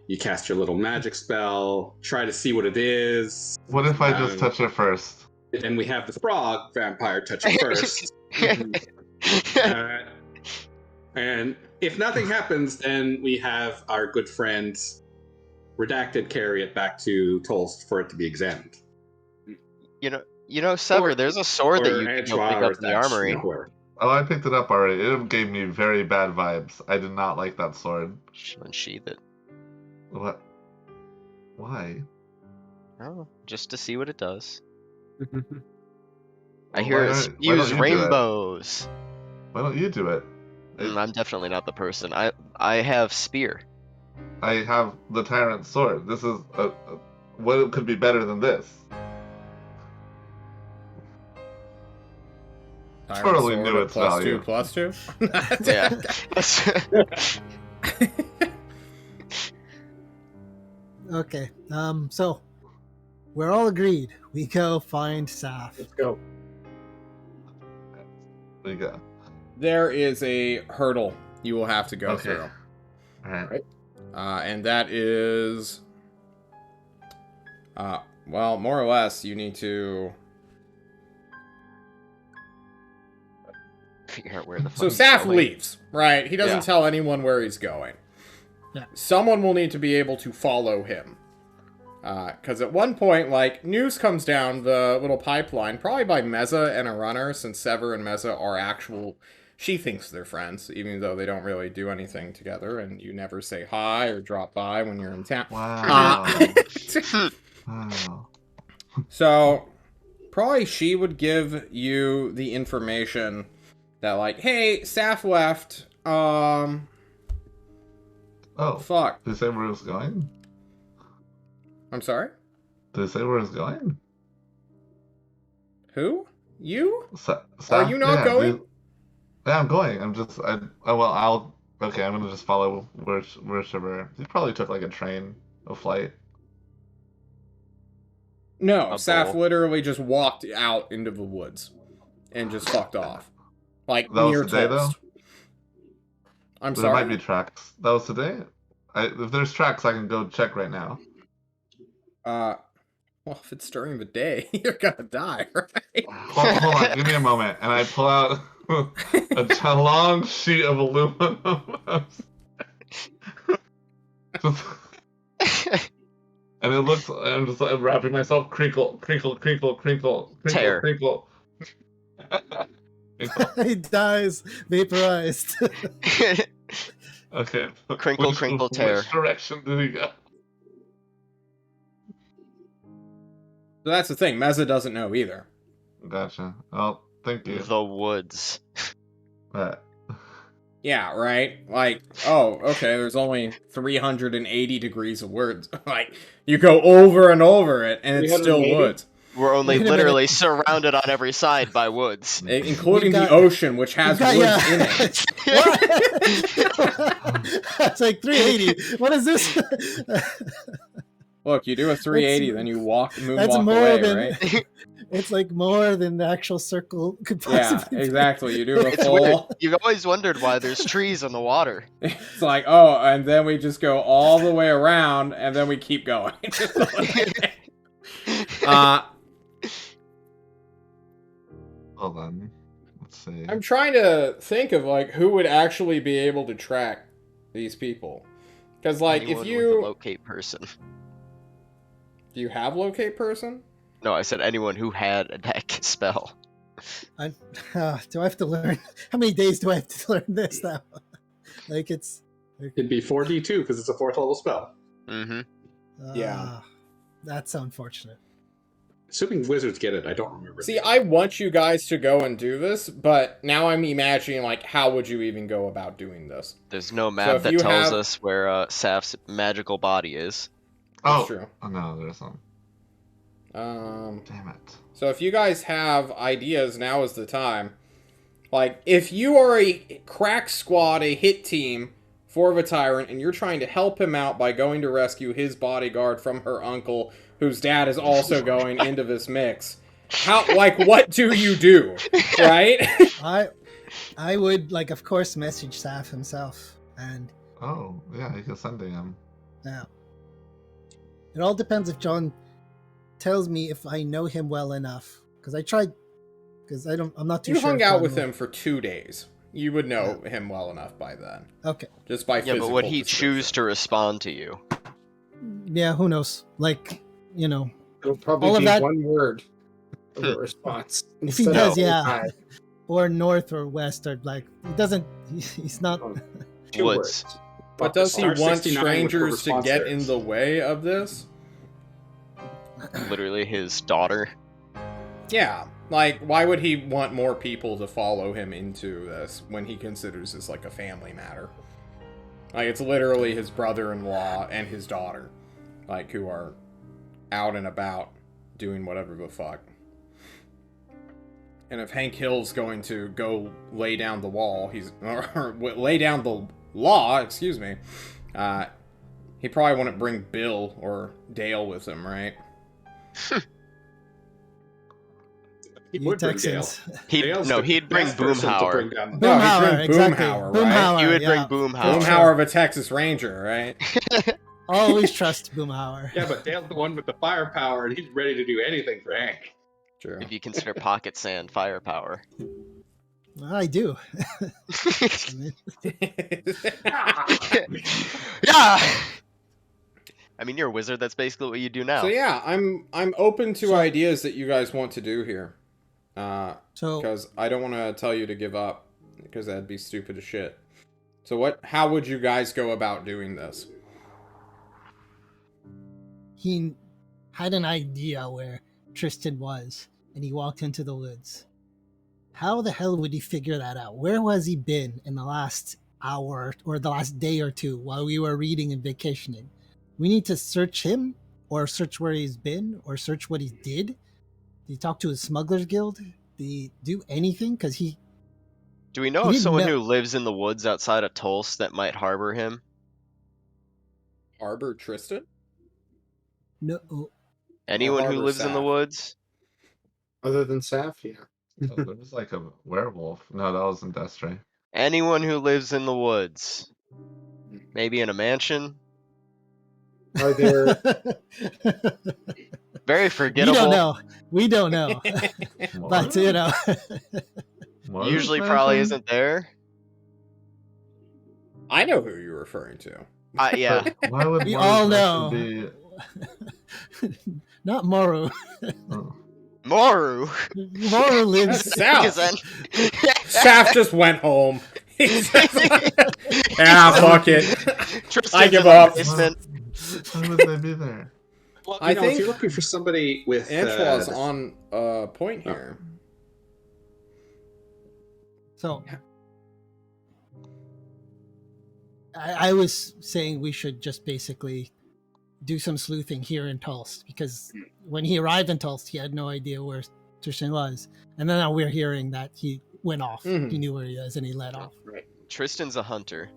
You cast your little magic spell, try to see what it is. What if I just touch it first? And we have the frog vampire touch it first. And if nothing happens, then we have our good friend Redacted carry it back to Tolst for it to be examined. Sever, there's a sword that Or you can go Antoine pick or up in the Thatch, armory. whoever. Oh, I picked it up already. It gave me very bad vibes. I did not like that sword. Unsheath it. What? Why? Oh, just to see what it does. Well, I hear it why spews don't you do it? rainbows. Why don't you do it? I'm definitely not the person. I have spear. I have the tyrant sword. This is what could be better than this? Totally Sword knew at its value. +2/+2. Yeah. okay. So we're all agreed. We go find Saf. Let's go. There you go. There is a hurdle you will have to go Okay. through. Alright. And that is... well, more or less, you need to... Figure out where the So fuck he's Saf going. leaves, right? He doesn't Yeah. tell anyone where he's going. Yeah. someone will need to be able to follow him. Because at one point, like, news comes down the little pipeline, probably by Meza and a runner, since Sever and Meza are actual... She thinks they're friends, even though they don't really do anything together, and you never say hi or drop by when you're in town. Wow. Wow. So, probably she would give you the information that, like, hey, Saf left, Oh, fuck. did they say where it was going? I'm sorry? Did they say where it was going? Who? You? Are Are you not going? Yeah, I'm going. I'm just. Okay, I'm gonna just follow wherever. He probably took like a train, a flight. No, A Saf bull. literally just walked out into the woods and just fucked off. Like, That was near today, though? Tulst. I'm There sorry? might be tracks. That was today. If there's tracks, I can go check right now. Well, if it's during the day, you're gonna die, right? Hold on, give me a moment, and I pull out a long sheet of aluminum. And it looks. I'm just like, wrapping myself. Crinkle, crinkle, crinkle, crinkle, crinkle, Tear. crinkle. He dies vaporized. Okay. Crinkle, crinkle, tear. Which direction did he go? So that's the thing, Meza doesn't know either. Gotcha. Well, thank you. The woods. Right. Yeah, right? Like, oh, okay, there's only 380 degrees of woods. Like, you go over and over it, and it's still 380? woods. We're only Wait a literally minute. surrounded on every side by woods. Including We've got- the ocean, which has We've got- woods in it. What? It's like 380. What is this? Look, you do a 380, then you That's moonwalk more away, than right? it's like more than the actual circle could Yeah, possibly be. exactly. You do a It's weird. full... You've always wondered why there's trees in the water. It's like, oh, and then we just go all the way around, and then we keep going. Hold on. Let's see. I'm trying to think of, like, who would actually be able to track these people. Because, like, Anyone if with a you... locate person. Do you have locate person? No, I said anyone who had that spell. Do I have to learn? How many days do I have to learn this now? Like it's. It'd be 4d2 because it's a 4th level spell. Mm-hmm. Yeah. That's unfortunate. Assuming wizards get it, I don't remember. See, I want you guys to go and do this, but now I'm imagining, like, how would you even go about doing this? There's no So map if that you tells have- us where Saf's magical body is. Oh. That's true. Oh no, there's some. Damn it. So if you guys have ideas, now is the time. Like, if you are a crack squad, a hit team for the Tyrant, and you're trying to help him out by going to rescue his bodyguard from her uncle, whose dad is also going into this mix, what do you do? Right? I would like, of course, message Saf himself, and Oh, yeah, you can send him. yeah. It all depends if John tells me if I know him well enough. Because I tried. Because I'm not too You sure. hung if out John with will. him for 2 days. You would know him well enough by then. Okay. Just by Yeah, physical but would he description. choose to respond to you? Yeah, who knows? Like, It'll All probably of be that- one word of a response. if he instead does, of yeah. 5. Or north or west, or like, he doesn't. He's not. Oh. 2 Woods. words. But does he Star want 69 with the strangers to response get there. in the way of this? Literally his daughter. Yeah. Like, why would he want more people to follow him into this when he considers this like a family matter? Like, it's literally his brother-in-law and his daughter, like, who are out and about doing whatever the fuck. And if Hank Hill's going to go lay down the wall, or lay down the law, excuse me, he probably wouldn't bring Bill or Dale with him, right? He You would bring Dale. Texans. Dale's the He'd bring best person to Boomhauer. bring down the- No, he'd Boomhauer, bring exactly. Boomhauer, right? Boomhauer, He would yeah. bring Boomhauer. Boomhauer of a Texas Ranger, right? Always trust Boomhauer. Yeah, but Dale's the one with the firepower, and he's ready to do anything for Hank. True. If you consider pocket sand firepower. I do. I mean, Ah! I mean, you're a wizard. That's basically what you do now. So yeah, I'm open to ideas that you guys want to do here. So Because I don't want to tell you to give up, because that'd be stupid as shit. So how would you guys go about doing this? he had an idea where Tristan was, and he walked into the woods. How the hell would he figure that out? Where has he been in the last hour or the last day or two while we were reading and vacationing? We need to search him, or search where he's been, or search what he did. Did he talk to his smugglers guild? Did he do anything? Because Do we know He of didn't someone know. who lives in the woods outside of Tulsa that might harbor him? Harbor Tristan? no. Anyone who harbor lives in the Saf? woods? Other than Saf, yeah. Oh, there was like a werewolf. No, that wasn't Destray. Anyone who lives in the woods? Maybe in a mansion? Are there? Very We forgettable. don't know. We don't know. But you know, Morris Usually Mansion? probably isn't there. I know who you're referring to. Yeah. Why would we Morris all Mansion know. be? Not Moru. Oh. Moru. Moru lives. South. Then... Saf just went home. He's just like, fuck it. Tristan's I give in the up. basement. Why would they be there? Well, I if think you're looking for somebody with Antoine's on point here. So I was saying we should just basically do some sleuthing here in Tulsa, because when he arrived in Tulsa, he had no idea where Tristan was, and then now we're hearing that he went off. Mhm. He knew where he was, and he let off. Right. Tristan's a hunter.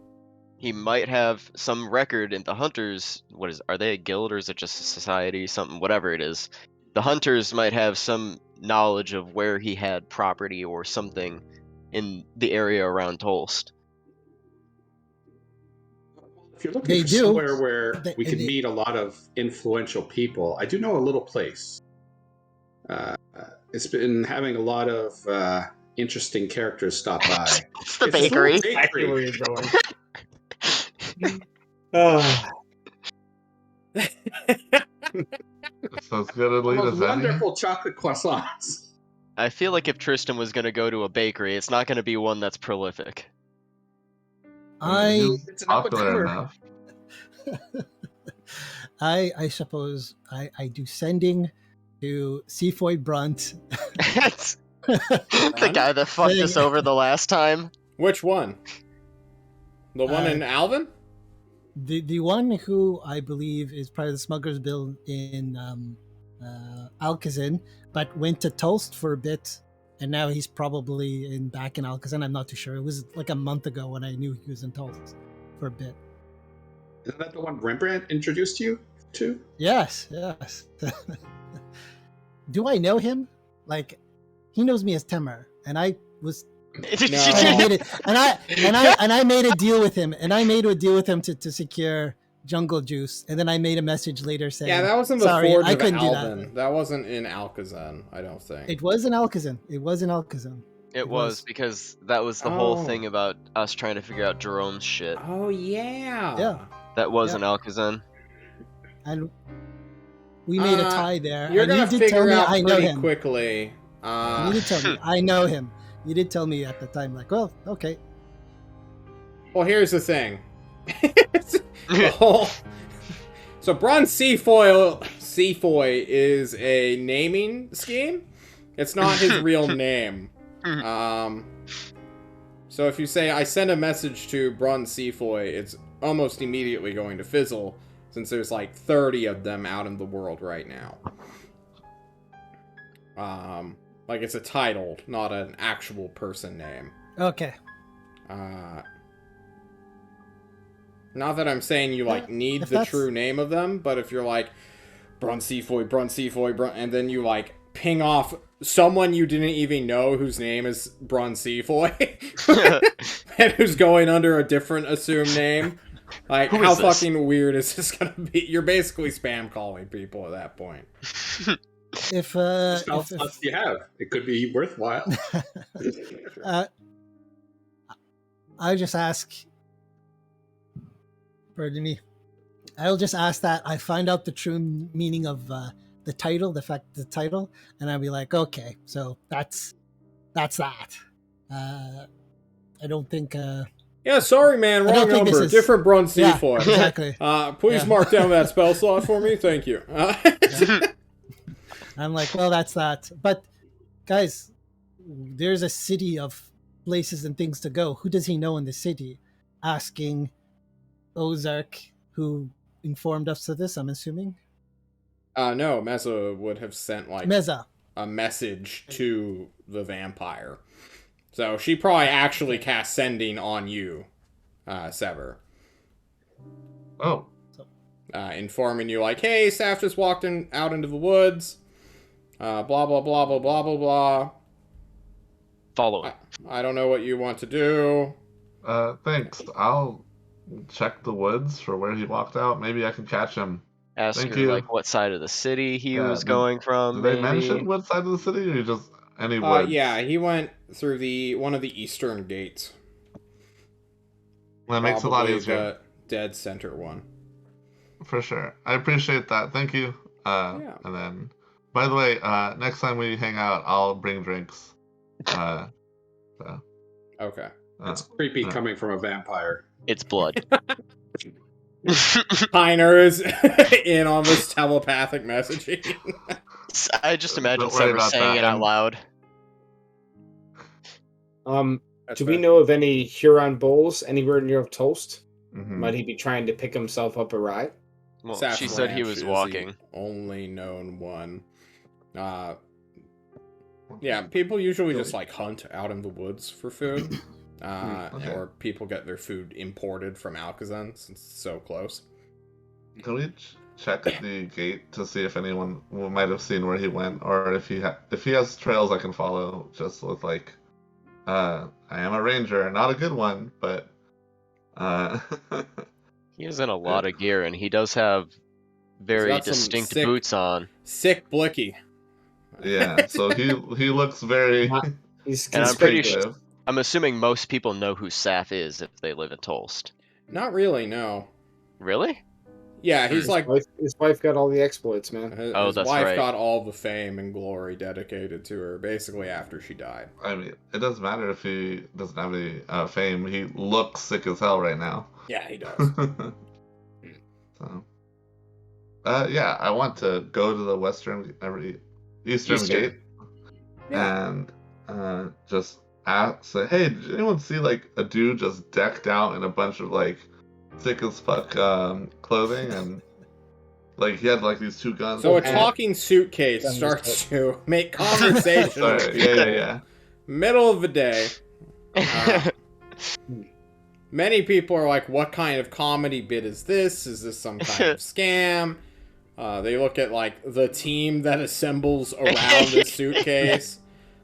He might have some record in the hunters. Are they a guild or is it just a society? Something, whatever it is. The hunters might have some knowledge of where he had property or something in the area around Tolst. If you're looking They for do. somewhere where we could They- meet a lot of influential people, I do know a little place. It's been having a lot of interesting characters stop by. It's the It's a bakery. little Exactly where bakery. you're going. Oh. So it's gonna lead Those us any? wonderful chocolate croissants. I feel like if Tristan was going to go to a bakery, it's not going to be one that's prolific. He's It's an popular up-and-comer. enough. I suppose I do sending to Seafoy Brunt. It's the guy that fucked us over the last time. Which one? The one in Alvin? The one who I believe is part of the Smugglers Guild in Alcazan, but went to Toast for a bit, and now he's probably back in Alcazan. I'm not too sure. It was like a month ago when I knew he was in Toast for a bit. Isn't that the one Rembrandt introduced you to? Yes. Do I know him? Like, he knows me as Temur, and I was. And I made it, and I made a deal with him, to secure jungle juice, and then I made a message later saying, Yeah, that was in the sorry, Forge I of couldn't do Alvin. that. That wasn't in Alcazan, I don't think. It was in Alcazan. It was because that was the whole Oh. thing about us trying to figure out Jerome's shit. Oh, yeah. Yeah. That was Yeah. in Alcazan. And we made a tie there. You're and you gonna did tell figure me out I know pretty him. quickly. You did tell me I know him. You did tell me at the time, like, well, okay. Well, here's the thing. The whole... So Bronze Seafoy is a naming scheme. It's not his real name. So if you say, I send a message to Bronze Seafoy, it's almost immediately going to fizzle, since there's like 30 of them out in the world right now. Like it's a title, not an actual person name. Okay. Not that I'm saying you like need if the that's- true name of them, but if you're like Brunseafoy, and then you like ping off someone you didn't even know whose name is Brunseafoy, and who's going under a different assumed name, like Who how is this? fucking weird is this gonna be? You're basically spam calling people at that point. If What else do you have? It could be worthwhile. I just ask, Pardon me. I'll just ask that I find out the true meaning of the title, the title, and I'll be like, okay, so that's that. I don't think. Yeah, sorry, man. I don't Wrong think this number. is- Different Brun Yeah, Seafoil. exactly. Please Yeah. mark down that spell slot for me. Thank you. I'm like, well, that's that. But guys, there's a city of places and things to go. Who does he know in the city? Asking Ozark, who informed us of this, I'm assuming. No, Meza would have sent like Meza. a message to the vampire. So she probably actually cast sending on you, Sever. Oh, Informing you like, hey, Saf just walked out into the woods. Blah, blah, blah, blah, blah, blah, blah. Follow it. I don't know what you want to do. thanks. I'll check the woods for where he walked out. Maybe I can catch him. Ask Thank her you. like what side of the city he Yeah, was did- going from. Did they maybe. mention what side of the city, or just any woods? Yeah, he went through one of the eastern gates. That makes it a lot Probably easier. the dead center one. For sure. I appreciate that. Thank you. Yeah. And then, by the way, next time we hang out, I'll bring drinks. So, Okay. It's creepy uh, coming from a vampire. It's blood. Piner is in on this telepathic messaging. I just imagine Don't worry Sever about saying that. it out loud. That's Do we fair. know of any Huron bulls anywhere near Toast? mhm. Might he be trying to pick himself up a ride? Well, Saf she said he Ranch was is walking. the only known one. Yeah, people usually just like hunt out in the woods for food. Okay. Or people get their food imported from Alcazan since it's so close. Can we check the gate to see if anyone might have seen where he went, or if he has trails I can follow? Just with like, I am a ranger, not a good one, but He is in a lot of gear, and he does have very got some distinct sick- boots on. Sick Blicky. yeah. So he looks very. He's And I'm pretty sure- conspicuous. I'm assuming most people know who Saf is if they live in Tolst. Not really, no. Really? Yeah, he's like His wife got all the exploits, man. his Oh, that's wife right. got all the fame and glory dedicated to her basically after she died. I mean, it doesn't matter if he doesn't have any fame. He looks sick as hell right now. Yeah, he does. So, yeah, I want to go to the eastern Eastern. gate and just say, hey, did anyone see like a dude just decked out in a bunch of like sick as fuck clothing, and like he had like these two guns. So a and- talking suitcase Done starts to make conversation. Sorry, yeah. Middle of the day. Many people are like, what kind of comedy bit is this? Is this some kind of scam? They look at like the team that assembles around this suitcase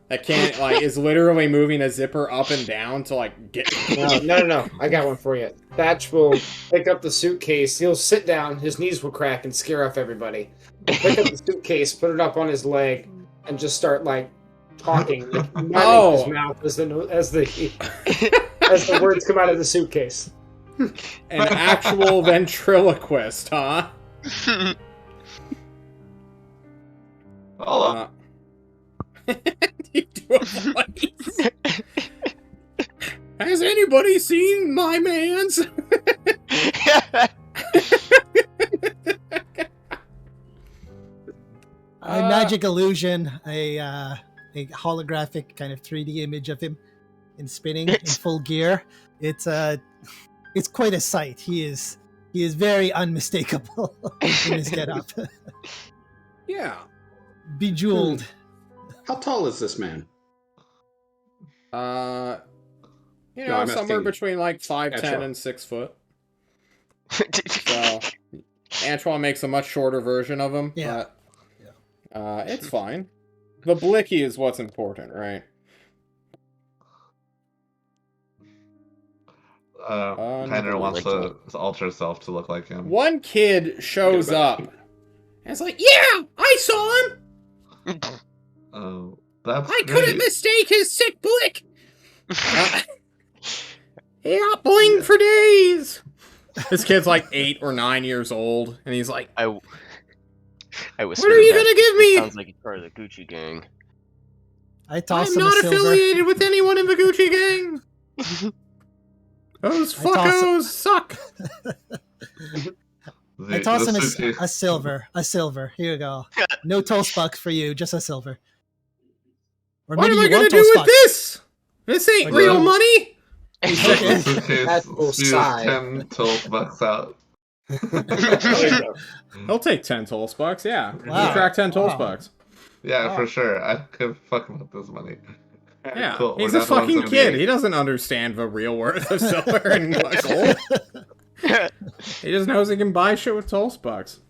that can't like is literally moving a zipper up and down to like get No. I got one for you. Thatch will pick up the suitcase. He'll sit down. His knees will crack and scare off everybody. He'll pick up the suitcase, put it up on his leg, and just start like talking, like, running his mouth as the words come out of the suitcase. an actual ventriloquist, huh? Hold up. You do a voice. Has anybody seen my man's? A magic illusion, a holographic kind of 3D image of him in spinning in full gear. It's quite a sight. He is very unmistakable in his getup. Yeah. Bejeweled. How tall is this man? You know, No, I'm somewhere asking between like 5'10" Antoine. and 6 foot. So Antoine makes a much shorter version of him, Yeah. but it's fine. The blicky is what's important, right? Tanner never wants liked to alter himself to look like him. One kid shows up and it's like, yeah, I saw him. Oh, that's I great. couldn't mistake his sick blick. He got bling for days. This kid's like 8 or 9 years old, and he's like, I "What are you gonna give me?" Sounds like he's part of the Gucci gang. I toss I'm him a not silver. affiliated with anyone in the Gucci gang. Those I toss fuckos suck. I toss him a silver. A silver. Here you go. No toast bucks for you, just a silver. Or What maybe am I you gonna want do toast with bucks. this? This ain't Okay. real money. The Okay. suitcase That will spews sigh. 10 $12 out. There you go. He'll take 10 toll bucks, yeah. Wow. Subtract 10 toll Wow. bucks. Yeah, Wow. for sure. I could fuck with this money. Yeah, Cool. he's We're a down to fucking kid. 178. He doesn't understand the real worth of silver and gold. He just knows he can buy shit with toll bucks.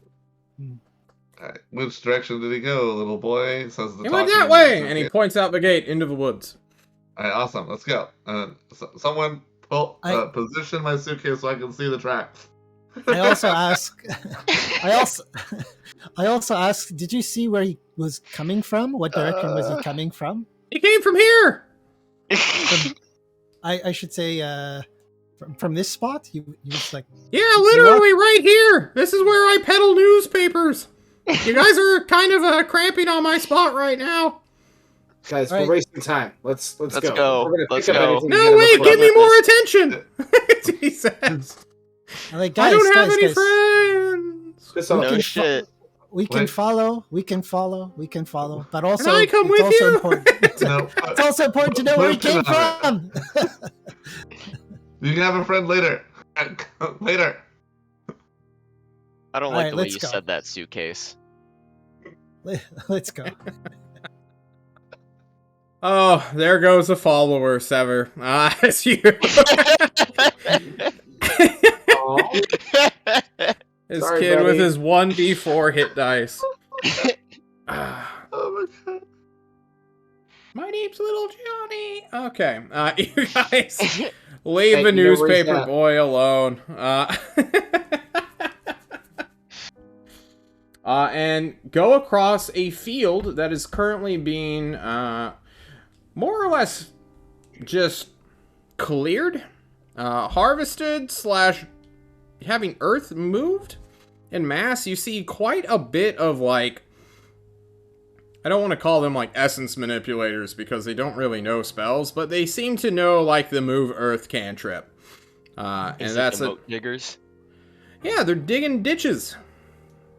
Alright, which direction did he go, little boy? Says the He went talking that way, and he suitcase. points out the gate into the woods. Alright, awesome. Let's go. Someone position my suitcase so I can see the tracks. I also ask. I also ask. Did you see where he was coming from? What direction was he coming from? He came from here. I should say from this spot. He was like, Yeah, literally right here. This is where I peddle newspapers. You guys are kind of cramping on my spot right now. Guys, All right. we're wasting time. Let's go. go. We're gonna Let's pick up go. anything No, we get wait, before give me that. more attention. He says. I'm like, I guys, don't have guys, any guys. friends. This We all- No can shit. We can Wait. follow. We can follow. We can follow. But also, Can I come it's with also you? important. No, It's also important to know where he came from. you can have a friend later. Later. I don't All like right, the way let's you go. said that, suitcase. Let's go. Oh, there goes a follower, Sever. As you. Aw. His Sorry, kid buddy. with his 1d4 hit dice. Ah, Oh my god. my name's Little Johnny. Okay, you guys leave Hey, the you know where he's newspaper at. boy alone. And go across a field that is currently being more or less just cleared, harvested / having earth moved in mass. You see quite a bit of like, I don't want to call them like essence manipulators because they don't really know spells, but they seem to know like the move earth cantrip. And that's it. Diggers. Yeah, they're digging ditches.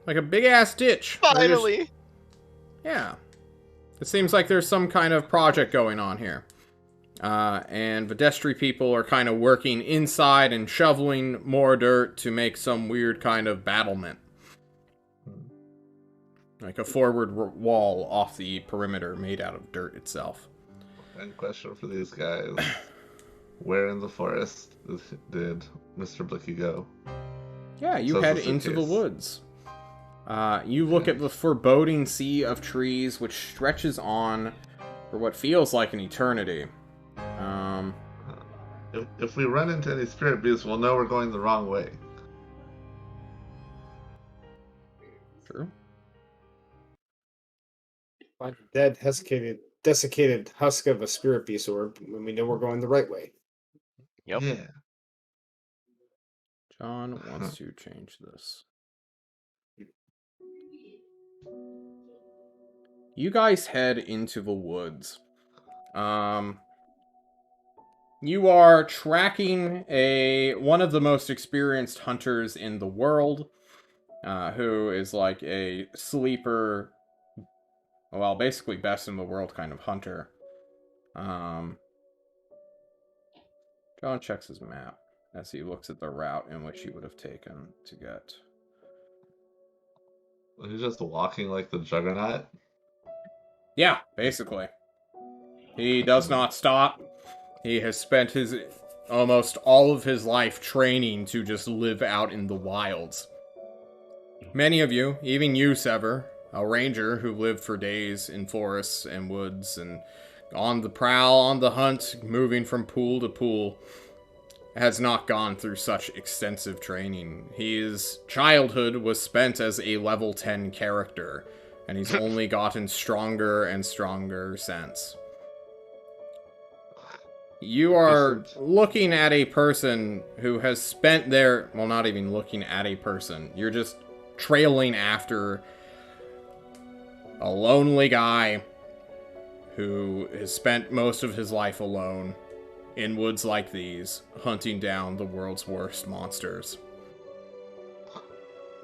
Like a big ass ditch. They're just- Finally. Yeah. It seems like there's some kind of project going on here. And Vedestri people are kind of working inside and shoveling more dirt to make some weird kind of battlement. Like a forward wall off the perimeter made out of dirt itself. And question for these guys. Where in the forest did Mr. Blicky go? Yeah, you Says head the into the suitcase. woods. You look at the foreboding sea of trees, which stretches on for what feels like an eternity. If we run into any spirit beasts, we'll know we're going the wrong way. True. Find a dead, desiccated husk of a spirit beast orb, when we know we're going the right way. Yep. Yeah. John wants to change this. You guys head into the woods. You are tracking one of the most experienced hunters in the world, who is like a sleeper, well, basically best in the world kind of hunter. John checks his map as he looks at the route in which he would have taken to get. He's just walking like the Juggernaut. Yeah, basically. He does not stop. He has spent almost all of his life training to just live out in the wilds. Many of you, even you, Sever, a ranger who lived for days in forests and woods and on the prowl, on the hunt, moving from pool to pool, has not gone through such extensive training. His childhood was spent as a level 10 character, and he's only gotten stronger and stronger since. You are looking at a person who has spent their... Well, not even looking at a person. You're just trailing after a lonely guy who has spent most of his life alone in woods like these, hunting down the world's worst monsters.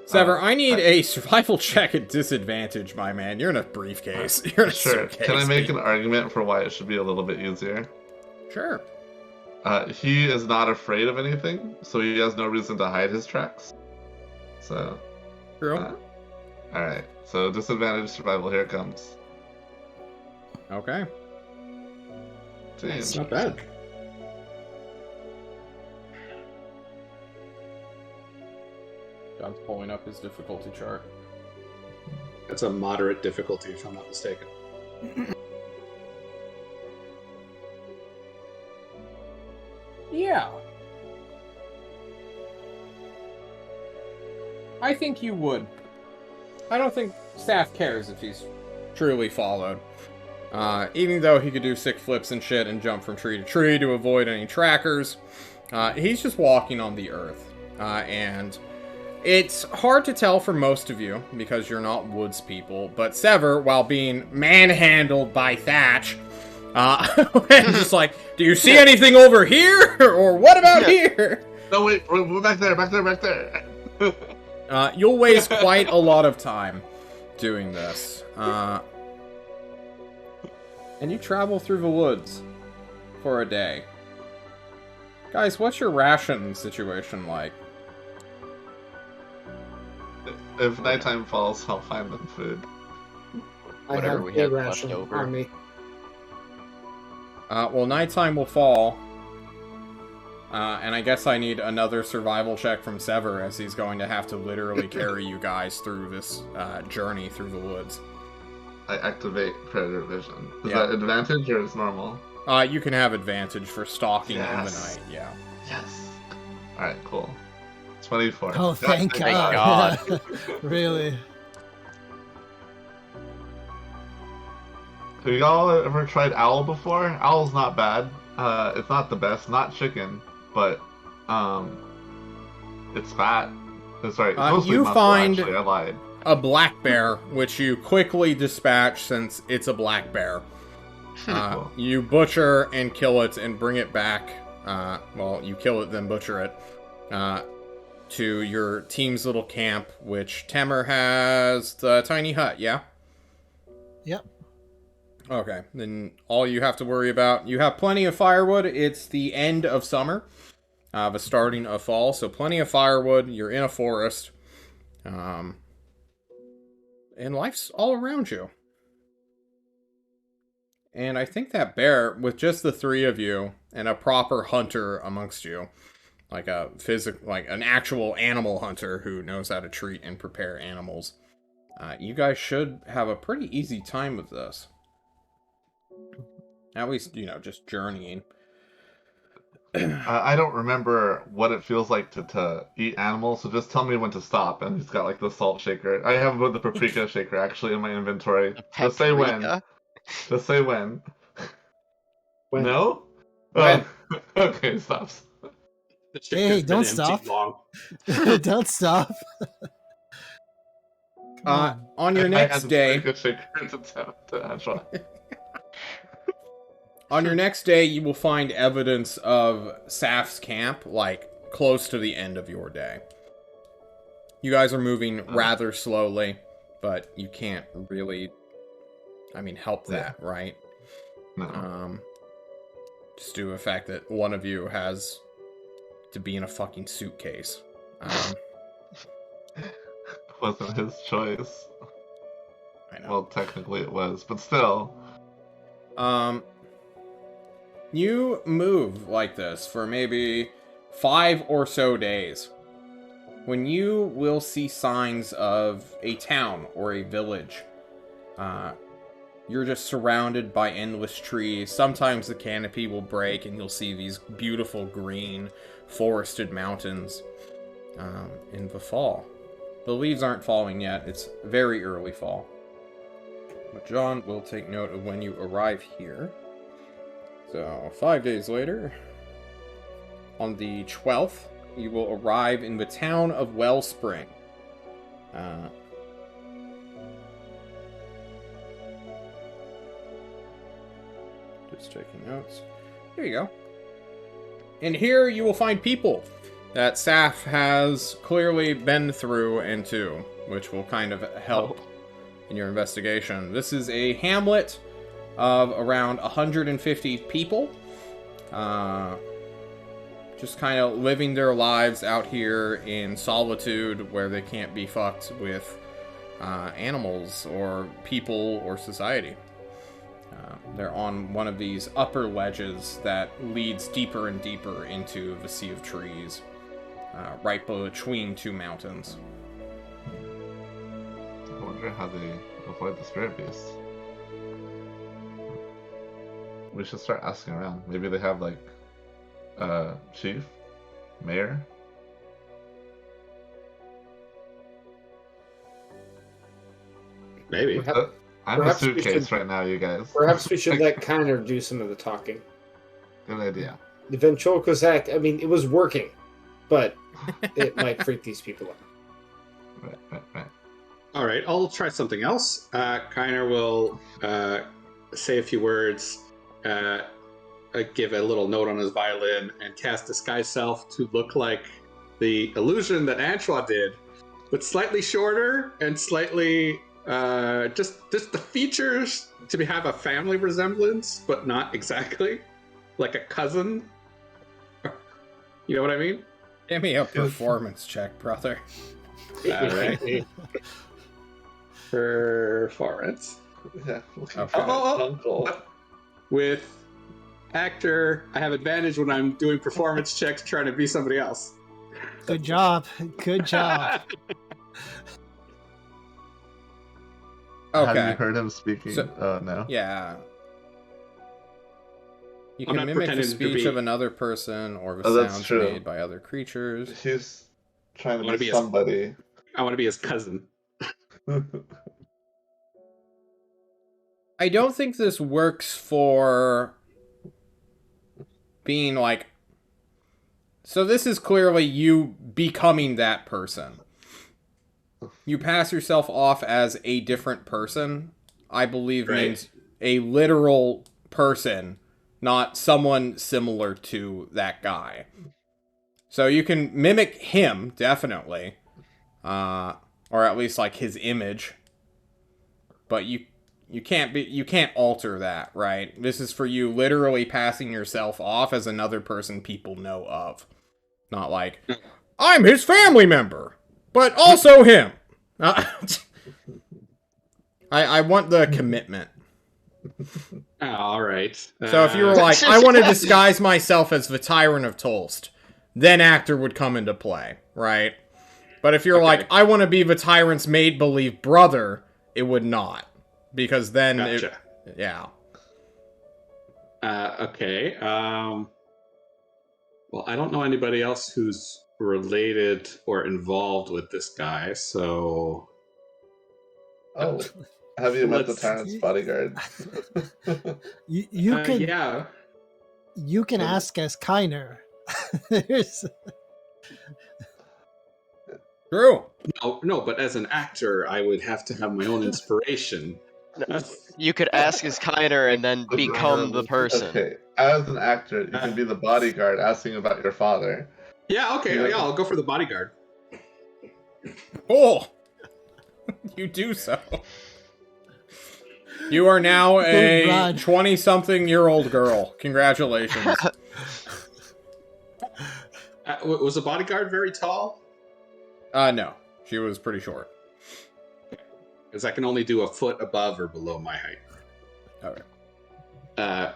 Sever, I need a survival check at disadvantage, my man. You're in a briefcase. You're in a suitcase. Can I make an argument for why it should be a little bit easier? Sure. He is not afraid of anything, so he has no reason to hide his tracks. So. True. Alright, so disadvantage survival, here it comes. Okay. It's not bad. John's pulling up his difficulty chart. That's a moderate difficulty, if I'm not mistaken. Yeah. I think you would. I don't think Staff cares if he's truly followed. Even though he could do sick flips and shit and jump from tree to tree to avoid any trackers, he's just walking on the earth. And it's hard to tell for most of you, because you're not woods people, but Sever, while being manhandled by Thatch, just like, do you see anything over here? Or what about here? No, wait, we're back there. You'll waste quite a lot of time doing this. And you travel through the woods for a day. Guys, what's your ration situation like? If nighttime falls, I'll find them food. Whatever we have left over. On me. Well, nighttime will fall. And I guess I need another survival check from Sever, as he's going to have to literally carry you guys through this journey through the woods. I activate Predator Vision. Is that advantage or is normal? You can have advantage for stalking in the night, yeah. Yes. Alright, cool. 24. Oh, thank God. Really? Have y'all ever tried owl before? Owl's not bad. It's not the best. Not chicken, but it's fat. Sorry, it's mostly you muscle, find actually. I lied. a black bear, which you quickly dispatch since it's a black bear. Cool. You butcher and kill it and bring it back. Well, you kill it, then butcher it. To your team's little camp, which Tamer has the tiny hut, yeah? Yep. Okay, then all you have to worry about, you have plenty of firewood. It's the end of summer, the starting of fall, so plenty of firewood. You're in a forest, and life's all around you. And I think that bear, with just the three of you and a proper hunter amongst you, like an actual animal hunter who knows how to treat and prepare animals, you guys should have a pretty easy time with this. At least, just journeying. I don't remember what it feels like to eat animals, so just tell me when to stop. And he's got like the salt shaker. I have the paprika shaker actually in my inventory. Just say when. Just say when. When? No? When? Okay, stops. The Hey, chicken's been don't empty stop. long. Don't stop. On your next day, on your next day, you will find evidence of Saf's camp, like, close to the end of your day. You guys are moving rather slowly, but you can't really, help that, right? No. Just due to the fact that one of you has to be in a fucking suitcase. Wasn't his choice. I know. Well, technically it was, but still. You move like this for maybe 5 or so days, when you will see signs of a town or a village. You're just surrounded by endless trees. Sometimes the canopy will break and you'll see these beautiful green forested mountains in the fall. The leaves aren't falling yet. It's very early fall. But John will take note of when you arrive here. So, 5 days later, on the 12th, you will arrive in the town of Wellspring. Just taking notes. Here you go. And here you will find people that Saf has clearly been through and to, which will kind of help in your investigation. This is a hamlet of around 150 people. Just kind of living their lives out here in solitude where they can't be fucked with animals or people or society. They're on one of these upper ledges that leads deeper and deeper into the sea of trees, right between two mountains. I wonder how they avoid the spirit beast. We should start asking around. Maybe they have like chief, mayor. Maybe. I'm a Perhaps we suitcase should- right now, you guys. Perhaps we should let Kiner do some of the talking. Good idea. The ventriloquist act, I mean, it was working, but it might freak these people out. Right. All right, I'll try something else. Kiner will say a few words, give a little note on his violin, and cast Disguise Self to look like the illusion that Antoine did, but slightly shorter and slightly just the features to have a family resemblance, but not exactly like a cousin. You know what I mean? Give me a performance check, brother. All right. Performance. Yeah. Okay. Uncle. With actor, I have advantage when I'm doing performance checks trying to be somebody else. Good job. Good job. Have Okay. you heard him speaking? So- No. Yeah. You I'm can not mimic the pretending to speech be- of another person or the Oh, that's sounds true. made by other creatures. He's trying I to wanna be be somebody. I want to be his cousin. I don't think this works for being like... So this is clearly you becoming that person. You pass yourself off as a different person, I believe Right. means a literal person, not someone similar to that guy. So you can mimic him, definitely. Or at least like his image. But you can't alter that, right? This is for you literally passing yourself off as another person people know of. Not like, I'm his family member, but also him. I want the commitment. Oh, all right. So if you were like, I want to disguise myself as the Tyrant of Tolst, then actor would come into play, right? But if you're like, I want to be the Tyrant's made-believe brother, it would not. Because then Gotcha. yeah. Okay. Well, I don't know anybody else who's related or involved with this guy, so Oh, have you met the Let's- Tyrant's bodyguard? You can yeah. you can ask as Kiner. There's True. No, but as an actor, I would have to have my own inspiration. You could ask as Kiner and then become the person. Okay, as an actor, you can be the bodyguard asking about your father. Yeah, okay, yeah, I'll go for the bodyguard. Cool. You do so. You are now a Rod. 20-something-year-old girl. Congratulations. Was the bodyguard very tall? No. She was pretty short. Because I can only do a foot above or below my height. Okay.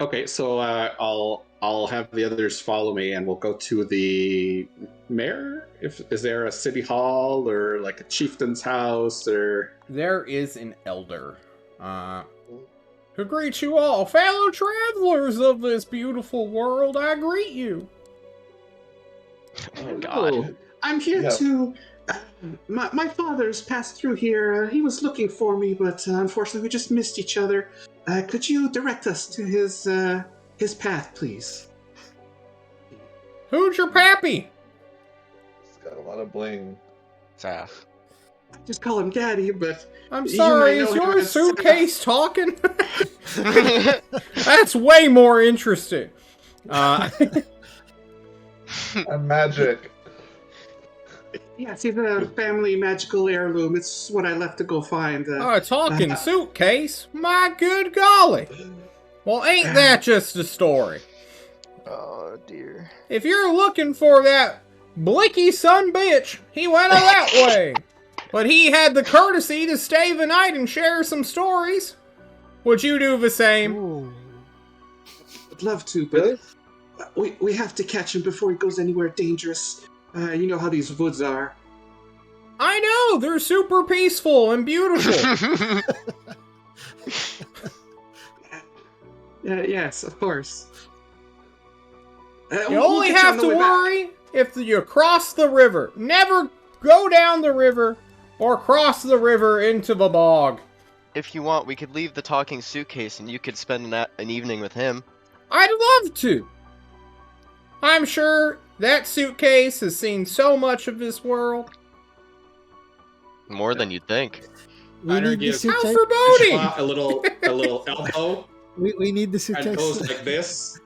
Okay, so I'll have the others follow me, and we'll go to the mayor. Is there a city hall or like a chieftain's house or? There is an elder. Who greets you all, fellow travelers of this beautiful world. I greet you. Oh, God. I'm here Yeah. to. My father's passed through here. He was looking for me, but unfortunately we just missed each other. Could you direct us to his his path, please. Who's your pappy? He's got a lot of bling. Saf. Just call him Daddy, but I'm you sorry, might know is him your as- suitcase talking? That's way more interesting. I'm magic. Yes, he's a family magical heirloom. It's what I left to go find. A talking suitcase? My good golly. Well, ain't that just a story? Oh dear. If you're looking for that blicky son bitch, he went out that way. But he had the courtesy to stay the night and share some stories. Would you do the same? Ooh. I'd love to, but we have to catch him before he goes anywhere dangerous. You know how these woods are. I know, they're super peaceful and beautiful. Yes, of course. You only have to worry if you cross the river. Never go down the river or cross the river into the bog. If you want, we could leave the talking suitcase and you could spend an evening with him. I'd love to. I'm sure that suitcase has seen so much of this world. More than you'd think. We need the gives- How suitcase. foreboding! a little elbow We need the and goes suitcase. like this.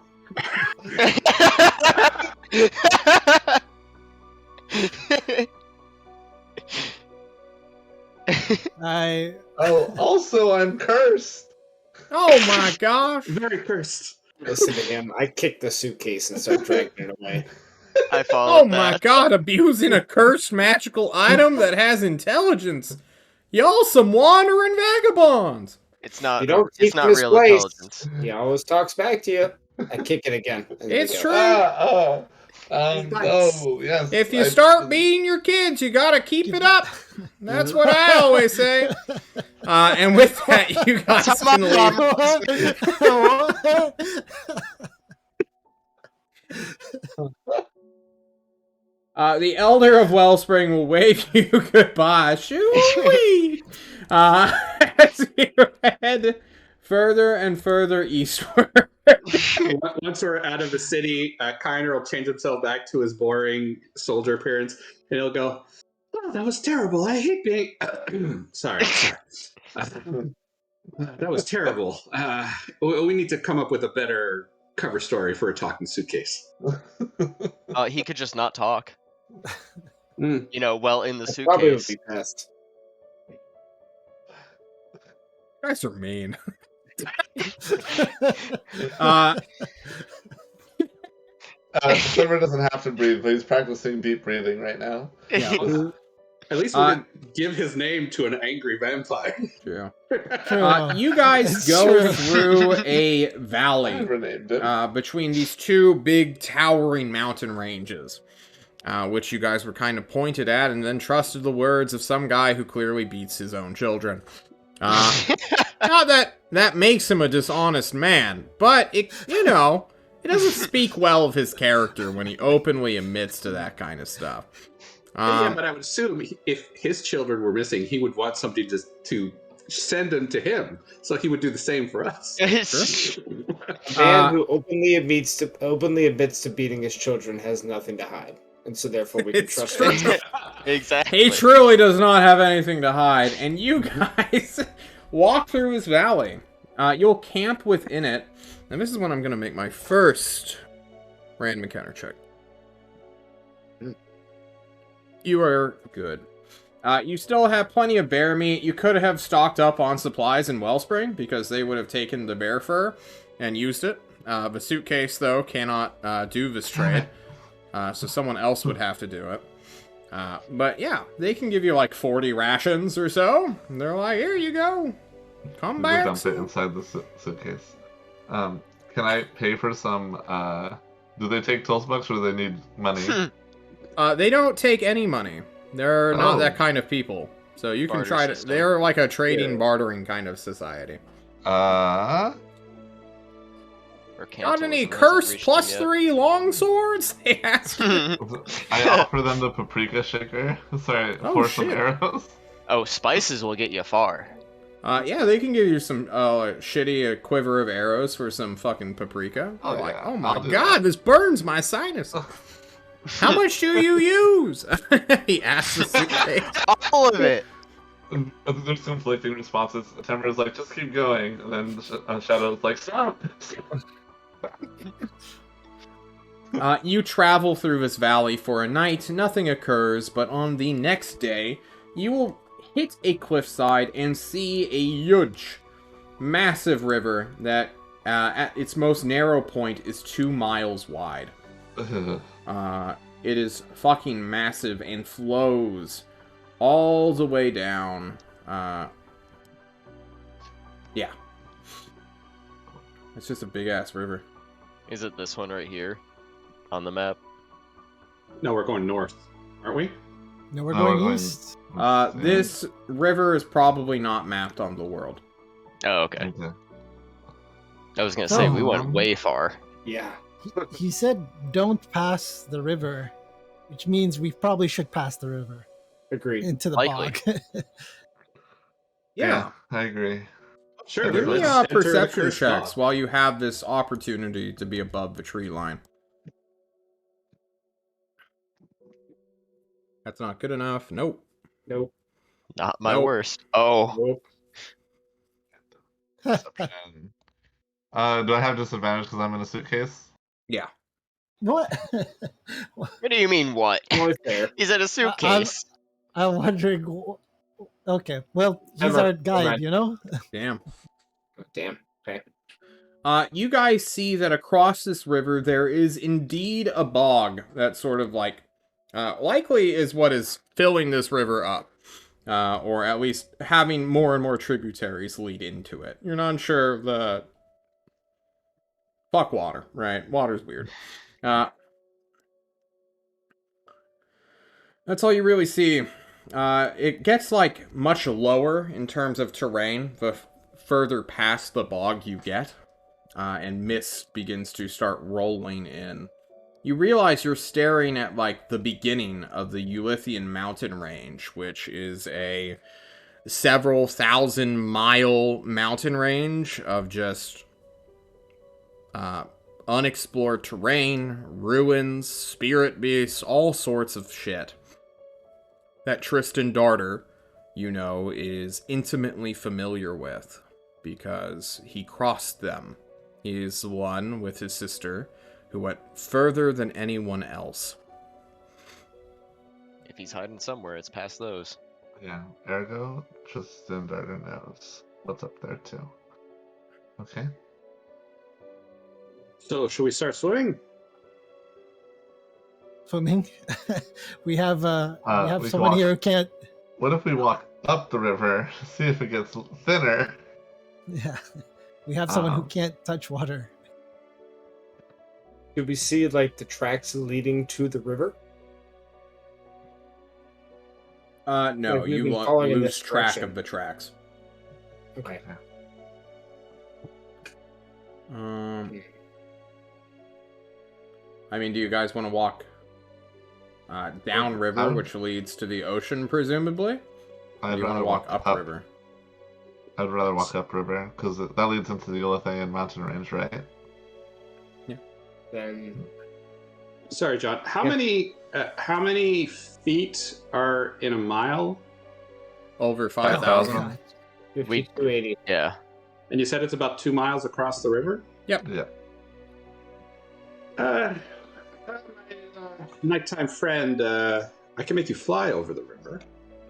I Oh, also I'm cursed. Oh my gosh. Very cursed. Listen to him. I kick the suitcase and start dragging it away. I followed Oh my that. god, abusing a cursed magical item that has intelligence. Y'all some wandering vagabonds. It's not. You don't It's keep not his real place. intelligence. He always talks back to you. I kick it again. And It's we true. go. No, yes. If you start beating your kids, you gotta keep it up. That's what I always say. And with that, you guys can leave. The Elder of Wellspring will wave you goodbye. Shoo-wee! As you head further and further eastward. Once we're out of the city, Kiner will change himself back to his boring soldier appearance, and he'll go, "Oh, that was terrible. I hate being." Sorry. That was terrible. We need to come up with a better cover story for a talking suitcase. He could just not talk. Mm. You know, well in the That probably would suitcase. be best. You guys are mean. Silver doesn't have to breathe, but he's practicing deep breathing right now. Yeah. At least we didn't give his name to an angry vampire. True. True. You guys It's go true. through a I valley never named it. between these two big towering mountain ranges, which you guys were kind of pointed at and then trusted the words of some guy who clearly beats his own children. Not that makes him a dishonest man, but it doesn't speak well of his character when he openly admits to that kind of stuff. Yeah, but I would assume if his children were missing, he would want somebody to send them to him, so he would do the same for us. A man who openly admits to beating his children has nothing to hide, and so therefore we can It's trust true. him. Exactly. He truly does not have anything to hide, and you guys walk through his valley. You'll camp within it, and this is when I'm going to make my first random encounter check. You are good. You still have plenty of bear meat. You could have stocked up on supplies in Wellspring, because they would have taken the bear fur and used it. The suitcase, though, cannot do this trade, so someone else would have to do it. But yeah, they can give you like 40 rations or so. And they're like, here you go. Come We back. dumped it inside the suitcase. Can I pay for some? Do they take Tollsbucks or do they need money? They don't take any money. They're not Oh. that kind of people. So you can Barter try to. system. They're like a trading, Yeah. bartering kind of society. Or Got cannibalism any hasn't curse reached plus them 3 long swords? They ask. yet. I offer them the paprika shaker. Sorry, Oh, pour some shit. arrows. Oh, spices will get you far. Yeah, they can give you some shitty quiver of arrows for some fucking paprika. Oh, They're like, yeah, oh my I'll do god, that. this burns my sinus. How much do you use? He asks the suitcase. All of it. And there's conflicting responses. Timber's like, just keep going. And then Shadow's like, stop! You travel through this valley for a night, nothing occurs, but on the next day, you will hit a cliffside and see a huge, massive river that, at its most narrow point, is 2 miles wide. It is fucking massive and flows all the way down. Yeah. It's just a big-ass river. Is it this one right here on the map? No, we're going north, aren't we? No, we're No, going we're east. This river is probably not mapped on the world. Oh, okay. Okay. I was gonna say we Oh. went way far. Yeah. He said, "Don't pass the river," which means we probably should pass the river Agreed. into the Likely. bog. Yeah. I agree. Sure. Give me let's enter the perception cursed checks bog. while you have this opportunity to be above the tree line. That's not good enough. Nope. Nope. Not my Nope. worst. Oh, Nope. Perception. Do I have disadvantage because I'm in a suitcase? Yeah. What? what do you mean what? Only fair. He's in a suitcase. I'm wondering. Okay, well, he's Never- our guide, never. you know. Damn. Damn. Okay. You guys see that across this river there is indeed a bog that sort of like, likely is what is filling this river up. Or at least having more and more tributaries lead into it. You're not sure of the... Fuck water, right? Water's weird. That's all you really see. It gets, like, much lower in terms of terrain the further past the bog you get. And mist begins to start rolling in. You realize you're staring at, like, the beginning of the Ulithian mountain range, which is a several thousand-mile mountain range of just unexplored terrain, ruins, spirit beasts, all sorts of shit. That Tristan Darter, you know, is intimately familiar with, because he crossed them. He is the one with his sister who went further than anyone else. If he's hiding somewhere, it's past those. Yeah. Ergo, Tristan Darter knows what's up there too. Okay. So, should we start swimming? Swimming. we have we can someone walk. here who can't. What if we walk up the river, see if it gets thinner? Yeah, we have someone who Um, can't touch water. Did we see like the tracks leading to the river? No, Like, we've you been following in lose this track direction. of the tracks. Okay. I mean, do you guys want to walk downriver, would- which leads to the ocean, presumably? Or I'd do you want rather to walk upriver? I'd rather walk upriver because that leads into the Ulithian mountain range, right? Then Sorry, John. How Yeah. many feet are in a mile? Over 5,000. 5,000. 5280. Yeah. And you said it's about 2 miles across the river. Yeah. Nighttime friend, I can make you fly over the river.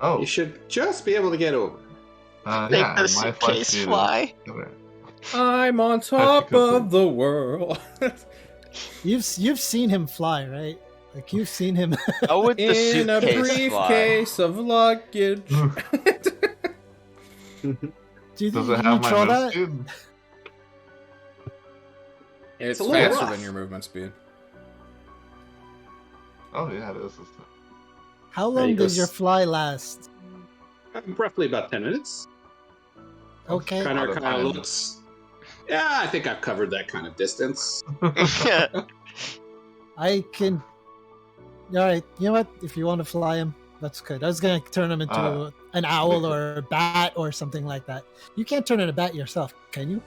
Oh, You should just be able to get over. yeah. Make the my flight suitcase speed is fly. better. I'm on top go of the world. You've seen him fly, right? Like you've seen him. How would the In a suitcase fly? briefcase of luggage. Do you think Does you it can have my control move that? speed? It's a little faster rough. than your movement speed. Oh yeah, it is. How There long you does go. your fly last? Roughly about 10 minutes. Okay. Kind Out of of time. looks. Yeah, I think I've covered that kind of distance. I can. All right. You know what? If you want to fly him, That's good. I was gonna turn him into an owl or a bat or something like that. You can't turn into a bat yourself, can you?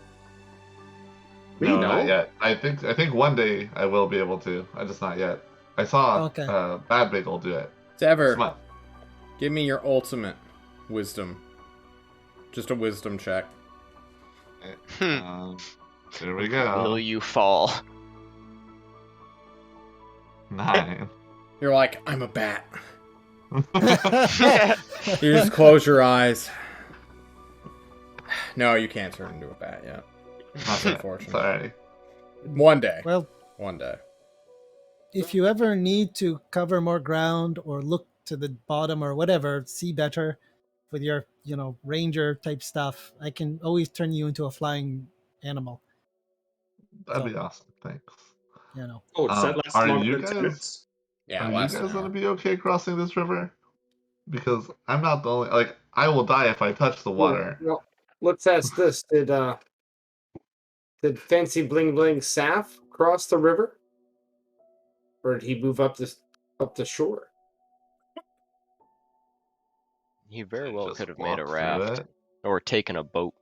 No, not yet. I think one day I will be able to. I just not yet. I saw Okay. Bad Bagel do it. Sever, Smut. give me your ultimate wisdom. Just a wisdom check. There we go. Will you fall? 9. You're like, I'm a bat. You just close your eyes. No, you can't turn into a bat yet. Not yet. Unfortunate. Sorry. One day. Well, One day. if you ever need to cover more ground or look to the bottom or whatever, see better with your, ranger type stuff, I can always turn you into a flying animal. That'd be awesome. Thanks. Oh, does that last Are longer you than 10 guys? minutes? Yeah, Are you less guys than an gonna hour. be okay crossing this river? Because I'm not the only. Like, I will die if I touch the water. Well, let's ask this: Did Fancy Bling Bling Saf cross the river, or did he move up the shore? He very well Just could have made a walk through raft it. or taken a boat.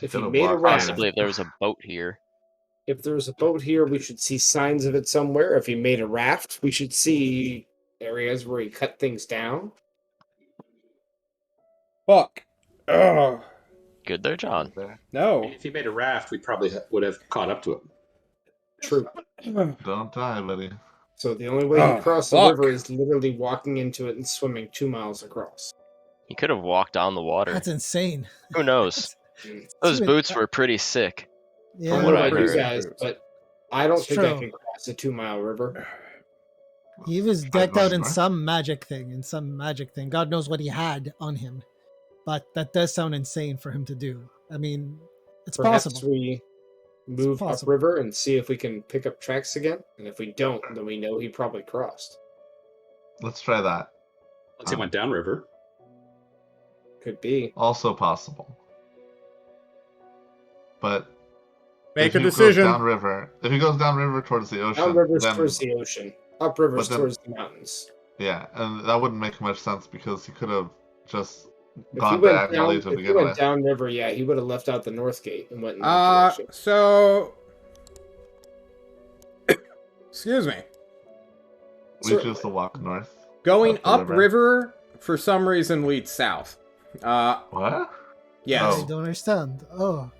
If Could he have made a walked raft- Possibly, if there was a boat here. If there's a boat here, we should see signs of it somewhere. If he made a raft, we should see areas where he cut things down. Fuck. Ugh. Good there, John. there. No. If he made a raft, we probably would have caught up to him. True. Don't die, buddy. So the only way Oh, he crossed the fuck. river is literally walking into it and swimming 2 miles across. He could have walked down the water. That's insane. Who knows? Those Too- boots were pretty sick. Yeah, I don't what know I about you heard. guys, but I don't It's think I true. can cross a 2 mile river. he was Try decked out going in north. some magic thing. God knows what he had on him. But that does sound insane for him to do. I mean, it's Perhaps possible. we move possible. upriver and see if we can pick up tracks again. And if we don't, then we know he probably crossed. Let's try that. Unless he went downriver. Could be. Also possible. But Make if a he goes decision. downriver, if he goes downriver towards the ocean, Downriver's then towards the ocean. Upriver's But then- towards the mountains. yeah, and that wouldn't make much sense because he could have just If gone he went diagonally down, to if he begin went with. downriver, yeah, he would have left out the north gate and went in that direction. So... Excuse me. We Certainly. choose to walk north. Going Up the upriver, for some reason, leads south. What? Yes. I Oh. don't understand. Oh,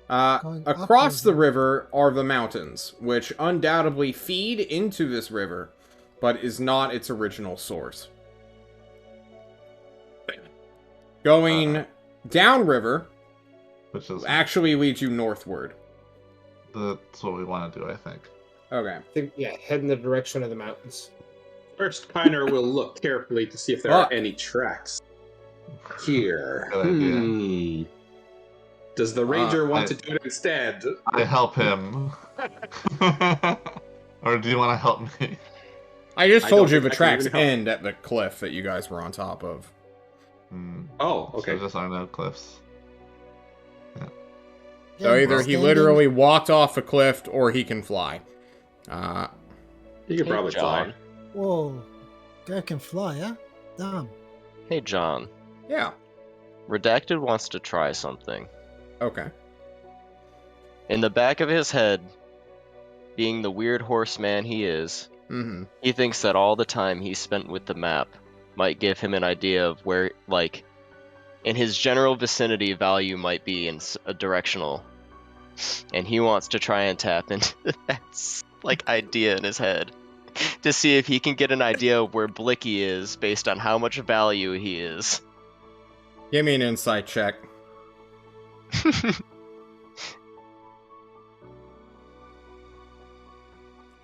Going Across the upriver. river are the mountains, which undoubtedly feed into this river, but is not its original source. Going downriver Which is actually leads you northward. that's what we want to do, I think. Okay. Head in the direction of the mountains. First, Piner will look carefully to see if there Fuck. are any tracks here. Good idea. Does the ranger want I- to do it instead? I help him. Or do you want to help me? I just I told don't you think the I can tracks even help. end at the cliff that you guys were on top of. Oh, okay. So just are no cliffs. So yeah, either he standing- literally walked off a cliff or he can fly. You could probably John. fly. Whoa, guy can fly, huh? Damn. Hey, John. Yeah. Redacted wants to try something. Okay. In the back of his head, being the weird horseman he is, Mm-hmm. he thinks that all the time he spent with the map might give him an idea of where, like, in his general vicinity, value might be in a directional. And he wants to try and tap into that, like, idea in his head to see if he can get an idea of where Blicky is based on how much value he is. Give me an insight check.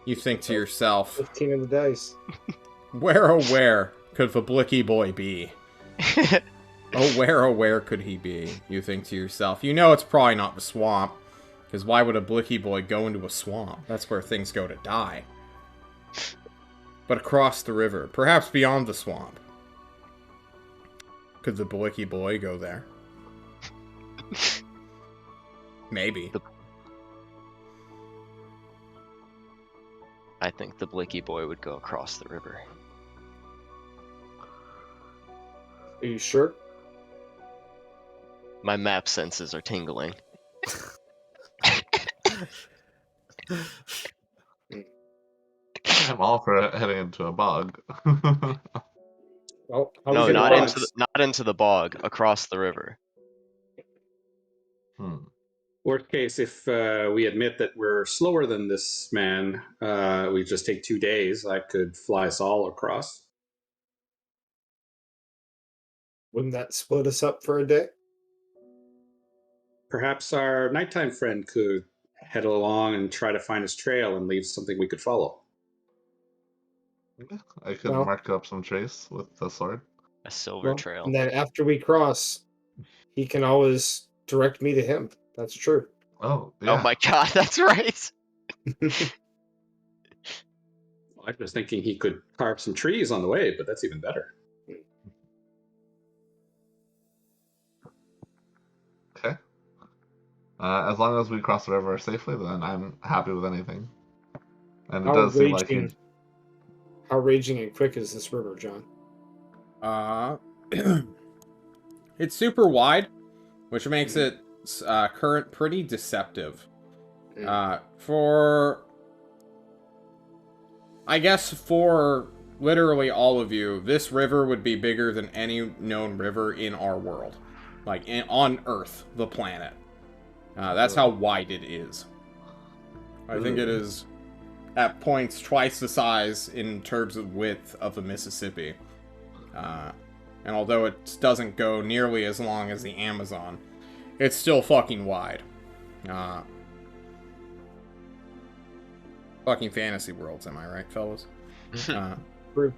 You think to yourself, 15 of the dice. where oh where could the Blicky boy be? Oh where could he be? You think to yourself. You know it's probably not the swamp. Because why would a Blicky boy go into a swamp? That's where things go to die. But across the river, perhaps beyond the swamp. Could the Blicky boy go there? Maybe. I think the Blicky boy would go across the river. Are you sure? My map senses are tingling. I'm all for heading into a bog. Well, how No, we gonna not into cross? not into the bog, across the river. Worst case, if we admit that we're slower than this man, we just take 2 days. I could fly us all across. Wouldn't that split us up for a day? Perhaps our nighttime friend could head along and try to find his trail and leave something we could follow. I could Well- mark up some trace with the sword. A silver Well, trail. and then after we cross, he can always direct me to him. That's true. Oh, yeah. Oh my god, that's right. I was thinking he could carve some trees on the way, but that's even better. Okay. As long as we cross the river safely, then I'm happy with anything. And it How does seem like raging, how raging and quick is this river, John? It's super wide, which makes its current pretty deceptive. I guess for literally all of you, this river would be bigger than any known river in our world. Like, on Earth, the planet. That's how wide it is. I think it is, at points, twice the size in terms of width of the Mississippi. And although it doesn't go nearly as long as the Amazon, it's still fucking wide. Fucking fantasy worlds, am I right, fellas? True.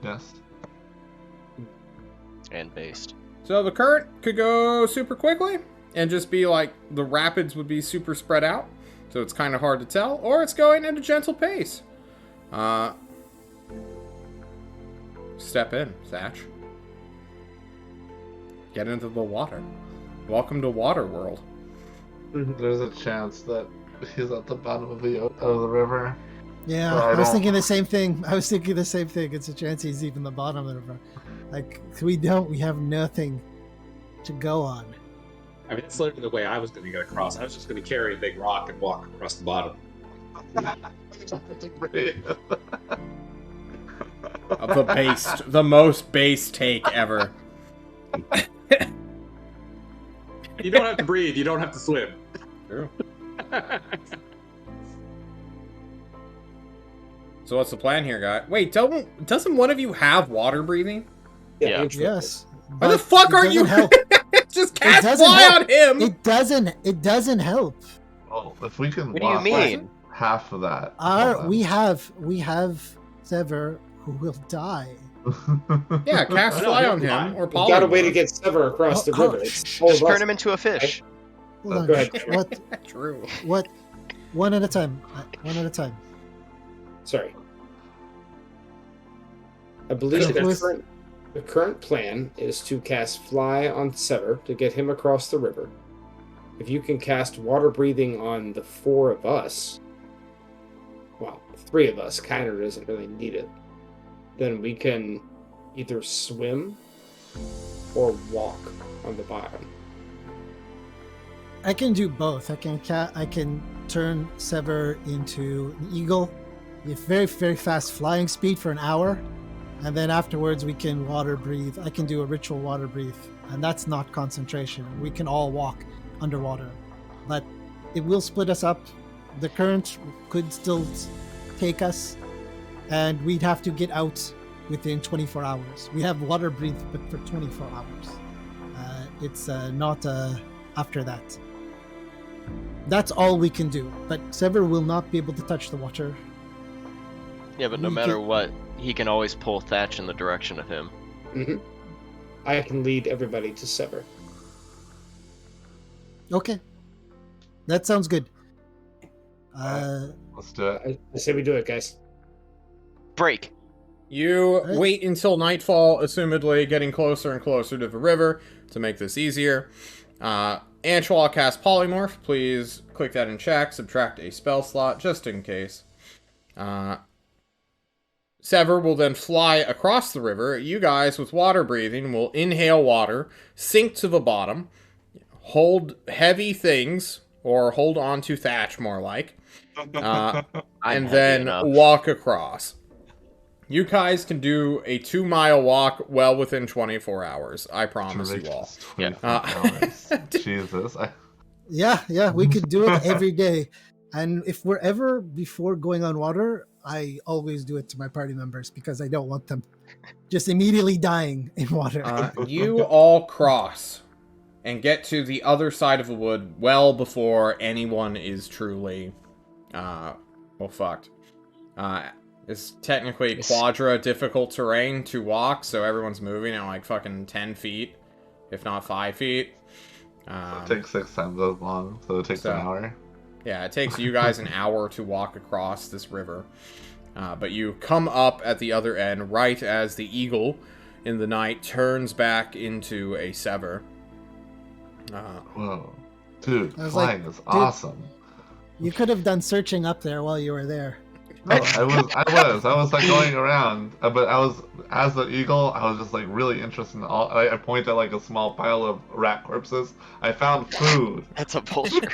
yes. And based. So the current could go super quickly, and just be like, the rapids would be super spread out, so it's kind of hard to tell, or it's going at a gentle pace. Step in, Satch. Get into the water. Welcome to Water World. There's a chance that he's at the bottom of the river. Yeah, Well, I was don't- thinking the same thing. I was thinking the same thing. It's a chance he's even the bottom of the river. Like, we have nothing to go on. I mean, it's literally the way I was going to get across. I was just going to carry a big rock and walk across the bottom. The most base take ever. You don't have to breathe. You don't have to swim. True. So what's the plan here, guy? Wait, doesn't one of you have water breathing? Yeah. Interesting. Yes. Why the but fuck it aren't you? doesn't help. Just cast doesn't fly help. on him. It doesn't help. Well, if we can What do you walk mean? half of that. We have Sever who will die. Yeah, cast No, fly no, on him fine. or We got a way to polymorph. get Sever across the Oh, river. It's all Just of us. turn him into a fish. Hold on. Go ahead. True. What? One at a time. One at a time. Sorry. I believe Okay. the current plan is to cast Fly on Sever to get him across the river. If you can cast Water Breathing on the four of us, well, three of us, Kiner doesn't really need it, then we can either swim or walk on the bottom. I can do both. I can turn Sever into an eagle with very, very fast flying speed for an hour, and then afterwards we can water breathe. I can do a ritual water breathe, and that's not concentration. We can all walk underwater, but it will split us up. The current could still take us, and we'd have to get out within 24 hours. We have water breathe, but for 24 hours. It's not after that. That's all we can do. But Sever will not be able to touch the water. Yeah, but no We matter can- what, he can always pull Thatch in the direction of him. I can lead everybody to Sever. Okay. That sounds good. Let's do it. I say we do it, guys. Break. You Right. wait until nightfall, assumedly getting closer and closer to the river to make this easier. Anshwal cast Polymorph. Please click that in check. Subtract a spell slot just in case. Sever will then fly across the river. You guys, with water breathing, will inhale water, sink to the bottom, hold heavy things, or hold on to thatch, more like, I'm and heavy then enough. walk across. You guys can do a 2-mile walk well within 24 hours. I promise you all. Ridiculous, 24 Yeah. hours. Jesus. Yeah, we could do it every day. And if we're ever before going on water, I always do it to my party members because I don't want them just immediately dying in water. You all cross and get to the other side of the wood well before anyone is truly, fucked. It's technically quadra difficult terrain to walk, so everyone's moving at like fucking 10 feet, if not 5 feet. So it takes 6 times as long, so it takes an hour. Yeah, it takes you guys an hour to walk across this river. But you come up at the other end right as the eagle in the night turns back into a sever. Whoa. Dude, I was flying like, is awesome. You could have done searching up there while you were there. No, I was like going around, but I was, as the eagle, I was just like really interested in all, I point at like a small pile of rat corpses. I found food. That's a vulture.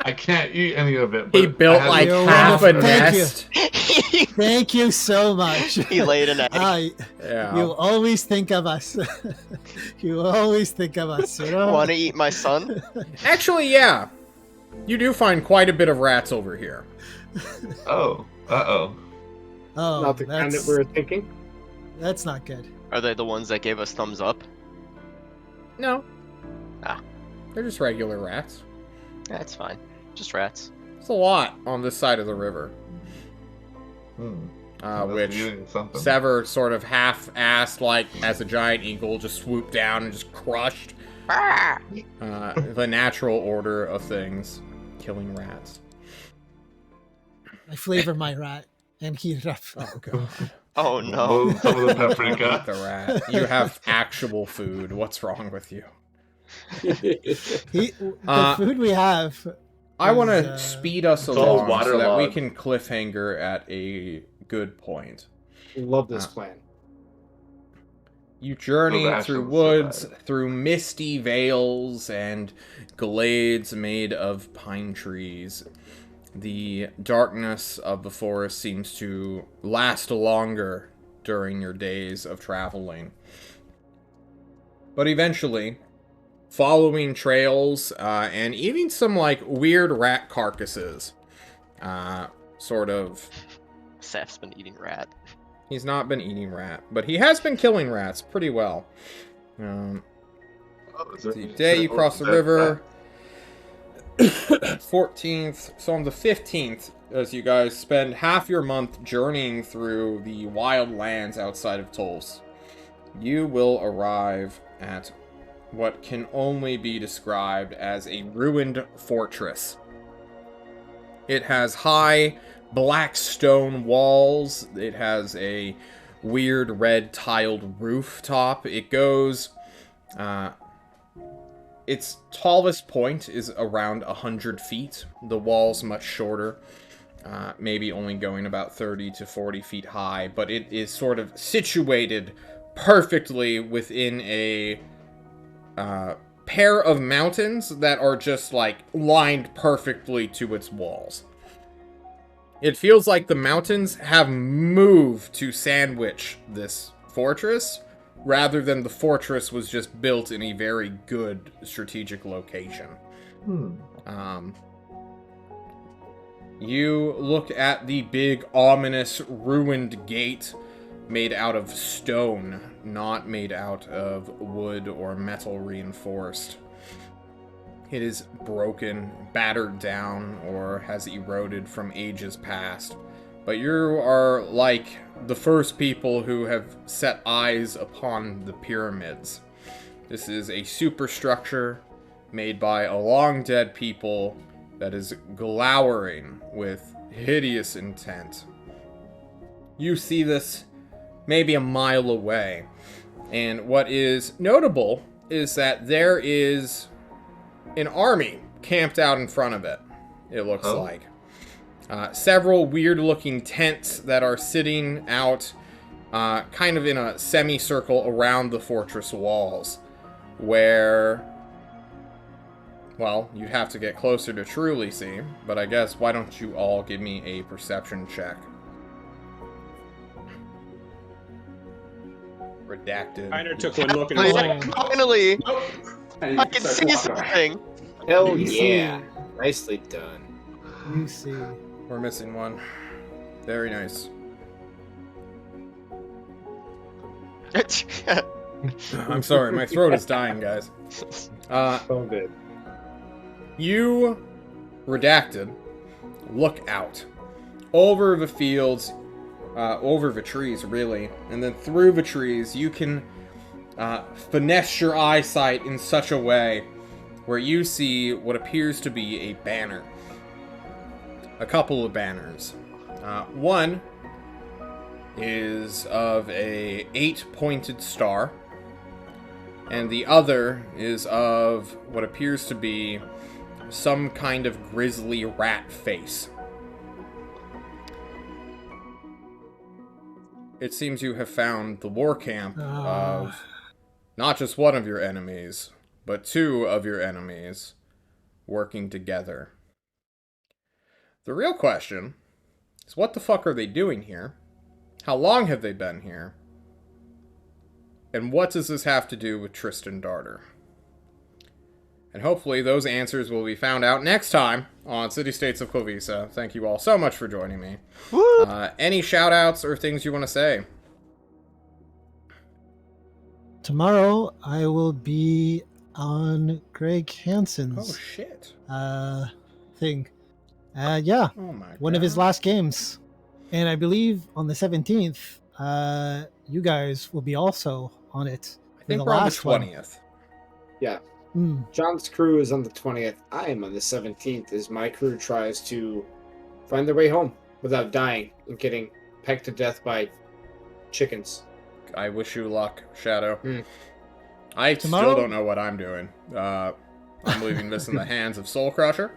I can't eat any of it. He but built I had like You're half a wonderful. Thank you. nest. Thank you so much. He laid an egg. Yeah. You always think of us. You always think of us, you know? Want to eat my son? Actually, yeah. You do find quite a bit of rats over here. Oh, Oh, Not the kind that that's, we were thinking. that's not good. Are they the ones that gave us thumbs up? No. Ah. They're just regular rats. That's fine. Just rats. It's a lot on this side of the river. Which eating something. Sever sort of half-assed, like, as a giant eagle, just swooped down and just crushed the natural order of things, killing rats. I flavor my rat and heat it up. Oh, God. Oh no. Some of the Eat paprika. the rat. You have actual food. What's wrong with you? The food we have. I want is, to speed us it's all along so that we waterlogged. can cliffhanger at a good point. Love this plan. You journey Those through actions woods, survive. through misty vales and glades made of pine trees. The darkness of the forest seems to last longer during your days of traveling. But eventually, following trails and even some like weird rat carcasses, sort of. Seth's been eating rat. He's not been eating rat, but he has been killing rats pretty well. Oh, is there- The day you cross the that- river, 14th, so on the 15th, as you guys spend half your month journeying through the wild lands outside of Tulse, you will arrive at what can only be described as a ruined fortress. It has high black stone walls. It has a weird red tiled rooftop. It goes, its tallest point is around 100 feet. The wall's much shorter, maybe only going about 30 to 40 feet high, but it is sort of situated perfectly within a pair of mountains that are just like lined perfectly to its walls. It feels like the mountains have moved to sandwich this fortress, rather than the fortress was just built in a very good strategic location. You look at the big, ominous, ruined gate made out of stone, not made out of wood or metal reinforced. It is broken, battered down, or has eroded from ages past. But you are like the first people who have set eyes upon the pyramids. This is a superstructure made by a long-dead people that is glowering with hideous intent. You see this maybe a mile away. And what is notable is that there is an army camped out in front of it, it looks like. several weird-looking tents that are sitting out kind of in a semicircle around the fortress walls, where, well, you'd have to get closer to truly see, but I guess why don't you all give me a perception check? Redacted. Tyner took one look and was like, Finally, Nope. And I can starts see walking away. something. Hell You yeah. see. Nicely done. You see. We're missing one. Very nice. I'm sorry, my throat is dying, guys. So good. You, Redacted, look out. Over the fields, over the trees, really. And then through the trees, you can finesse your eyesight in such a way where you see what appears to be a banner. A couple of banners. One is of a 8-pointed star, and the other is of what appears to be some kind of grisly rat face. It seems you have found the war camp of not just one of your enemies, but two of your enemies working together. The real question is, what the fuck are they doing here? How long have they been here? And what does this have to do with Tristan Darter? And hopefully those answers will be found out next time on City States of Klovisa. Thank you all so much for joining me. Any shout-outs or things you want to say? Tomorrow I will be on Greg Oh, Hansen's shit. thing. Yeah, Oh, my God. one of his last games. And I believe on the 17th, you guys will be also on it. I think the we're on the last one. 20th. Yeah. Mm. John's crew is on the 20th. I am on the 17th as my crew tries to find their way home without dying and getting pecked to death by chickens. I wish you luck, Shadow. Hmm. I Tomorrow? still don't know what I'm doing. I'm leaving this in the hands of Soul Crusher,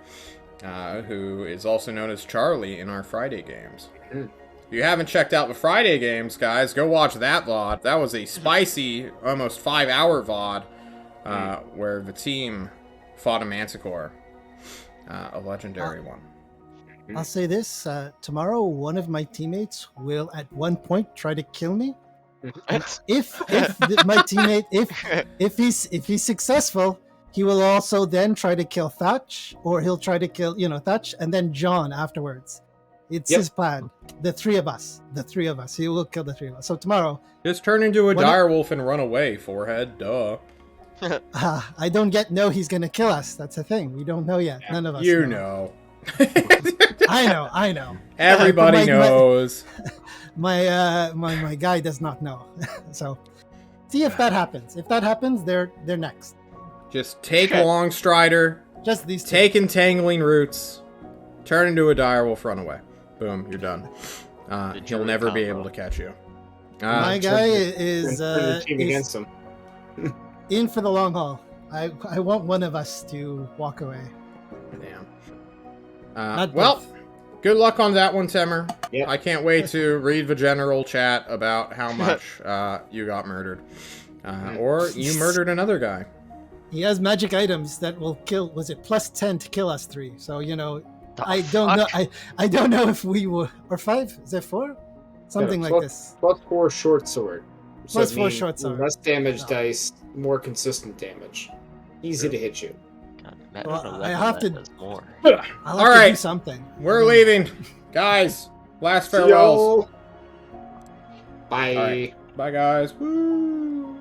who is also known as Charlie in our Friday games. Hmm. If you haven't checked out the Friday games, guys, go watch that VOD. That was a spicy, almost 5-hour VOD, where the team fought a Manticore, a legendary one. I'll say this: tomorrow, one of my teammates will, at one point, try to kill me. And my teammate, if he's successful, he will also then try to kill Thatch, or he'll try to kill Thatch, and then John afterwards. It's his plan. The three of us. He will kill the three of us. So tomorrow, Just turn into a What direwolf and run away, Forehead. Duh. I don't yet know he's gonna kill us. That's the thing. We don't know yet. None of us. You know. I know. Everybody My- knows. My guy does not know. So see if that happens. If that happens, they're next. Just take Long Strider, Just these two. take Entangling Roots, turn into a direwolf, run away. Boom, you're done. He'll never be able to catch you. My guy is Turn the team against them. in for the long haul. I want one of us to walk away. Damn. Not Well, both. good luck on that one, Temer. Yep. I can't wait to read the general chat about how much you got murdered. Or you murdered another guy. He has magic items that will kill. Was it +10 to kill us three? So I don't know. I don't know if we were or 5. Is it 4? Something like this. +4 short sword. Plus it 4 means short sword. Less damage No. dice, more consistent damage. Easy to hit you. God, imagine Well, a I level have that to- does more. I'll have to Alright. do something. We're leaving. Guys, last farewells. Bye. Alright. Bye, guys. Woo.